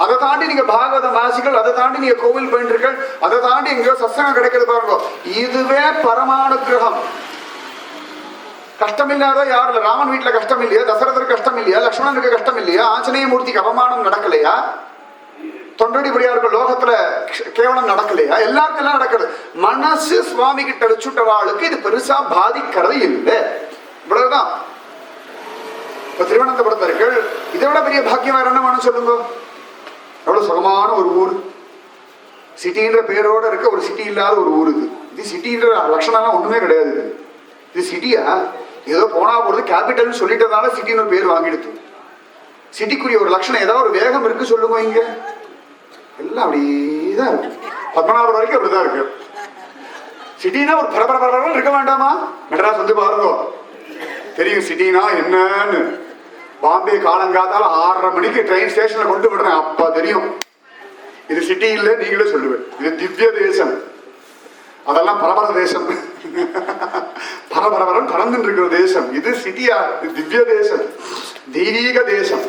அதை தாண்டி நீங்க பாகவத வாசிகள், அதை தாண்டி நீங்க கோவில் போயிட்டு, அதை தாண்டி எங்கேயோ சத்சங்கம் கிடைக்கிறது பாருங்க, இதுவே பரமானுகிரகம். கஷ்டம் இல்லாத யாரும் இல்லை. ராமன் வீட்டுல கஷ்டம் இல்லையா, தசரதருக்கு கஷ்டம் இல்லையா, லட்சுமணனுக்கு கஷ்டம் இல்லையா, ஆஞ்சநேய மூர்த்திக்கு அவமானம் நடக்கலையா, தொண்டடிபடியார்கள் லோகத்துல கேவலம் நடக்கலையா, எல்லாருக்கும் எல்லாம் நடக்குது. மனசு சுவாமி கிட்ட வச்சுட்டவாளுக்கு இது பெருசா பாதிக்கிறது இல்லை. இவ்வளவுதான். இப்ப திருவனந்தபுரத்தர்கள் இதை விட பெரிய பாக்கியம் வேற என்ன வேணும் சொல்லுங்க. எவ்வளவு சுகமான ஒரு ஊர், சிட்டின்ற பேரோட இருக்க ஒரு சிட்டி இல்லாத ஒரு ஊர். இது சிட்டின்ற லட்சணம்லாம் ஒண்ணுமே கிடையாது. இது சிட்டியா, ஏதோ போனா போறது கேபிட்டல்னு சொல்லிட்டதால சிட்டின்னு ஒரு பேர் வாங்கிடுது. சிட்டிக்குரிய ஒரு லட்சணம் ஏதாவது ஒரு வேகம் இருக்கு சொல்லுங்க. இங்க எல்லாம் அப்படிதான் இருக்கு. பத்மநாபர் வரைக்கும் அப்படிதான் இருக்கு. சிட்டினா ஒரு பரபரப்பரபரம் இருக்க வேண்டாமா? மெட்ராஸ் வந்து பாருங்க தெரியும் சிட்டினா என்னன்னு. பாம்பே காலங்காத்தால 6:30 மணிக்கு ட்ரெயின் ஸ்டேஷன்ல கொண்டு விடுறேன், அப்ப தெரியும் இது சிட்டி இல்ல. நீங்களே சொல்லுவேன் இது திவ்ய தேசம், அதெல்லாம் பரபர தேசம். பரபரபரம் கலந்துட்டு இருக்கிற தேசம் இது சிட்டியா? இது திவ்ய தேசம், தெய்வீக தேசம்.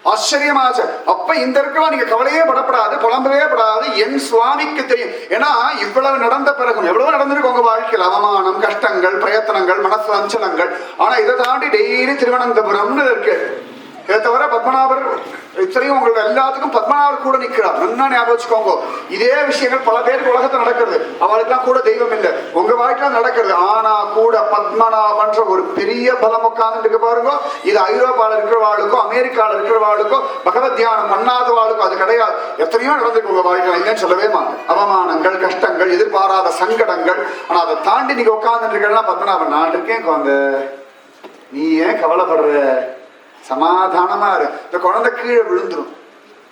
ஆச்சரியமாச்சு. அப்ப இந்த இருக்கிறவா நீங்க கவலையே படப்படாது, புலம்பவே படாது. என் சுவாமிக்கு தெரியும். ஏன்னா இவ்வளவு நடந்த பிறகும் எவ்வளவு நடந்திருக்கு உங்க வாழ்க்கையில், அவமானம், கஷ்டங்கள், பிரயத்தனங்கள், மனசு அஞ்சலங்கள். ஆனா இதை தாண்டி டெய்லி திருவனந்தபுரம்னு இருக்கு. இதை தவிர பத்மநாபர் இத்தனையும் உங்களுக்கு எல்லாத்துக்கும் பத்மநாபர் கூட நிற்கிறார். நல்லா ஞாபகம் வச்சுக்கோங்க. இதே விஷயங்கள் பல பேருக்கு உலகத்தை நடக்கிறது, அவளுக்கெல்லாம் கூட தெய்வம் இல்லை, உங்க வாழ்க்கையில நடக்கிறது. ஆனா கூட பத்மநாபன்ற ஒரு பெரிய பலம் உட்கார்ந்துட்டு பாருங்க. இது ஐரோப்பால இருக்கிறவாளுக்கோ அமெரிக்கால இருக்கிறவாளுக்கோ பகவத் தியானம் பண்ணாதவாளுக்கோ அது கிடையாது. எத்தனையோ நடந்திருக்கு உங்க வாழ்க்கையில, இல்லைன்னு சொல்லவே மாட்டேன். அவமானங்கள், கஷ்டங்கள், எதிர்பாராத சங்கடங்கள். ஆனா அதை தாண்டி நீங்க உட்கார்ந்துட்டு இருக்கலாம். பத்மநாபன் நான் இருக்கேன் குழந்தை, நீ ஏன் கவலைப்படுற, சமாதானமா இரு. இந்த குழந்தை கீழே விழுந்துரும்,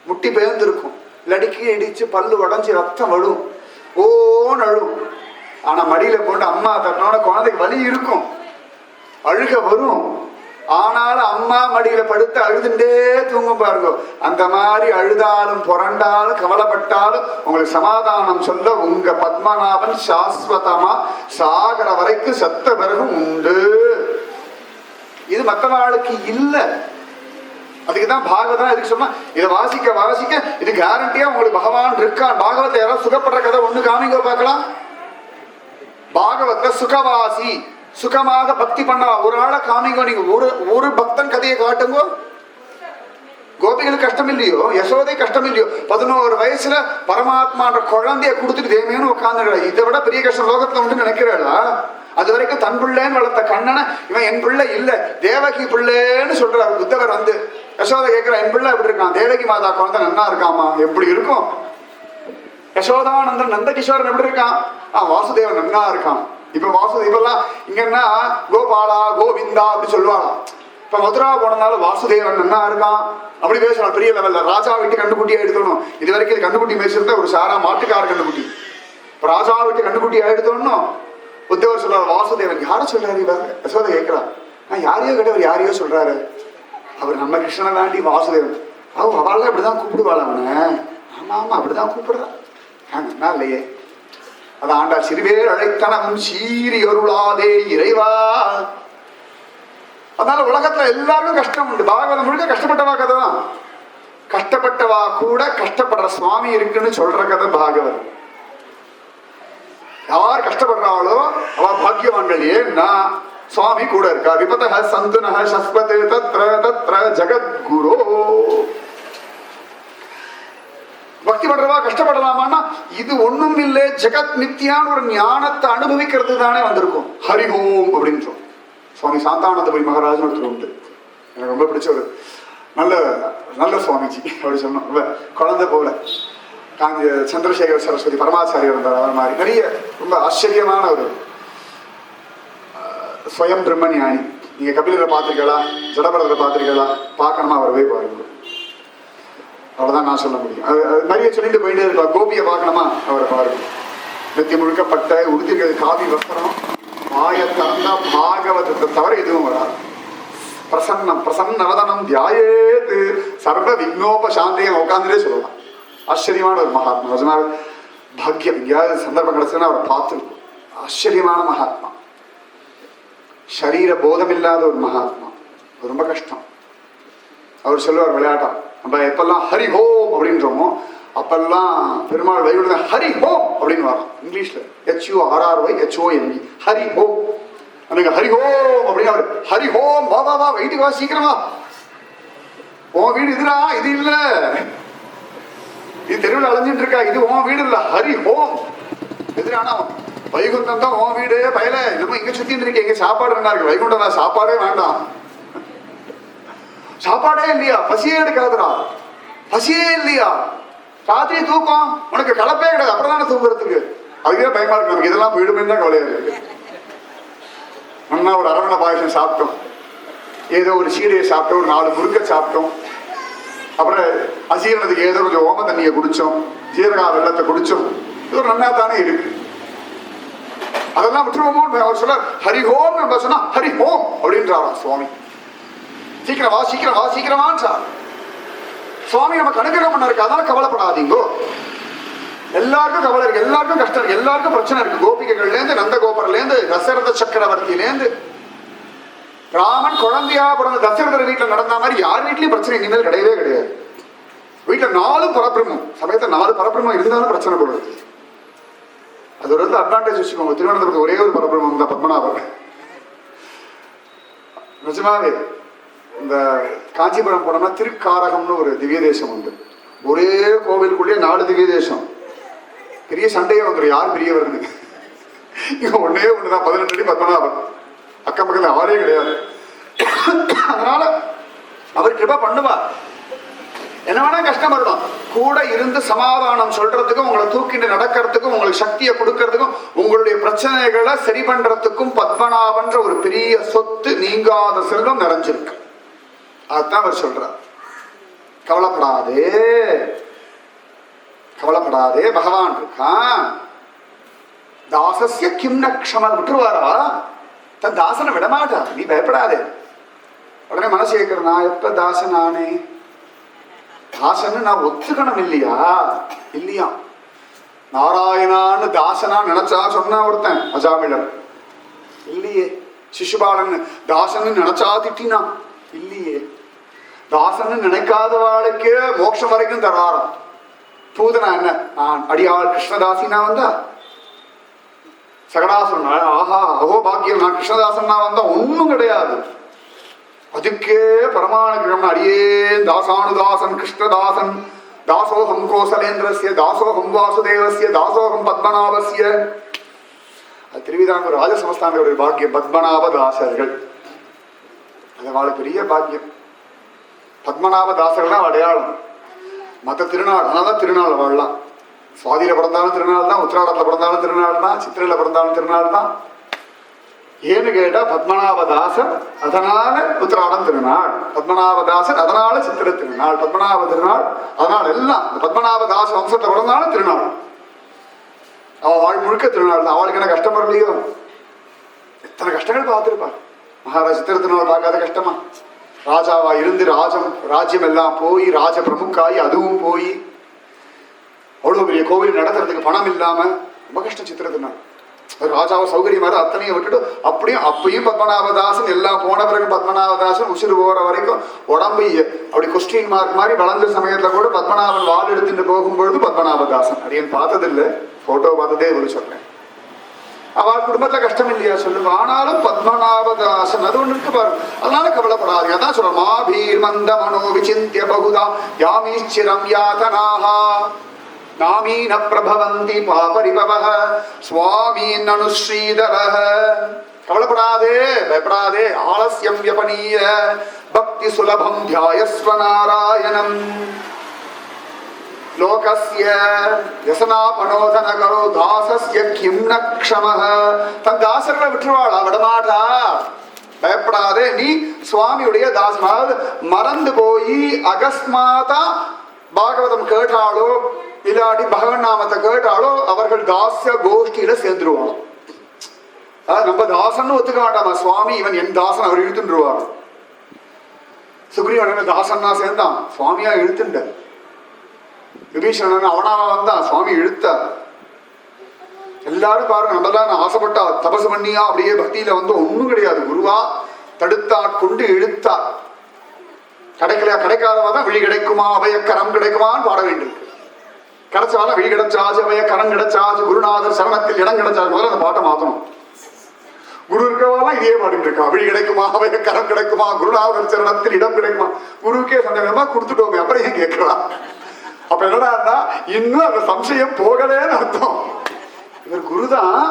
முட்டி பெயர்ந்துருக்கும், இல்லாட்டி கீழே இடிச்சு பல்லு உடஞ்சி ரத்தம் வரும், ஓன்னு அழும். ஆனா மடியில போட்டு அம்மா தட்டினோட குழந்தைக்கு வலி இருக்கும், அழுக வரும். ஆனாலும் அம்மா மடியில படுத்து அழுதுண்டே தூங்கும் பாருங்க. அந்த மாதிரி அழுதாலும் புரண்டாலும் கவலைப்பட்டாலும் உங்களுக்கு சமாதானம் சொல்ல உங்க பத்மநாபன் சாஸ்வதமா சாகர வரைக்கும் சத்த பிறகும் உண்டு. இது மற்ற நாளுக்கு இல்ல. அதுக்குதான் பாகவதம் எதுக்கு சொன்னா, இதை வாசிக்க வாசிக்க இது கேரண்டியா உங்களுக்கு பகவான் இருக்கான். பாகவத்துல யாராவது சுகப்படுற கதை ஒண்ணு காமிங்க பார்க்கலாம். பாகவத்துல சுகவாசி, சுகமாக பக்தி பண்ண ஒரு ஆளை காமிங்க. நீங்க ஒரு பக்தன் கதையை காட்டுங்க. கோபிகளுக்கு கஷ்டம் இல்லையோ, யசோதை கஷ்டம் இல்லையோ, 11 வயசுல பரமாத்மான்ற குழந்தைய கொடுத்துட்டு தேமையான உட்கார்ந்து இதை விட பெரிய கஷ்டம் லோகத்துல உண்டு நினைக்கிறாளா? அது வரைக்கும் தன் பிள்ளைன்னு வளர்த்த கண்ணனை இவன் என் பிள்ளை இல்ல தேவகி பிள்ளைன்னு சொல்றாரு புத்தவர். வந்து யசோதை கேட்கிற என் பிள்ளை எப்படி இருக்கான், தேவகி மாதா குழந்தை நன்னா இருக்காமா? எப்படி இருக்கும்? யசோதானந்தன் நந்தகிஷோரன் எப்படி இருக்கான்? வாசுதேவன் நன்னா இருக்கான். இப்ப வாசுதேவெல்லாம் இங்கன்னா கோபாலா கோவிந்தா அப்படி சொல்லுவாளாம். இப்ப மதுரா போனதுனால வாசுதேவன் நன்னா இருக்கான் அப்படி பேசலாம். பெரிய லெவல்ல ராஜா வீட்டு கண்டுக்குட்டியா எடுக்கணும். இது வரைக்கும் இது கண்டுக்குட்டி பேசுறத ஒரு சாரா மாட்டுக்கார கண்டுக்குட்டி. இப்ப ராஜா வீட்டு கண்டுக்குட்டியா எடுத்தோம்னும் உத்தவர் சொல்றாரு வாசுதேவன். யார சொல்றாரு இவர்? யசோதை கேட்கிறான். யாரையோ கேட்டவர் யாரையோ சொல்றாரு. அவர் நம்ம கிருஷ்ணனை தாண்டி வாசுதேவன். அவள் அப்படிதான் கூப்பிடுவாள் அவனை. ஆமா ஆமா அப்படிதான் கூப்பிடுறான். என்ன இல்லையே. அது ஆண்டா சிறுவேர் அழைத்தனம் சீரி அருளாதே இறைவா. அதனால உலகத்துல எல்லாருக்கும் கஷ்டம் உண்டு. பாகவதம் முழுக்க கஷ்டப்பட்டவா கதை தான். கஷ்டப்பட்டவா கூட கஷ்டப்படுற சுவாமி இருக்குன்னு சொல்ற கதை பாகவதம். யார் கஷ்டப்படுறாளோ அவ பாக்கியவான்கள். ஏன்னா சுவாமி கூட இருக்கா. விபத சந்துன சஸ்பதே தத்ர தத்ர ஜகத்குரு. பக்தி பண்றவா கஷ்டப்படலாமான்னா இது ஒண்ணும் இல்லை, ஜெகத் நித்தியான ஒரு ஞானத்தை அனுபவிக்கிறது தானே வந்திருக்கும். ஹரிஹோம் அப்படின்னு சுவாமி சாந்தானந்தபுரி மகாராஜன் ஒருத்தர் உண்டு. எனக்கு ரொம்ப பிடிச்ச ஒரு நல்ல நல்ல சுவாமிஜி அப்படி சொன்னோம். குழந்தை போல காஞ்சி சந்திரசேகர சரஸ்வதி பரமாச்சாரியர் இருந்தார். அவர் மாதிரி நிறைய ரொம்ப ஆச்சரியமான ஒரு ஸ்வயம் பிரம்ம ஞானி. நீங்க கபிலரை பார்த்திருக்கீங்களா, ஜடபரத்தை பார்த்திருக்கீங்களா? பார்க்கணுமா அவர் போய் பாருங்க. அவ்வளவுதான் நான் சொல்ல முடியும். அது நிறைய சொல்லிட்டு போயிட்டே இருக்கலாம். கோபியை பார்க்கணுமா அவரை பாருங்க. நெத்தி முழுக்கப்பட்ட உடுத்திகள் காவி வஸ்திரம் வாயை திறந்தா பாகவதத்தை தவிர எதுவும் வராது. பிரசன்னம் பிரசன்னவதனம் தியாயேது சர்வ விக்னோபசாந்தியம் உட்காந்துட்டே சொல்லலாம். ஆச்சரியமான ஒரு மகாத்மா. நிஜமாவே பாக்கியம். எங்கேயாவது சந்தர்ப்பம் கிடைச்சுன்னா அவரை பார்த்துருக்கோம். ஆச்சரியமான மகாத்மா. சரீர போதம் இல்லாத ஒரு மகாத்மா. ரொம்ப கஷ்டம். அவர் சொல்லுவார் விளையாட்டா, நம்ம எப்பெல்லாம் ஹரி ஹோம் அப்படின்றோமோ அப்பெல்லாம் பெருமாள் வைகுண்ட ஹரி ஹோம் அப்படின்னு வரோம். இங்கிலீஷ்ல HURRY HOME ஹரி ஹோம். எனக்கு ஹரி ஹோம் அப்படின்னு அவர் ஹரி ஹோம் வா வா வா வீட்டுக்கு வா சீக்கிரமா. உன் வீடு இதுடா, இது இல்ல, இது தெருவில் அலைஞ்சிட்டு இருக்கா, இது உன் வீடு இல்ல, ஹரி ஹோம் எதிரானா வைகுண்டம் தான் உன் வீடு பயல. நம்ம இங்க சுத்திட்டு இருக்கேன், இங்க சாப்பாடு என்ன இருக்கு, வைகுண்டம் தான் சாப்பாடே வேண்டாம். சாப்பாடே இல்லையா, பசியே எடுக்காதுடா, பசியே இல்லையா, ராத்திரி தூக்கம் உனக்கு கலப்பே கிடையாது, அப்புறம் தானே தூங்குறதுக்கு. அதுக்கே பயமா இருக்கு நமக்கு, இதெல்லாம் போயிடுமே தான் கவலையா இருக்கு. அண்ணா ஒரு அரவணை பாயசம் சாப்பிட்டோம், ஏதோ ஒரு சீடையை சாப்பிட்டோம், ஒரு 4 முருங்கை சாப்பிட்டோம், அப்புறம் அஜீரணத்துக்கு ஏதோ கொஞ்சம் ஓம தண்ணியை குடிச்சோம், ஜீரகா வெள்ளத்தை குடிச்சோம், இது ஒரு நன்னா தானே இருக்கு. அதெல்லாம் விட்டுருவோமோ அவர் சொல்றார் ஹரிஹோம். நம்ம சொன்னா ஹரிஹோம் அப்படின்றாராம் சுவாமி. சீக்கிரம் வா சீக்கிரம் வா சீக்கிரமான் சார் சுவாமி நமக்கு அனுகிரகம் பண்ண இருக்கு. அதனால கவலைப்படாதீங்கோ. எல்லாருக்கும் கவலை இருக்கு, எல்லாருக்கும் கஷ்டம் இருக்கு, எல்லாருக்கும் பிரச்சனை இருக்கு. கோபிகைகள்ல இருந்து நந்தகோபர்ல இருந்து தசரத சக்கரவர்த்தியில இருந்து ராமன் குழந்தையா பிறந்த தசரதர் வீட்டுல நடந்த மாதிரி யார் வீட்லயும் பிரச்சனை இனிமேல் கிடையவே கிடையாது. வீட்டுல 4 பரபிரம்மம் சமயத்தை 4 பரபிரம்மம் இருந்தாலும் பிரச்சனை போடுறது. அது ஒரு அட்வான்டேஜ் வச்சுக்கோங்க. திருவனந்தபுரத்து ஒரே ஒரு பரபிரம்மம் தான் பத்மநாபர். நிஜமாவே இந்த காஞ்சிபுரம் போனோம்னா திருக்காரகம்னு ஒரு திவ்ய தேசம் உண்டு. ஒரே கோவிலுக்குள்ளேயே 4 திவ்ய தேசம். பெரிய சண்டையே வந்துடும், யார் பெரியவர்னு. இங்க ஒன்னே ஒண்ணுதான் 18 அடி பத்மநாபர், அக்கம் பக்கத்துல ஆளே கிடையாது. அதனால அவர் கிருபா பண்ணுவார். என்ன வேணா கஷ்டம் வரணும், கூட இருந்து சமாதானம் சொல்றதுக்கும் உங்களை தூக்கிட்டு நடக்கிறதுக்கும் உங்களுக்கு சக்தியை கொடுக்கறதுக்கும் உங்களுடைய பிரச்சனைகளை சரி பண்றதுக்கும் பத்மநாபன்ற ஒரு பெரிய சொத்து நீங்காத செல்வம் நிறைஞ்சிருக்கு. அதுதான் அவர் சொல்றார். கவலைப்படாதே கவலைப்படாதே, பகவான் இருக்கான். தாசஸ்ய கிம் நக்ஷமன் விட்டுருவாரா, தன் தாசனை விடமாட்டா, நீ பயப்படாதே. உடனே மனசு கேட்கிற, நான் எப்ப தாசன் ஆனே, தாசன்னு நான் ஒத்துக்கணும் இல்லையா, இல்லையா நாராயணான்னு தாசனா நினைச்சா சொன்னா ஒருத்தன் அஜாமிழன் இல்லையே. சிசுபாலன் தாசன்னு நினைச்சா திட்டினா இல்லையே. தாசன்னு நினைக்காத வாழ்க்கே மோட்சம் வரைக்கும் தராராம். பூதனா என்ன, நான் அடியாள் கிருஷ்ணதாசினா வந்தா சகடாசுரன் ஆஹா அகோ பாக்கியம், நான் கிருஷ்ணதாசன்னா வந்தா ஒன்னும் கிடையாது. அதுக்கே பரமானுகிரகம் அடியேன் தாசானுதாசன் கிருஷ்ணதாசன் தாசோகம் கோசலேந்திரஸ்ய தாசோகம் வாசுதேவஸ்ய தாசோகம் பத்மநாபஸ்ய. அது திருவிதாங்கூர் ராஜசமஸ்தானோட பாக்கியம் பத்மநாப தாசர்கள். அது வாழ பெரிய பாக்கியம். பத்மநாப தாசர்கள் தான் அடையாளம். மற்ற திருநாள் அதனால திருநாள் வாழலாம். சுவாதியில பிறந்தாலும் திருநாள் தான், உத்திராடத்துல பிறந்தாலும் திருநாள் தான், சித்திரையில பிறந்தாலும் திருநாள் தான். ஏன்னு கேட்டா பத்மநாபதாசர் அதனால உத்திராடம் திருநாள், பத்மநாபதாசர் அதனால சித்திர திருநாள், பத்மநாப திருநாள் அதனால எல்லாம் பத்மநாபதாச வம்சத்தை பிறந்தாலும் திருநாள். அவ வாழ் முழுக்க திருநாள் தான். அவளுக்கு என்ன கஷ்டம் வரலையோ, எத்தனை கஷ்டங்கள் பார்த்துருப்பாள். மகாராஜ் சித்திர திருநாள் பார்க்காத கஷ்டமா? ராஜாவா இருந்து ராஜ்யம் எல்லாம் போய் ராஜ பிரமுக்காயி அதுவும் போய் அவ்வளவு பெரிய கோவில் நடத்துறதுக்கு பணம் இல்லாம ரொம்ப கஷ்டம். சித்திர திருநாள் ராஜாவை சௌகரியமாக அத்தனையும் விட்டுட்டு அப்படியும் அப்பயும் பத்மநாபதாசன் எல்லாம் போன பிறகு பத்மநாபதாசன் உசிறு போற வரைக்கும் உடம்பு அப்படி கொஸ்டின் மார்க் மாதிரி வளர்ந்த சமயத்துல கூட பத்மநாபன் வால் எடுத்துட்டு போகும்பொழுது பத்மநாபதாசன் அதையும் பார்த்ததில்லை, போட்டோ பார்த்ததே ஒரு சொல்றேன். அவள் குடும்பத்துல கஷ்டம் இல்லையா சொல்லு, ஆனாலும் பத்மநாபதாசன் அது ஒண்ணு இருக்கு பாரு. அதனால கவலைப்படாது. அதான் சொல்ற மாபீர் மந்த மனோ விசிந்திய பகுதா யாமீச்சிரம் யாதனாஹா நாமீன பிரபவந்தி பாபரிபவஹ ஸ்வாமீன் அனுஸ்ரீதரஹ. கவலைப்படாதே பயப்படாதே. ஆலஸ்யம் யபனீய பக்தி சுலபம் தியாயஸ்வ நாராயணம் லோகஸ்ய யசனாபனோதன கரோ தாசஸ்ய கிம் நக்ஷமஹ. தன் தாசர்களை விட்டுருவாளா, விடமாட்டா. பயப்படாதே, நீ சுவாமியுடைய தாசன். மறந்து போய் அகஸ்மாதா பாகவதம் கேட்டாலோ இல்லாட்டி பகவன் நாமத்தை கேட்டாலோ அவர்கள் தாசிய கோஷ்டியில சேர்ந்துருவாங்க. நம்ம தாசன் ஒத்துக்க மாட்டாமா, சுவாமி இவன் என் தாசன், அவர் இழுத்துருவார். சுக்ரீவன் தாசன்னா சேர்ந்தான், சுவாமியா இழுத்துண்ட. விபீஷணன் அவனாவ வந்தான், சுவாமி இழுத்தார். எல்லாரும் பாருங்க, நம்மதான் ஆசைப்பட்டா தபசு பண்ணியா அப்படியே பக்தியில வந்து ஒண்ணும் கிடையாது. குருவா தடுத்தார் கொண்டு இழுத்தார். கிடைக்கலையா, கிடைக்காதவாதான் விழி கிடைக்குமா அவைய கரம் கிடைக்குமான்னு பாட வேண்டும். கிடைச்சாலும் விழி கிடைச்சாச்சு, அவைய கரம் கிடைச்சாச்சு, குருநாதர் சரணத்தில் இடம் கிடைச்சாச்சு. முதல்ல அந்த பாட்டை மாத்தணும். குரு இருக்கவாலாம் இதே பாடிட்டு இருக்கா, விழி கிடைக்குமா அவைய கரம் கிடைக்குமா, குருநாதர் சரணத்தில் இடம் கிடைக்குமா. குருவுக்கே சந்தேகமா கொடுத்துட்டோமே, அப்புறம் ஏன் கேட்கலாம். அப்ப என்னடா இன்னும் அந்த சம்சயம் போகலேன்னு அர்த்தம். இவர் குருதான்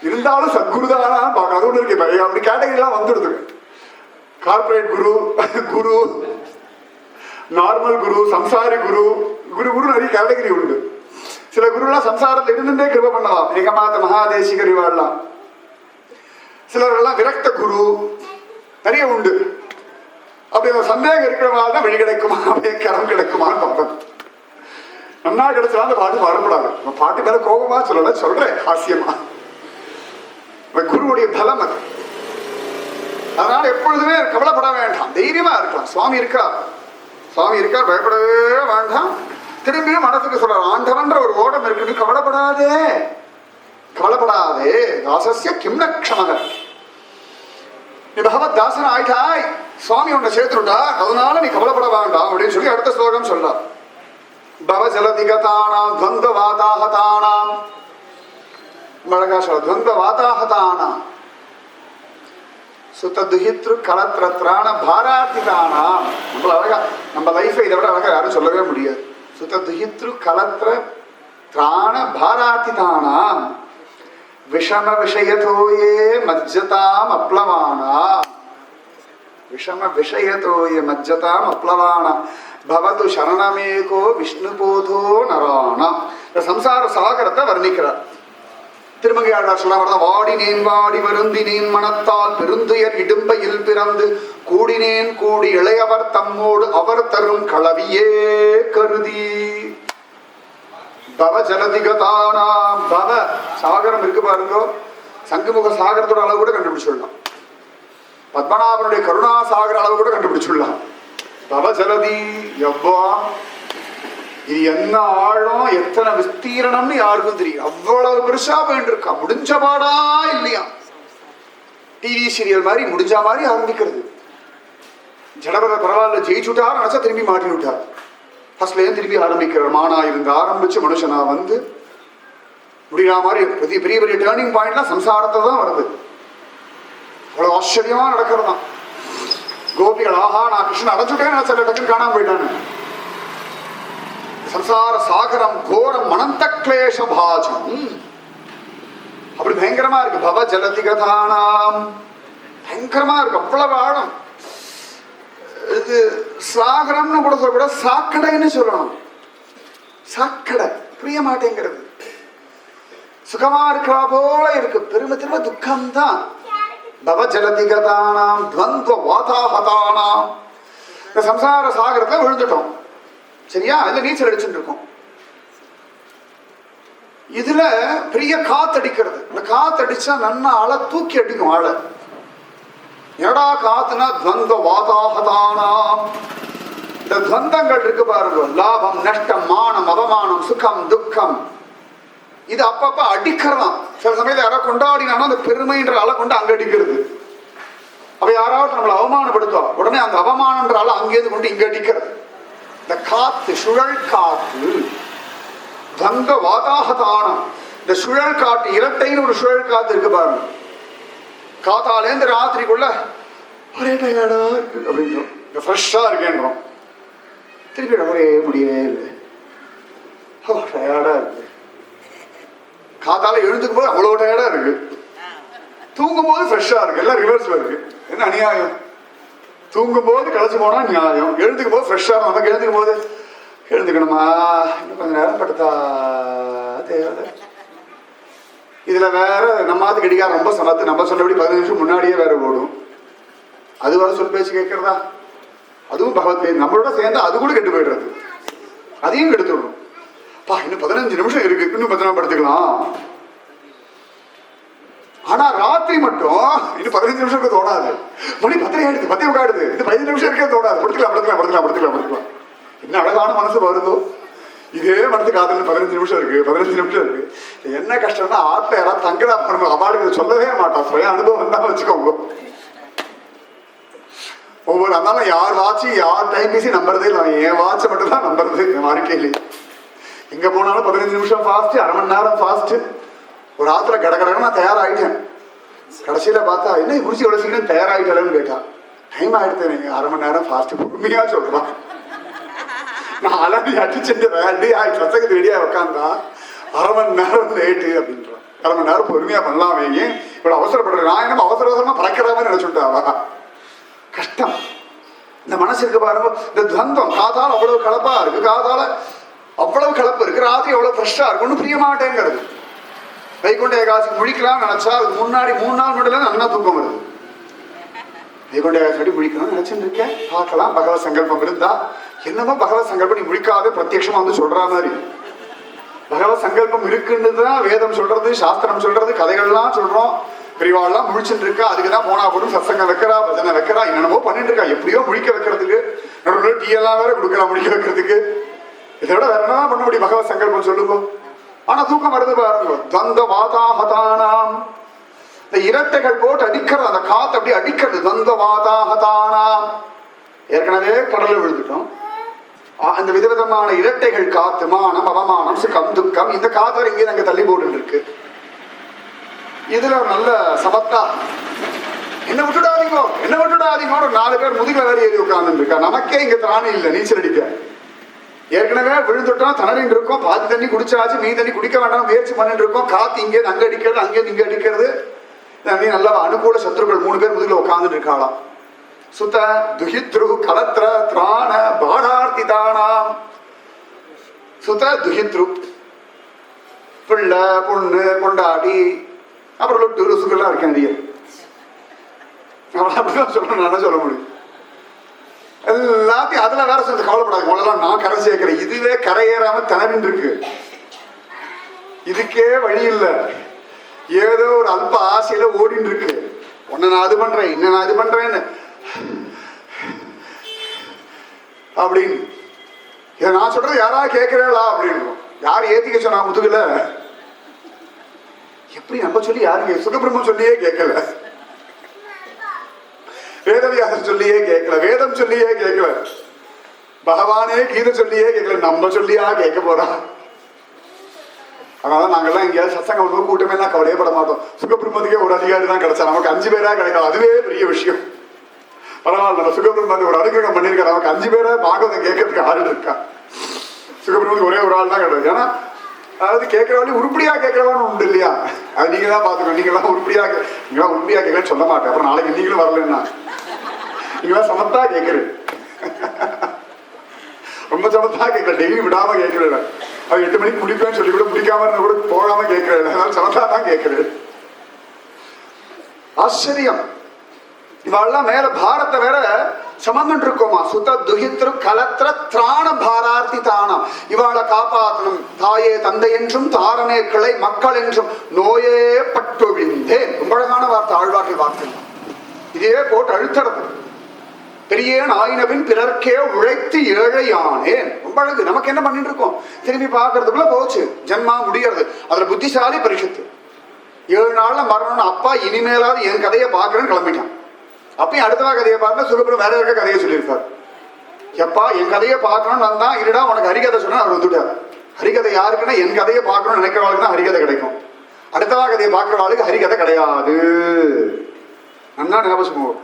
இருந்தாலும் சத்குருதானா பார்க்க, அது ஒண்ணு இருக்கு. அப்படி கேட்டகரி எல்லாம் வந்துடுது. கார்பரேட் குரு, குரு நார்மல் குரு, சம்சாரி குரு, குரு குரு நிறைய கேட்டகரி உண்டு. சில குருலாம் சம்சாரத்தில் இருந்துட்டே கிருப பண்ணலாம், நிகமாத மகாதேசிகர் இவாள்லாம். சிலரெல்லாம் விரக்த குரு நிறைய உண்டு. அப்படி அந்த சந்தேகம் இருக்கிறவாள் தான் வெளி கிடைக்குமா அப்படியே கரம் கிடைக்குமான்னு பார்ப்பேன். நன்னா கிடைச்சா அந்த பாட்டு பாடப்படாது. பாட்டு மேல கோபமா சொல்லல, சொல்றேன் ஹாஸ்யமா. குருவுடைய பலம் அது. அதனால எப்பொழுதுமே கவலைப்பட வேண்டாம், தைரியமா இருக்கலாம். சுவாமி இருக்கார், சுவாமி இருக்கார், பயப்படவே வேண்டாம். திரும்பியும் மனசுக்கு சொல்ற ஆண்டவன்ற ஒரு ஓடம் இருக்கு, நீ கவலைப்படாதே, கவலைப்படாதே. தாசஸ்ய கிம் நக்ஷமக, நீ பகவத் தாசன் ஆயிட்டாய், சுவாமி உன்னை சேர்த்துட்டா, அதனால நீ கவலைப்பட வேண்டாம் அப்படின்னு சொல்லி அடுத்த ஸ்லோகம் சொல்றார். பவ ஜலதிகதானாம் துவந்த வாதாஹதானாம், அழகா சொல்ற, துவந்த வாதாஹதானாம் சுத்த துஹித்ரு கலத்ரத்ரான பாராதிதானாம். நம்மள அழகா, நம்ம லைஃபை இதை விட அழகா யாரும் சொல்லவே முடியாது. சுத்த துஹித்ரு கலத்ர திராண பாராதிதானாம் விஷம விஷயத்தோயே மஜ்ஜதாம் அப்ளவானா, விஷம விஷயத்தோயே மஜ்ஜதாம் அப்ளவானா பவது சரணமேகோ விஷ்ணுபோதோ நரானா. இந்த சம்சார சாகரத்தை வர்ணிக்கிறார். திருமங்கையாளர் சொல்ல, வாடினேன் வாடி வருந்தினேன் மனத்தால் பெருந்துயர் இடும்பையில் பிறந்து கூடினேன் கூடி இளையவர் தம்மோடு அவர் தரும் களவியே கருதி. பவ ஜலதிகதானாம், பவ சாகரம் இருக்கு பாருங்க, சங்குமுக சாகரத்தோட அளவு கூட கண்டுபிடிச்சுடலாம், பத்மநாபனுடைய கருணா சாகர அளவு கூட கண்டுபிடிச்சுடலாம். பவ ஜலதி எவ்வா, இது என்ன ஆழம் எத்தனை விஸ்தீரணம்னு யாருக்கும் தெரியும். அவ்வளவு பெருசா போயிட்டு இருக்கா, முடிஞ்ச பாடா இல்லையா. டிவி சீரியல் மாதிரி முடிஞ்ச மாதிரி ஆரம்பிக்கிறது. ஜடபர பரவாயில்ல ஜெயிச்சுட்டார் நினைச்சா திரும்பி மாட்டி விட்டார். ஃபர்ஸ்ட்ல ஏன் திரும்பி ஆரம்பிக்கிறார். மானா இருந்து ஆரம்பிச்சு மனுஷனா வந்து முடியாத மாதிரி பெரிய பெரிய பெரிய டேர்னிங் பாயிண்ட்லாம் சம்சாரத்தை தான் வருது. அவ்வளவு ஆச்சரியமா நடக்கிறதான். கோபிகள் ஆஹா நான் கிருஷ்ணன் அடைச்சுட்டேன்னு சில டக்குன்னு காணாம போயிட்டானு. சம்சார சாகரம் கோரம் அனந்த கிளேஷ பாஜம் அப்படி பயங்கரமா இருக்கு. பவ ஜலதிகதானாம் பயங்கரமா இருக்கு, அவ்வளவு ஆழம். இது சாகரம்னு கூட சொல்லக்கூட சாக்கடைன்னு சொல்லணும். சாக்கடை புரிய மாட்டேங்கிறது. சுகமா இருக்கிறா போல இருக்கு, பெருமை திரும்ப துக்கம்தான். பவ ஜலதிகதானாம் துவந்த வாதாஹதானாம். இந்த சம்சார சாகரத்தை விழுந்துட்டோம் சரியா, இதுல நீச்சல் அடிச்சுட்டு இருக்கோம். இதுல பெரிய காத்தடிக்கிறது. இந்த காத்தடிச்சா நன்னா ஆளை தூக்கி அடிக்கும். ஆளை எடா காத்துனா துவந்த வாதாஹதானாம். இந்த துவந்தங்கள் இருக்கு பாருங்க, லாபம் நஷ்டம் மானம் அவமானம் சுகம் துக்கம், இது அப்பப்ப அடிக்கிறதாம். சில சமயத்தில் யாராவது கொண்டாடினாலும் அந்த பெருமைன்ற ஆளை கொண்டு அங்க அடிக்கிறது. அப்ப யாராவது நம்மளை அவமானப்படுத்துவா, உடனே அந்த அவமானன்ற ஆளை அங்கேருந்து கொண்டு இங்க அடிக்கிறது. இந்த காத்து சுழல் காத்து கங்க வாதாகதானம். இந்த சுழல் காட்டு இரட்டைன்னு ஒரு சுழல் காத்து இருக்கு பாருங்க. காத்தாலேந்து ராத்திரிக்குள்ள ஒரே டயர்டா இருக்கு அப்படின்றோம், ஃப்ரெஷ்ஷா இருக்கேன்றோம். திருப்பி ஒரே முடியவே இல்லை, டயர்டா இருக்கு. காத்தால எழுந்துக்கும் போது அவ்வளவு டயர்டா இருக்கு, தூங்கும் போது ஃப்ரெஷ்ஷா இருக்கு. எல்லாம் ரிவர்ஸ்ல இருக்கு. என்ன அநியாயம். தூங்கும் போது களைச்சு போனா நியாயம், எழுந்துக்கும் போது ஃப்ரெஷ்ஷா. நமக்கு எழுந்துக்கும் போது எழுந்துக்கணுமா இன்னும் கொஞ்சம் நேரம் படுத்தா தேவை. இதுல வேற நம்மாத்து கடிகாரம் ரொம்ப சமத்து, நம்ம சொன்னபடி 15 நிமிஷம் முன்னாடியே வேற ஓடும். அது வர சொல் பேச்சு கேட்கறதா, அதுவும் பகவத் பேர் நம்மளோட சேர்ந்து அது கூட கெட்டு போயிடுறது. அதையும் கெடுத்துடணும். இன்னும் 15 நிமிஷம் இருக்கு, இன்னும் 10 நிமிஷம் படுத்துக்கலாம். ஆனா ராத்திரி மட்டும் இன்னும் 15 நிமிஷம் தோணாது. மணி 10 ஆயிடுது, 10 ஆயிடுது, இது 15 நிமிஷம் இருக்கே தோணாது. படுத்துக்கலாம். என்ன அழகான மனசு வருதோ. இதே மனசுக்கு காதல் 15 நிமிஷம் இருக்கு, 15 நிமிஷம் இருக்கு. என்ன கஷ்டம்னா ஆத்துல யாராவது தங்கடா பண்ணணும், அவாளுக்கு சொல்லவே மாட்டான். சுய அனுபவம் தான் வச்சுக்கோங்க. ஒவ்வொரு அதனால யார் வாட்சி யார் டைம் பேசி நம்புறதே இல்லை. என் வாட்சை மட்டும் தான் நம்புறது என் வாழ்க்கையிலே. எங்க போனாலும் 15 நிமிஷம் ஃபாஸ்ட், அரை மணி நேரம் ஃபாஸ்ட். ஒரு ஆத்துல கடகடன்னு நான் தயாராகிட்டேன். கடைசியில பார்த்தா என்ன குடிச்சு எவ்வளவு சீக்கிரம் தயாராகிட்டேன்னு கேட்டா, டைம் ஆயிடுத்து, நீங்க அரை மணி நேரம் ஃபாஸ்ட். பொறுமையா சொல்றான். நான் அலறி அடிச்சு ரெடி ஆகி சசகத்து ரெடியா உட்காந்தா அரை மணி நேரம் லேட்டு அப்படின்றான். அரை மணி நேரம் பொறுமையா பண்ணலாமே, ஏன் இவ்வளவு அவசரப்படுறேன்? நான் என்ன அவசர அவசரமா பறக்கிற மாதிரி நினைச்சுட்டாவா? கஷ்டம். இந்த மனசு இருக்கு பாருங்க, இந்த துவந்தம். காதால அவ்வளவு கலப்பா இருக்கு, காதால அவ்வளவு கலப்பு இருக்கு, ராத்திரி எவ்வளவு ஃப்ரெஷ்ஷா இருக்கு, ஒன்றும் புரிய மாட்டேங்கிறது. வைகுண்ட ஏகாதசி முழிக்கலாம் நினைச்சா அதுக்கு முன்னாடி 3 நாள் மட்டும் நல்லா தூக்கம் வருது. வைகுண்ட ஏகாதசி முழிக்கணும்னு நினைச்சுட்டு இருக்கேன். பார்க்கலாம், பகவத் சங்கல்பம் இருந்தா. என்னமோ பகவத் சங்கல்பம் நீ முழிக்காத பிரத்யட்சமா வந்து சொல்ற மாதிரி. பகவத் சங்கல்பம் இருக்குன்னு தான் வேதம் சொல்றது, சாஸ்திரம் சொல்றது, கதைகள்லாம் சொல்றோம். பெரியவாள்லாம் முழிச்சுட்டு இருக்கா. அதுக்குதான் போனா போடும் சத்சங்கம் வைக்கிறா, பஜனை வைக்கிறா, என்னென்னமோ பண்ணிட்டு இருக்கா. எப்படியோ முழிக்க வைக்கிறதுக்கு நடுவில் டீ எல்லாம் வேற கொடுக்குறா முழிக்க வைக்கிறதுக்கு. இதை விட வேற என்ன பண்ண முடியும்? பகவத் சங்கல்பம் சொல்லுங்க. ஆனா தூக்கம் வருது பாருங்க. துவந்த வாதாஹதானாம், இந்த இரட்டைகள் போட்டு அடிக்கிறது, அந்த காத்து அப்படி அடிக்கிறது. துவந்த வாதாஹதானாம். ஏற்கனவே கடலில் விழுந்துட்டோம். அந்த விதவிதமான இரட்டைகள் காத்து, மானம் அவமானம் சுகம் துக்கம், இந்த காத்து இங்கே நாங்க தள்ளி போட்டு இருக்கு. இதுல நல்ல சமத்தா என்ன விட்டுடாதீங்க, என்ன விட்டுடாதீங்க. ஒரு 4 பேர் முதுகுல வேற ஏறி உட்கார்ந்து இருக்கா. நமக்கே இங்க திராணி இல்லை நீச்சல் அடிக்க. ஏற்கனவே விழுந்துட்டோம், திணறின்னு இருக்கோம். பாதி தண்ணி குடிச்சாச்சு, மீ தண்ணி குடிக்க வேண்டாம் முயற்சி பண்ணிட்டு இருக்கோம். காத்து இங்கே அங்க அடிக்கிறது, அங்கே இங்க அடிக்கிறது. நல்ல அனுகூல சத்ருக்கள் 3 பேர் முதுகுல உட்கார்ந்துட்டு இருக்காளாம். சுத துஹித்ரு கலத்ர திராண பாடார்த்திதானாம். சுத துஹித்ரு பிள்ளை பொண்ணு கொண்டாடி அப்புறம் லொட்டு ருசுக்கெல்லாம் இருக்கேன். நிறைய அப்படிதான் சொல்லணும், நான் சொல்ல முடியும். எல்லாத்தையும் அதுல வேற சேர்ந்து கவலைப்படாது. முதல்ல நான் கரை சேர்க்கிறேன். இதுவே கரையேறாம திணறின் இருக்கு. இதுக்கே வழி இல்லை. ஏதோ ஒரு அல்ப ஆசையில ஓடின்னு இருக்கு. ஒன்னு நான் அது பண்றேன், இன்னும் நான் இது பண்றேன்னு அப்படின்னு. இதை நான் சொல்றது யாராவது கேட்கிறேளா அப்படின்னு. யார் ஏத்திக்க சொன்னா முதுகுல? எப்படி நம்ம சொல்லி யாருக்கு? சுகபிரம்மம் சொல்லியே கேட்கல, வேதவியாசர் சொல்லியே கேட்கல, வேதம் சொல்லியே கேட்கல, பகவானே கீதை சொல்லியே கேட்கல. நம்ம சொல்லியா கேட்க போறோம்? அதனால நாங்கெல்லாம் எங்கேயாவது சத்சங்கம் கூட்டமே எல்லாம் கவலையே பட மாட்டோம். சுகபிரம்மத்துக்கே ஒரு அதிகாரி தான் கிடைச்சா, நமக்கு 5 பேரா கிடைக்கும். அதுவே பெரிய விஷயம். பரவாயில்ல, நம்ம சுகபிரம்மத்துக்கு ஒரு அனுகிரகம் பண்ணிருக்கோம். நமக்கு 5 பேரை பாகவதம் கேட்கறதுக்கு ஆள் இருக்கா? சுகபிரம்மத்துக்கு ஒரே ஒரு ஆள் தான் கிடையாது. ஏன்னா அதாவது கேட்கிறவழி உருப்படியா கேட்கிறவன்னு உண்டு இல்லையா? அது நீங்க தான் பாத்துக்கணும். நீங்களாம் உருப்படியா கேட்கலன்னு சொல்ல மாட்டேன். அப்புறம் நாளைக்கு நீங்களும் வரலன்னா நீங்களாம் சமத்தா கேட்கிறேன். ரொம்ப சமத்தா கேட்கல, டெய்லி விடாம கேட்கிறேன். அது 8 மணிக்கு முடிப்பேன்னு சொல்லி கூட முடிக்காம இருந்தா கூட போகாம கேட்கிறேன். அதனால சமத்தா தான் கேட்கிறேன். ஆச்சரியம். இவெல்லாம் மேல பாரத்தை வேற சமந்து இருக்கோமா. சுத்த துஹித்ரு கலத்திர திராண பாரார்த்தி தானம். இவாளை காப்பாற்றணும். தாயே தந்தை என்றும் தாரனே கிளை மக்கள் என்றும் நோயே பட்டொழிந்தேன். ரொம்ப அழகான வார்த்தை, ஆழ்வார்கள் வார்த்தை. இதே போட்டு அழுத்தறது. பெரியேன் ஆயினபின் பிறர்க்கே உழைத்து ஏழையானேன். ரொம்ப அழகு. நமக்கு என்ன பண்ணிட்டு இருக்கோம்? திரும்பி பார்க்கறதுக்குள்ள போச்சு, ஜென்மா முடியறது. அதுல புத்திசாலி பரிஷத்து 7 நாள்ல மரணம்னு. அப்பா இனிமேலாவது என் கதையை பார்க்கறேன்னு கிளம்பிட்டான். அப்பயும் அடுத்தவா கதையை பார்த்தா சுகபிரம் வேற இருக்க கதையை சொல்லியிருப்பார். எப்பா என் கதையை பார்க்கணும்னு வந்தான், இருடா உனக்கு ஹரிகதை சொன்னா அவர் வந்துட்டார். ஹரிகதை யாருக்குன்னா என் கதையை பார்க்கணும்னு நினைக்கிறவாளுக்கு தான் ஹரிகதை கிடைக்கும். அடுத்தவா கதையை பார்க்கிறவாளுக்கு ஹரிகதை கிடையாது. நல்லா ஞாபகம்.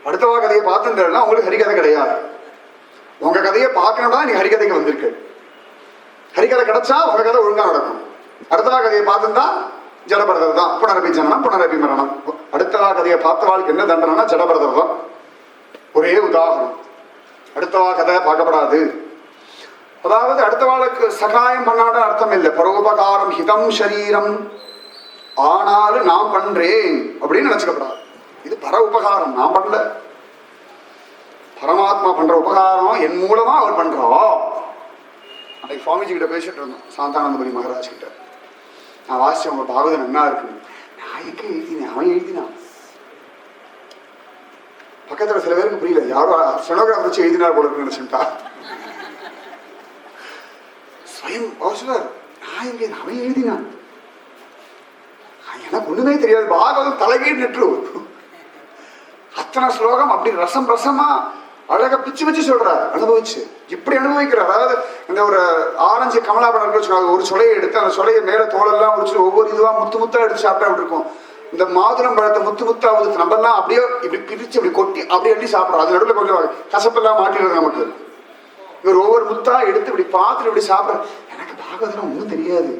அடுத்தவா கதையை பார்த்துட்டா உங்களுக்கு ஹரிகதை கிடையாது. உங்க கதையை பார்க்கணும்னா நீ ஹரிகதைக்கு வந்திருக்கு. ஹரிகதை கிடைச்சா உங்க கதை ஒழுங்கா நடக்கும். அடுத்தவா கதையை பார்த்துட்டா ஜடபரதர் தான். புனரபி ஜனனம் புனரபி மரணம். அடுத்தவா கதையை பார்த்தவாளுக்கு என்ன தண்டனைனா ஜடபரதர் தான். ஒரே உதாரணம். அடுத்தவா கதை பார்க்கப்படாது. அதாவது அடுத்தவாளுக்கு சகாயம் பண்ணாட அர்த்தம் இல்லை. பரோபகாரம் ஹிதம் சரீரம் ஆனாலும் நான் பண்றேன் அப்படின்னு நினைச்சுக்கப்படாது. இது பர உபகாரம், நான் பண்ணல. பரமாத்மா பண்ற உபகாரம் என் மூலமா அவர் பண்றோம். அன்னைக்கு சுவாமிஜி கிட்ட பேசிட்டு இருந்தோம், சாந்தானந்தபுரி மகாராஜ் கிட்ட. நான் வாசிச்சேன் உங்க பாகவதம் என்ன இருக்குன்னு. நான் எங்க எழுதினேன், அவன் எழுதினான். பக்கத்துல சில பேருக்கு புரியல, யாரோ ஸ்டெனோகிராஃபர் வச்சு எழுதினார் போல இருக்குன்னு நினைச்சுட்டா. ஸ்வயம் அவர் நான் எங்க அவன் எழுதினான், எனக்கு ஒண்ணுமே தெரியாது. பாகவதம் தலைகீழ் நெற்று அத்தனை ஸ்லோகம் அப்படி ரசம் ரசமா அழகா பிச்சு பிச்சு சொல்றாரு, அனுபவிச்சு இப்படி அனுபவிக்கிறார். அதாவது இந்த ஒரு ஆரஞ்சு கமலாபரம் வச்சுக்கோங்க, ஒரு சொலையை எடுத்து அந்த சொலையை மேல தோலெல்லாம் முடிச்சுட்டு ஒவ்வொரு இதுவா முத்து முத்தா எடுத்து சாப்பிட்டா அப்படி இருக்கும். இந்த மாதுளம் பழத்தை முத்து முத்தா வந்து நம்ம எல்லாம் அப்படியே இப்படி பிரிச்சு இப்படி கொட்டி அப்படி அள்ளி சாப்பிட்றோம். அது நடுவில் கொஞ்சம் கசப்பெல்லாம் மாட்டிடுறது நமக்கு. இவர் ஒவ்வொரு முத்தா எடுத்து இப்படி பார்த்துட்டு இப்படி சாப்பிட்ற. எனக்கு பாகவதம் ஒன்றும் தெரியாது.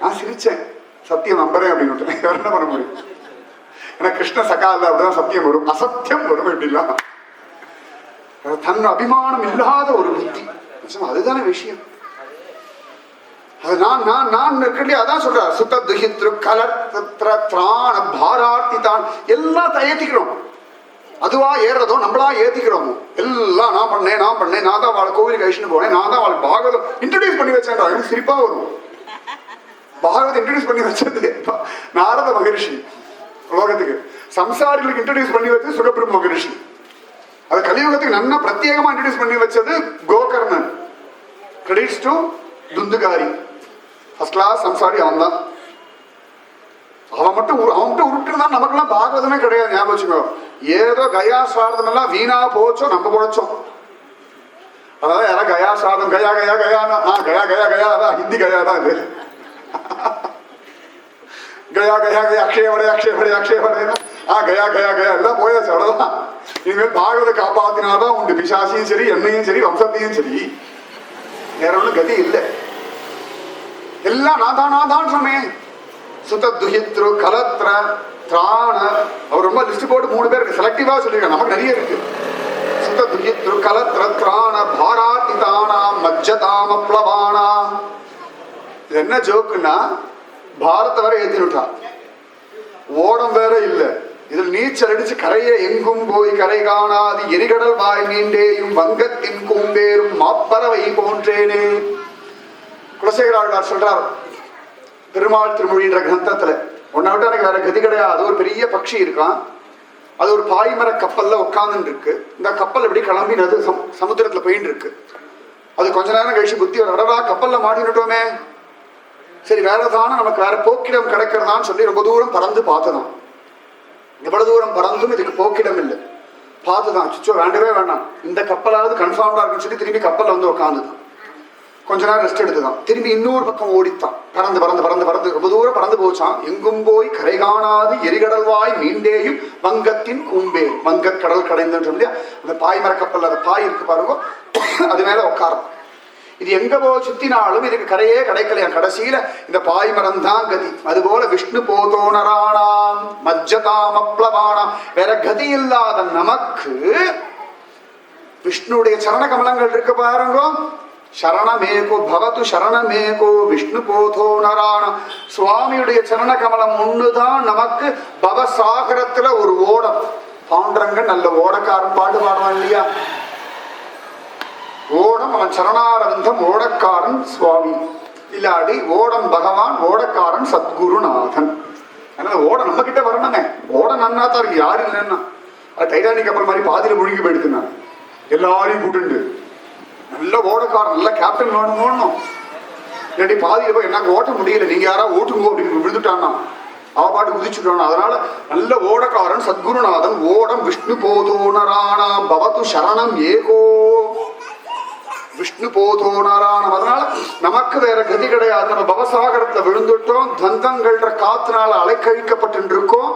நான் சிரிச்சேன், சத்தியம் நம்புறேன் அப்படின்னு. என்ன பண்ண முடியும்? ஏன்னா கிருஷ்ண சகால அப்படிதான் சத்தியம் வரும், அசத்தியம் வரும். எப்படிலாம் தன் அபிமானம் இல்லாத ஒரு புத்தி, அதுதானே விஷயம். அது நான் இருக்கலையே, அதான் சொல்ற சுத்த துஹித்ரு கலர் திராண பாரார்த்தி தான் எல்லாம் ஏத்திக்கிறோம். அதுவா ஏறதோ நம்மளா ஏத்திக்கிறோமோ எல்லாம். நான் பண்ணேன் நான் தான் அவளை கோவிலுக்கு கழிச்சுன்னு போனேன், நான் தான் அவளுக்கு பாகவதம் இன்ட்ரடியூஸ் பண்ணி வச்சேன்டா. எனக்கு சிரிப்பா வரும். பாகவதம் இன்ட்ரடியூஸ் பண்ணி வச்சது நாரத மகரிஷி லோகத்துக்கு. சம்சாரிகளுக்கு இன்ட்ரடியூஸ் பண்ணி வச்சது சுகபிரம்ம மகரிஷி. அது கலியுகத்துக்கு நல்லா பிரத்யேகமா இன்ட்ரடியூஸ் பண்ணி வச்சது Gokarnan. Credits to Dhundhukari. First class சம்சாரி அவன் தான். அவன் மட்டும் உருட்டுதான். நமக்கெல்லாம் பாகவதமே கிடையாது, ஞாபகம் வச்சுக்கோ. ஏதோ கயா சாரதம் எல்லாம் வீணா போச்சோ நம்ம போச்சோம். அதாவது யாரா கயா சாரதம் கயா கயா கயானா கயா கயா கயா அதான் ஹிந்தி கயா தான் இது. கயா கயா கயா அக்ஷயவடை அக்ஷயவடை அக்ஷயவடைனா கயா கயா கயா எல்லாம் போயாச்சு, அவ்வளவுதான். இனிமேல் பாகவத காப்பாத்தினாதான் உண்டு. பிசாசியும் சரி, என்னையும் சரி, வம்சத்தையும் சரி. வேற ஒன்றும் கதி இல்லை. எல்லாம் நான் தான் சொன்னேன். சுத்த துஹித்ரு கலத்ர திராண. அவர் ரொம்ப லிஸ்ட் போட்டு 3 பேருக்கு செலக்டிவா சொல்லியிருக்காங்க, நமக்கு நிறைய இருக்கு. சுத்த துஹித்ரு கலத்ர திராண பாராட்டி தானா மஜ்ஜதாம பிளவானா. இது என்ன ஜோக்குன்னா, பாரத வரை ஏத்தினுட்டா, ஓடம் வேற இல்ல. இதில் நீச்சல் அடிச்சு கரையை எங்கும் போய் கரை காணாது எரிகடல் வாய் மீண்டேயும் வங்கத்தின் கூம்பேரும் மாப்பறவை போன்றேனே. குலசேகராழ்வார் சொல்றார் பெருமாள் திருமொழின்ற கிரந்தத்துல, உன்னை விட்டு எனக்கு வேற கதி கிடையாது. ஒரு பெரிய பட்சி இருக்கான், அது ஒரு பாய்மர கப்பல்ல உட்கார்ந்துட்டு இருக்கு. இந்த கப்பல் எப்படி கிளம்பினது சமுத்திரத்துல போயின்னு இருக்கு. அது கொஞ்ச நேரம் கழிச்சு புத்தி வரடா கப்பல்ல மாட்டினுட்டோமே, சரி வேற தானே நமக்கு வேற போக்கிடம் கிடைக்கிறதான்னு சொல்லி ரொம்ப தூரம் பறந்து பார்த்துதான். எவ்வளவு தூரம் பறந்தும் இதுக்கு போக்கிடம் இல்லை. பார்த்துதான் சுச்சோ வேண்டவே வேண்டாம், இந்த கப்பலாவது கன்ஃபார்ம்டா இருக்குன்னு சொல்லி திரும்பி கப்பல்ல வந்து உட்காந்துதான். கொஞ்ச நேரம் ரெஸ்ட் எடுத்துதான், திரும்பி இன்னொரு பக்கம் ஓடித்தான். பறந்து பறந்து பறந்து பறந்து ரொம்ப தூரம் பறந்து போச்சான். எங்கும் போய் கரை காணாது எரிகடல்வாய் மீண்டேயும் வங்கத்தின் கூம்பே. வங்க கடல் கடைந்துன்னு சொல்லி அந்த பாய்மர கப்பல், அந்த பாய் இருக்கு பாருங்க, அது மேல உட்காரம். இது எங்க போய் சுத்தினாலும் இதுக்கு கரையே கிடைக்கலையா. கடைசியில இந்த பாய்மரம் தான் கதி. அதுபோல விஷ்ணு போதோனரானாம் மஜ்ஜதாமப்ளவானாம். வேற கதி இல்லாத நமக்கு விஷ்ணுடைய சரண கமலங்கள் இருக்கு பாருங்க. சரணமேகோ பவது சரணமேகோ விஷ்ணு போதோ நரான. சுவாமியுடைய சரண கமலம் ஒண்ணுதான் நமக்கு பவசாகரத்துல ஒரு ஓடம். பாண்டரங்க நல்ல ஓடக்காரன் பாட்டு பாடுவான் இல்லையா. ஓடம் அவன் சரணாரந்தம், ஓடக்காரன் சுவாமி. இல்லாடி ஓடம் பகவான், ஓடக்காரன் சத்குருநாதன். அதனால ஓடம் நம்ம கிட்ட வரணுமே. ஓடம் நன்னா தான் இருக்கு, யாரும் இல்லைன்னா. அது டைட்டானிக் கப்பல் மாதிரி பாதியில முழுங்கி போயிடுத்துனா எல்லாரையும் கூட்டுண்டு. நல்ல ஓடக்காரன், நல்ல கேப்டன் வேணும். இல்லாட்டி பாதியில போய் எனக்கு ஓட்ட முடியல, நீங்க யாரா ஓட்டுங்கோ அப்படின்னு விழுந்துட்டான்னா அவ பாட்டு குதிச்சுட்டான். அதனால நல்ல ஓடக்காரன் சத்குருநாதன். ஓடம் விஷ்ணு போதோனரானா பவது சரணம் ஏகோ விஷ்ணு போதோனரானம். அதனால நமக்கு வேற கதி கிடையாது. நம்ம பவசாகரத்துல விழுந்துட்டோம், துவந்தங்கள்ன்ற காத்துனால அலைக்கழிக்கப்பட்டு இருக்கோம்,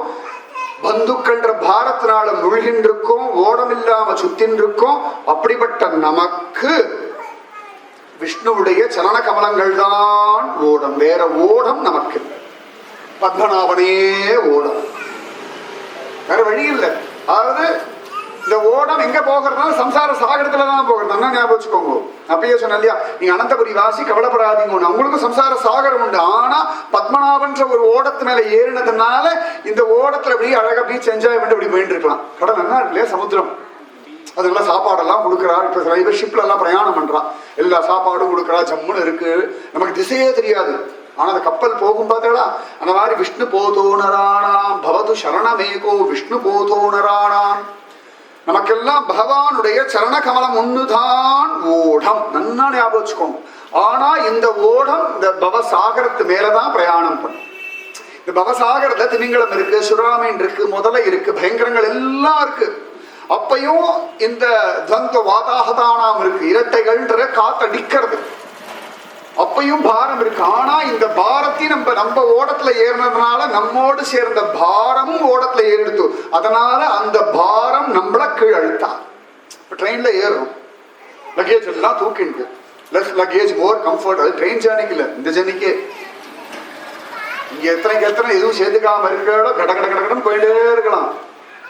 பந்துக்கள்ன்ற பாரத்தினால முழுகின்றிருக்கோம், ஓடம் இல்லாம சுத்தின்றிருக்கோம். அப்படிப்பட்ட நமக்கு விஷ்ணுவுடைய சலன கமலங்கள் தான் ஓடம், வேற ஓடம் நமக்கு. பத்மநாபனே ஓடம், வேற வழி இல்லை. அதாவது இந்த ஓடம் எங்க போகிறதுனா சம்சார சாகரத்துலதான் போகிறது. நல்லா ஞாபகம் வச்சுக்கோங்க. அப்பயே சொன்ன இல்லையா, நீங்க அனந்தபுரி வாசி கவலைப்படாதீங்க, உங்களுக்கு சம்சார சாகரம் உண்டு. ஆனா பத்மநாபன்ற ஒரு ஓடத்து மேல ஏறினதுனால இந்த ஓடத்துல அப்படியே அழகா பீச் என்ஜாய் பண்ணி இப்படி போயிட்டு இருக்கலாம். கடல் நல்லா இருக்கு இல்லையா, சமுத்திரம். அதுக்கெல்லாம் சாப்பாடெல்லாம் கொடுக்குறா. இப்போ சில பேர் ஷிப்ல எல்லாம் பிரயாணம் பண்றா, எல்லா சாப்பாடும் கொடுக்குறா, ஜம்முன்னு இருக்கு, நமக்கு திசையே தெரியாது. ஆனா அந்த கப்பல் போகும் பார்த்தா அந்த மாதிரி விஷ்ணு போதோனரானாம் பவது சரணமேகோ விஷ்ணு போதோனரானாம். நமக்கெல்லாம் பகவானுடைய சரண கமலம் ஒண்ணுதான் ஓடம், நன்னா ஞாபகம் வச்சுக்கோங்க. ஆனா இந்த ஓடம் இந்த பவசாகரத்து மேலதான் பிரயாணம் பண்ணும். இந்த பவசாகரத்துல திமிங்கலம் இருக்கு, சுறாமீன் இருக்கு, முதலை இருக்கு, பயங்கரங்கள் எல்லாம் இருக்கு. அப்பையும் இந்த துவந்த வாதாகதானாம் இருக்கு, இரட்டைகள்ன்ற காத்தடிக்கிறது, அப்பையும் பாரம் இருக்கு. ஆனா இந்த பாரத்தையும் நம்ம ஓடத்துல ஏறினதுனால நம்மோடு சேர்ந்த பாரமும் ஓடத்துல ஏறிடுத்து. அதனால அந்த பாரம் நம்மள கீழ் அழுத்தா. இப்ப ட்ரெயின்ல ஏறும், லக்கேஜ் எல்லாம் தூக்கிண்டு, லெஸ் லக்கேஜ் மோர் கம்ஃபர்ட். அது ட்ரெயின் ஜேர்னிக்கு இல்லை, இந்த ஜேர்னிக்கே. இங்க எத்தனைக்கு எத்தனை எதுவும் சேர்த்துக்காம இருக்கிறதோ கட கட கடன்னு போயிட்டே இருக்கலாம்.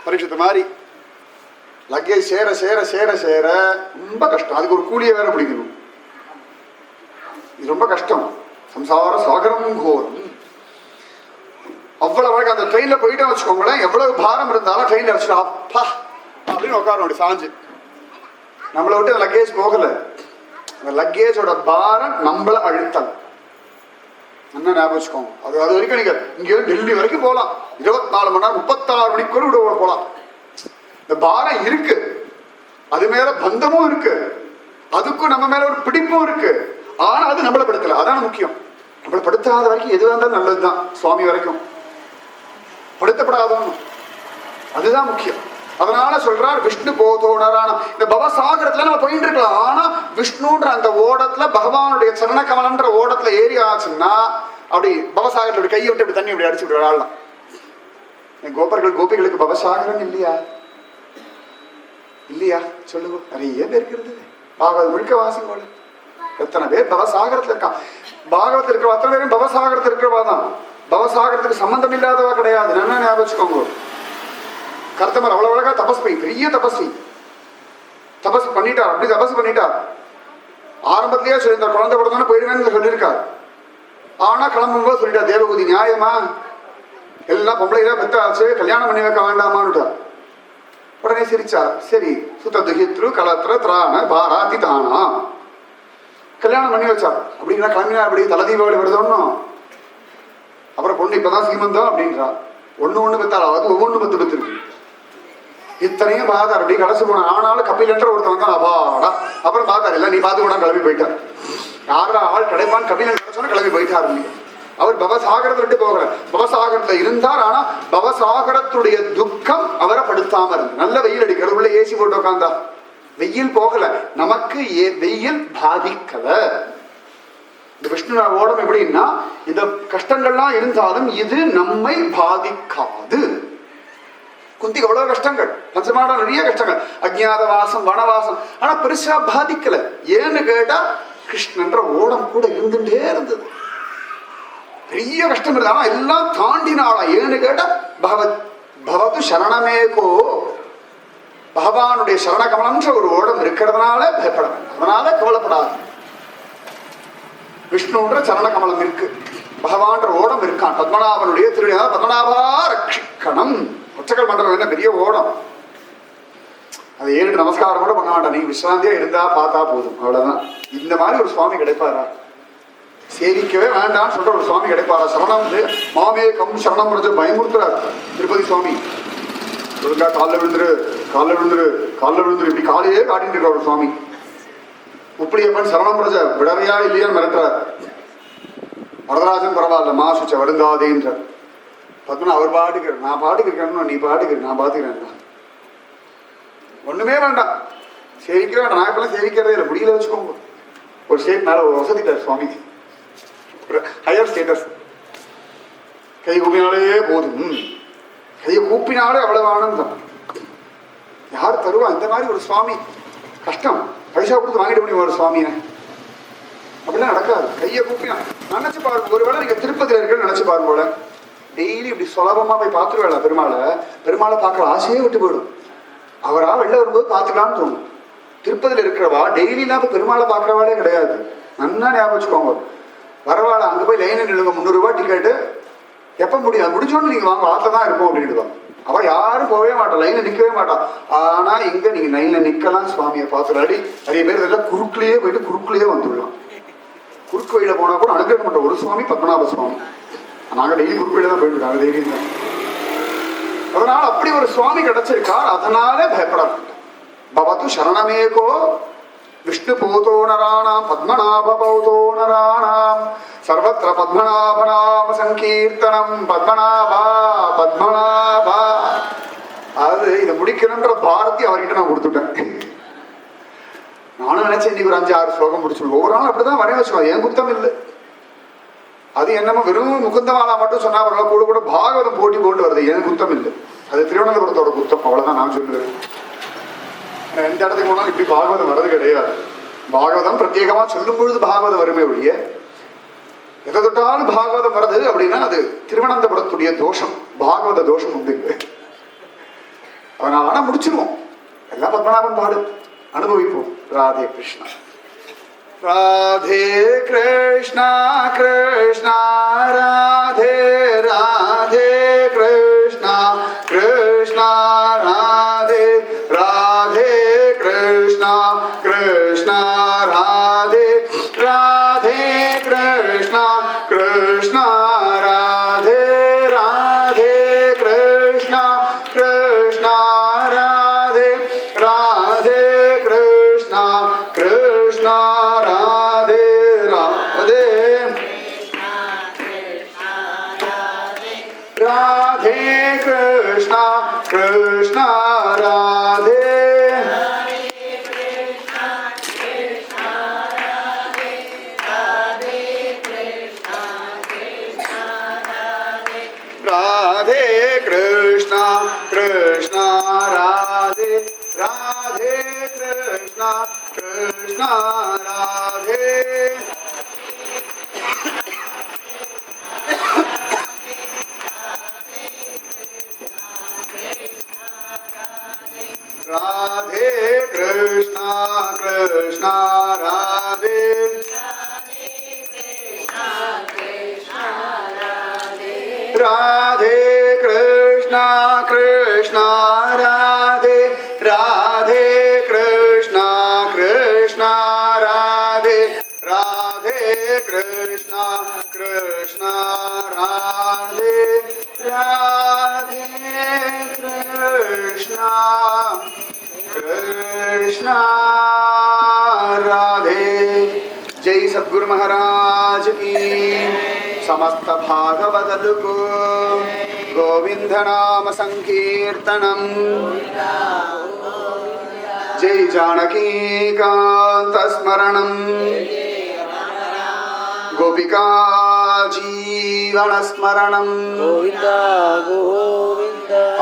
பரீட்சத்து மாதிரி லக்கேஜ் சேர சேர சேர சேர ரொம்ப கஷ்டம். அதுக்கு ஒரு கூலியை வேற பிடிக்கணும், இது ரொம்ப கஷ்டம். சம்சார சாகரம் கோரம். அவ்வளவு அழகு. அந்த ட்ரெயின்ல போயிட்டோம் வச்சுக்கோங்களேன், எவ்வளவு பாரம் இருந்தாலும் ட்ரெயின்ல வச்சுட்டு அப்பா அப்படின்னு உட்கார அப்படி சாஞ்சு. நம்மளை விட்டு அந்த லக்கேஜ் போகல, அந்த லக்கேஜோட பாரம் நம்மள அழுத்தல். என்ன ஞாபகம் வச்சுக்கோங்க. அது வரைக்கும் நீங்க இங்க டெல்லி வரைக்கும் போகலாம், 24 மணி நேரம் 36 மணிக்கு கூட போகலாம். இந்த பாரம் இருக்கு, அது மேல பந்தமும் இருக்கு, அதுக்கும் நம்ம மேல ஒரு பிடிப்பும் இருக்கு. ஆனா அது நம்மளை படுத்தல, அதான் முக்கியம். நம்மளை படுத்தாத வரைக்கும் எதுவாக இருந்தாலும் நல்லதுதான். சுவாமி வரைக்கும் படுத்தப்படாதவனும் அதுதான் முக்கியம். அதனால சொல்றார் விஷ்ணு போதோனரான. இந்த பவசாகரத்துல நம்ம போயிட்டு இருக்கலாம், ஆனா விஷ்ணுன்ற அந்த ஓடத்துல பகவானுடைய சரண கமலன்ற ஓடத்துல ஏறி ஆச்சுன்னா அப்படி பவசாகரத்துல கையை விட்டு அப்படி தண்ணி அப்படி அடிச்சு விட்டு விளையாடலாம். கோபர்கள் கோபிகளுக்கு பவசாகரம் இல்லையா? இல்லையா சொல்லுங்க. நிறைய பேருக்கு இருந்தது. பாகவத முழுக்க வாசிங்கோடு எத்தனை பேர் பவசாகரத்துல இருக்கான். பாகவத்தில் இருக்கிற அத்தனை பேரும் பவசாகரத்தில் இருக்கிறவா தான். பவசாகரத்துக்கு சம்பந்தம் இல்லாதவா கிடையாது. என்ன ஞாபகம் வச்சுக்கோங்க. கர்த்தமர் அவ்வளவு அழகா தபஸ்வி, பெரிய தபஸ்வி, தபஸ் பண்ணிட்டார். அப்படி தபஸ் பண்ணிட்டார். ஆரம்பத்திலேயே சொல்லி இந்த குழந்தை கொடுத்தோன்னு போயிடுவேன்னு சொல்லியிருக்கார். ஆனா கிளம்பும்போது சொல்லிட்டார், தேவகூதி நியாயமா எல்லாம் பொம்பளைதான் பெத்தாச்சு, கல்யாணம் பண்ணி வைக்க வேண்டாமான்னுட்டார். உடனே சிரிச்சார். சரி சுத்த துகித்ரு கலத்திர திராண பாராதி தானா, கல்யாணம் பண்ணி வச்சார். அப்படின்னா கிளம்பினா அப்படி தலை தீபாவளி வருதோன்னு. அப்புறம் பொண்ணு இப்பதான் சீமந்தம் அப்படின்றா. ஒண்ணு பெத்தாள், அது ஒவ்வொன்று பத்து இருக்கு. இத்தனையும் பார்த்தார். அப்படி கடைசி போன ஆனாலும் கபிலன்ற ஒருத்தவங்க தான் அபாடா. அப்புறம் பார்த்தார், இல்லை நீ பார்த்து கூட கிளம்பி போயிட்டார். யாரா ஆள் கிடைப்பான்னு கபிலன் கிடைச்சோன்னா கிளம்பி போயிட்டார். அவர் பவசாகரத்தை விட்டு போகல, பவசாகரத்துல இருந்தார். ஆனா பவசாகரத்துடைய துக்கம் அவரை படுத்தாம இருந்து. நல்ல வெயில் அடிக்கிறது, உள்ள ஏசி போட்டு உட்காந்தா வெயில் போகல, நமக்கு வெயில் பாதிக்கல. இந்த விஷ்ணு ஓடம் எப்படின்னா, இந்த கஷ்டங்கள்லாம் இருந்தாலும் இது நம்மை பாதிக்காது. குந்திக்கு எவ்வளவு கஷ்டங்கள், பஞ்சமாட நிறைய கஷ்டங்கள், அஜ்ஞாத வாசம், வனவாசம், ஆனா பெருசா பாதிக்கல. ஏன்னு கேட்டா கிருஷ்ணன்ற ஓடம் கூட இருந்துட்டே இருந்தது. பெரிய கஷ்டம் இருந்தது, ஆனா எல்லாம் தாண்டினாளா. ஏன்னு கேட்டா பவது சரணமேகோ, பகவானுடைய சரண கமலம்ன்ற ஒரு ஓடம் இருக்கிறதுனால பயப்பட வேண்டும். அதனால கவலைப்படாது. விஷ்ணுன்ற சரண கமலம் இருக்கு, பகவான்ற ஓடம் இருக்கான். பத்மநாபனுடைய திருவிழா பத்மநாபா ரட்சிக்கணும். ஒற்றகள் மண்டலம் என்ன பெரிய ஓடம், அதை ஏறிட்டு நமஸ்காரம் கூட பண்ண மாட்டான். நீங்க விஸ்ராந்தியா இருந்தா பார்த்தா போதும், அவ்வளவுதான். இந்த மாதிரி ஒரு சுவாமி கிடைப்பாரா? சேவிக்கவே வேண்டாம்னு சொல்ற ஒரு சுவாமி கிடைப்பாரா? சரணம் மாமே கம் சரணம் பயமுறுத்துறார் திருப்பதி சுவாமி. ஒழுங்கா காலில் விழுந்துரு, காலில் விழுந்துரு, காலில் விழுந்துரு, இப்படி காலையே காட்டிட்டு இருக்க ஒரு சுவாமி. உப்படியப்பன் சரணம் பிரஜ விடறையா இல்லையான்னு மிரட்டுறார். வரதராஜன் பரவாயில்ல, மாசுச்ச வருந்தாதேன்ற. பத்மனா அவர் பாட்டுக்கு, நான் பாட்டுக்கு இருக்கேன், நீ பாட்டுக்கு, நான் பாத்துக்கிறேன், ஒண்ணுமே வேண்டாம், சேவிக்க வேண்டாம். நான் இப்பெல்லாம் சேவிக்கிறதே இல்லை, முடியல வச்சுக்கோங்க. ஒரு ஸ்டேட் மேல வசதிட்டார் சுவாமி, ஒரு ஹையர் ஸ்டேட்டஸ். கை கூப்பினாலே போதும், கையை கூப்பினாலே அவ்வளவு ஆனந்தம். யார் தருவா இந்த மாதிரி ஒரு சுவாமி? கஷ்டம், பைசா கொடுத்து வாங்கிட முடியும் ஒரு சுவாமியை? அப்படிலாம் நடக்காது. கையை கூப்பினா நினைச்சு பாருங்க. ஒருவேளை நீங்க திருப்பதியில இருக்கிற நினைச்சு பாருங்க போல, டெய்லி இப்படி சுலபமா போய் பார்த்துருவேல பெருமாளை பார்க்குற ஆசையே விட்டு போயிடும். அவரா வெளில வரும்போது பார்த்துக்கலாம்னு தோணும். திருப்பதியில் இருக்கிறவா டெய்லிலாம் போய் பெருமாளை பார்க்குறவாளே கிடையாது. நல்லா ஞாபகம் வச்சுக்கோங்க. வரவாளை அங்கே போய் லைனை நில்லுங்க, 300 ரூபாய் டிக்கெட்டு, எப்போ முடியும்? அது முடிச்சோன்னு நீங்கள் வாங்க, ஆற்றுல தான் இருப்போம் அப்படின்ட்டு. அவ யாரும் போகவே மாட்டா, லைன்ல நிக்கவே மாட்டா. ஆனா இங்க நீங்க லைன்ல நிக்கலாம், சுவாமியை பார்த்துடாடி. நிறைய பேர் இதெல்லாம் குறுக்குலயே போயிட்டு குறுக்குலயே வந்துடலாம். குறுக்கு வழியில போனா கூட அனுகிரகம் பண்ற ஒரு சுவாமி பத்மநாப சுவாமி. நாங்க டெய்லி குறுக்கு வழியில தான் போயிட்டு இருக்காங்க தைரியம் தான். அதனால அப்படி ஒரு சுவாமி கிடைச்சிருக்கார். அதனால பயப்படாது. பவது சரணமேகோ விஷ்ணு பூதோ நராணாம் பத்மநாப பௌதோ நராணாம் சர்வத்திர பத்மநாபநாம சங்கீர்த்தனம் பத்மநாபா பத்மநாபா. அது இதை முடிக்கணும்ன்ற பாரதி அவர்கிட்ட நான் கொடுத்துட்டேன். நானும் நினைச்சேன் இன்னைக்கு ஒரு 5-6 ஸ்லோகம் முடிச்சிருவோம். ஒவ்வொரு நாளும் அப்படிதான் வரைய வச்சுக்கோங்க. என் குத்தம் இல்லை. அது என்னமோ வெறும் முகுந்தமாலா மட்டும் சொன்னா அவர்களால் கூட கூட பாகவதம் போட்டி போட்டு வருது. என் குத்தம் இல்லை, அது திருவனந்தபுரத்தோட குத்தம். அவ்வளவுதான் நான் சொல்லுவேன். எந்த இடத்துக்கு போனாலும் இப்படி பாகவதம் வர்றது கிடையாது. பாகவதம் பிரத்யேகமா சொல்லும் பொழுது பாகவதம் வருமே ஒழிய எதை தொட்டாலும் பாகவதம் வருது அப்படின்னா அது திருவனந்தபுரத்துடைய தோஷம், பாகவத தோஷம் உண்டு. அதனால ஆனா முடிச்சிருவோம். எல்லாம் பத்மநாபன் பாடு அனுபவிப்போம். ராதே கிருஷ்ணா ராதே கிருஷ்ணா கிருஷ்ணா ராதே ராதே கிருஷ்ணா கிருஷ்ணா ராதே ராதே கிருஷ்ணா கிருஷ்ணா ராதே ராதே கிருஷ்ணா கிருஷ்ணா ராதே ராதே கிருஷ்ணா கிருஷ்ணா ராதே ராதே கிருஷ்ணா கிருஷ்ணா ராதே ராதே ராதே கிருஷ்ணா கிருஷ்ணா ராதே ராதே கிருஷ்ணா கிருஷ்ணா ராதே ராதே கிருஷ்ணா கிருஷ்ணா ராதே ராதே கிருஷ்ணா கிருஷ்ணா ராதே ராதே கிருஷ்ணா கிருஷ்ணா ராதே ராதே கிருஷ்ணா கிருஷ்ணா ராதே ராதே கிருஷ்ணா கிருஷ்ணா ராதே ராதே கிருஷ்ணா கிருஷ்ணா ராதே. जय सद्गुरु महाराज की. समस्त भागवतलु को गोविंद नाम संकीर्तनम. जय जानकी कांत स्मरणम गोपिका जीवन स्मरणम.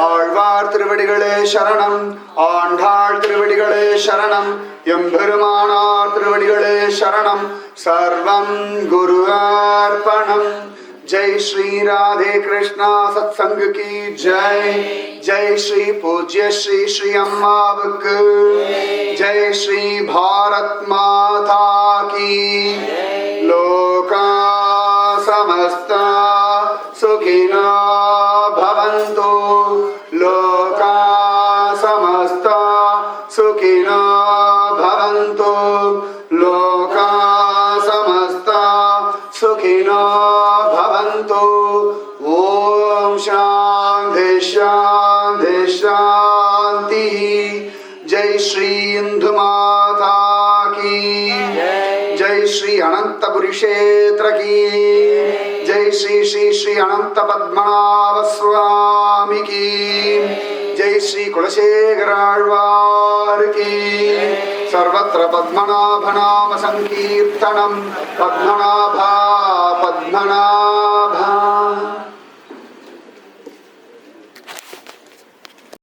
ஆழ்வார் திருவடிகளே சரணம், ஆண்டாள் திருவடிகளே சரணம், எம்பெருமானார் திருவடிகளே சரணம். சர்வம் குரு அர்ப்பணம். जय श्री राधे कृष्णा सत्संग की जय. जय श्री पूज्य श्री श्री अम्मावक. जय श्री भारत माता की. लोका समस्ता सुखिनो भवन्तु. लोका समस्ता सुखिनो भवन्तु. लोका समस्ता सुखिनो भवन्तु. ओम शांति शांति शांति. जय श्री इंदु माता की. जय श्री अनंतपुरी क्षेत्र की. जय श्री श्री श्री अनंत पद्मनाभ स्वामी की. जय श्री कुलशेखर आழ்வார் की. सर्वत्र पद्मनाभ नाम संकीर्तनम. पद्मनाभा पद्मनाभा.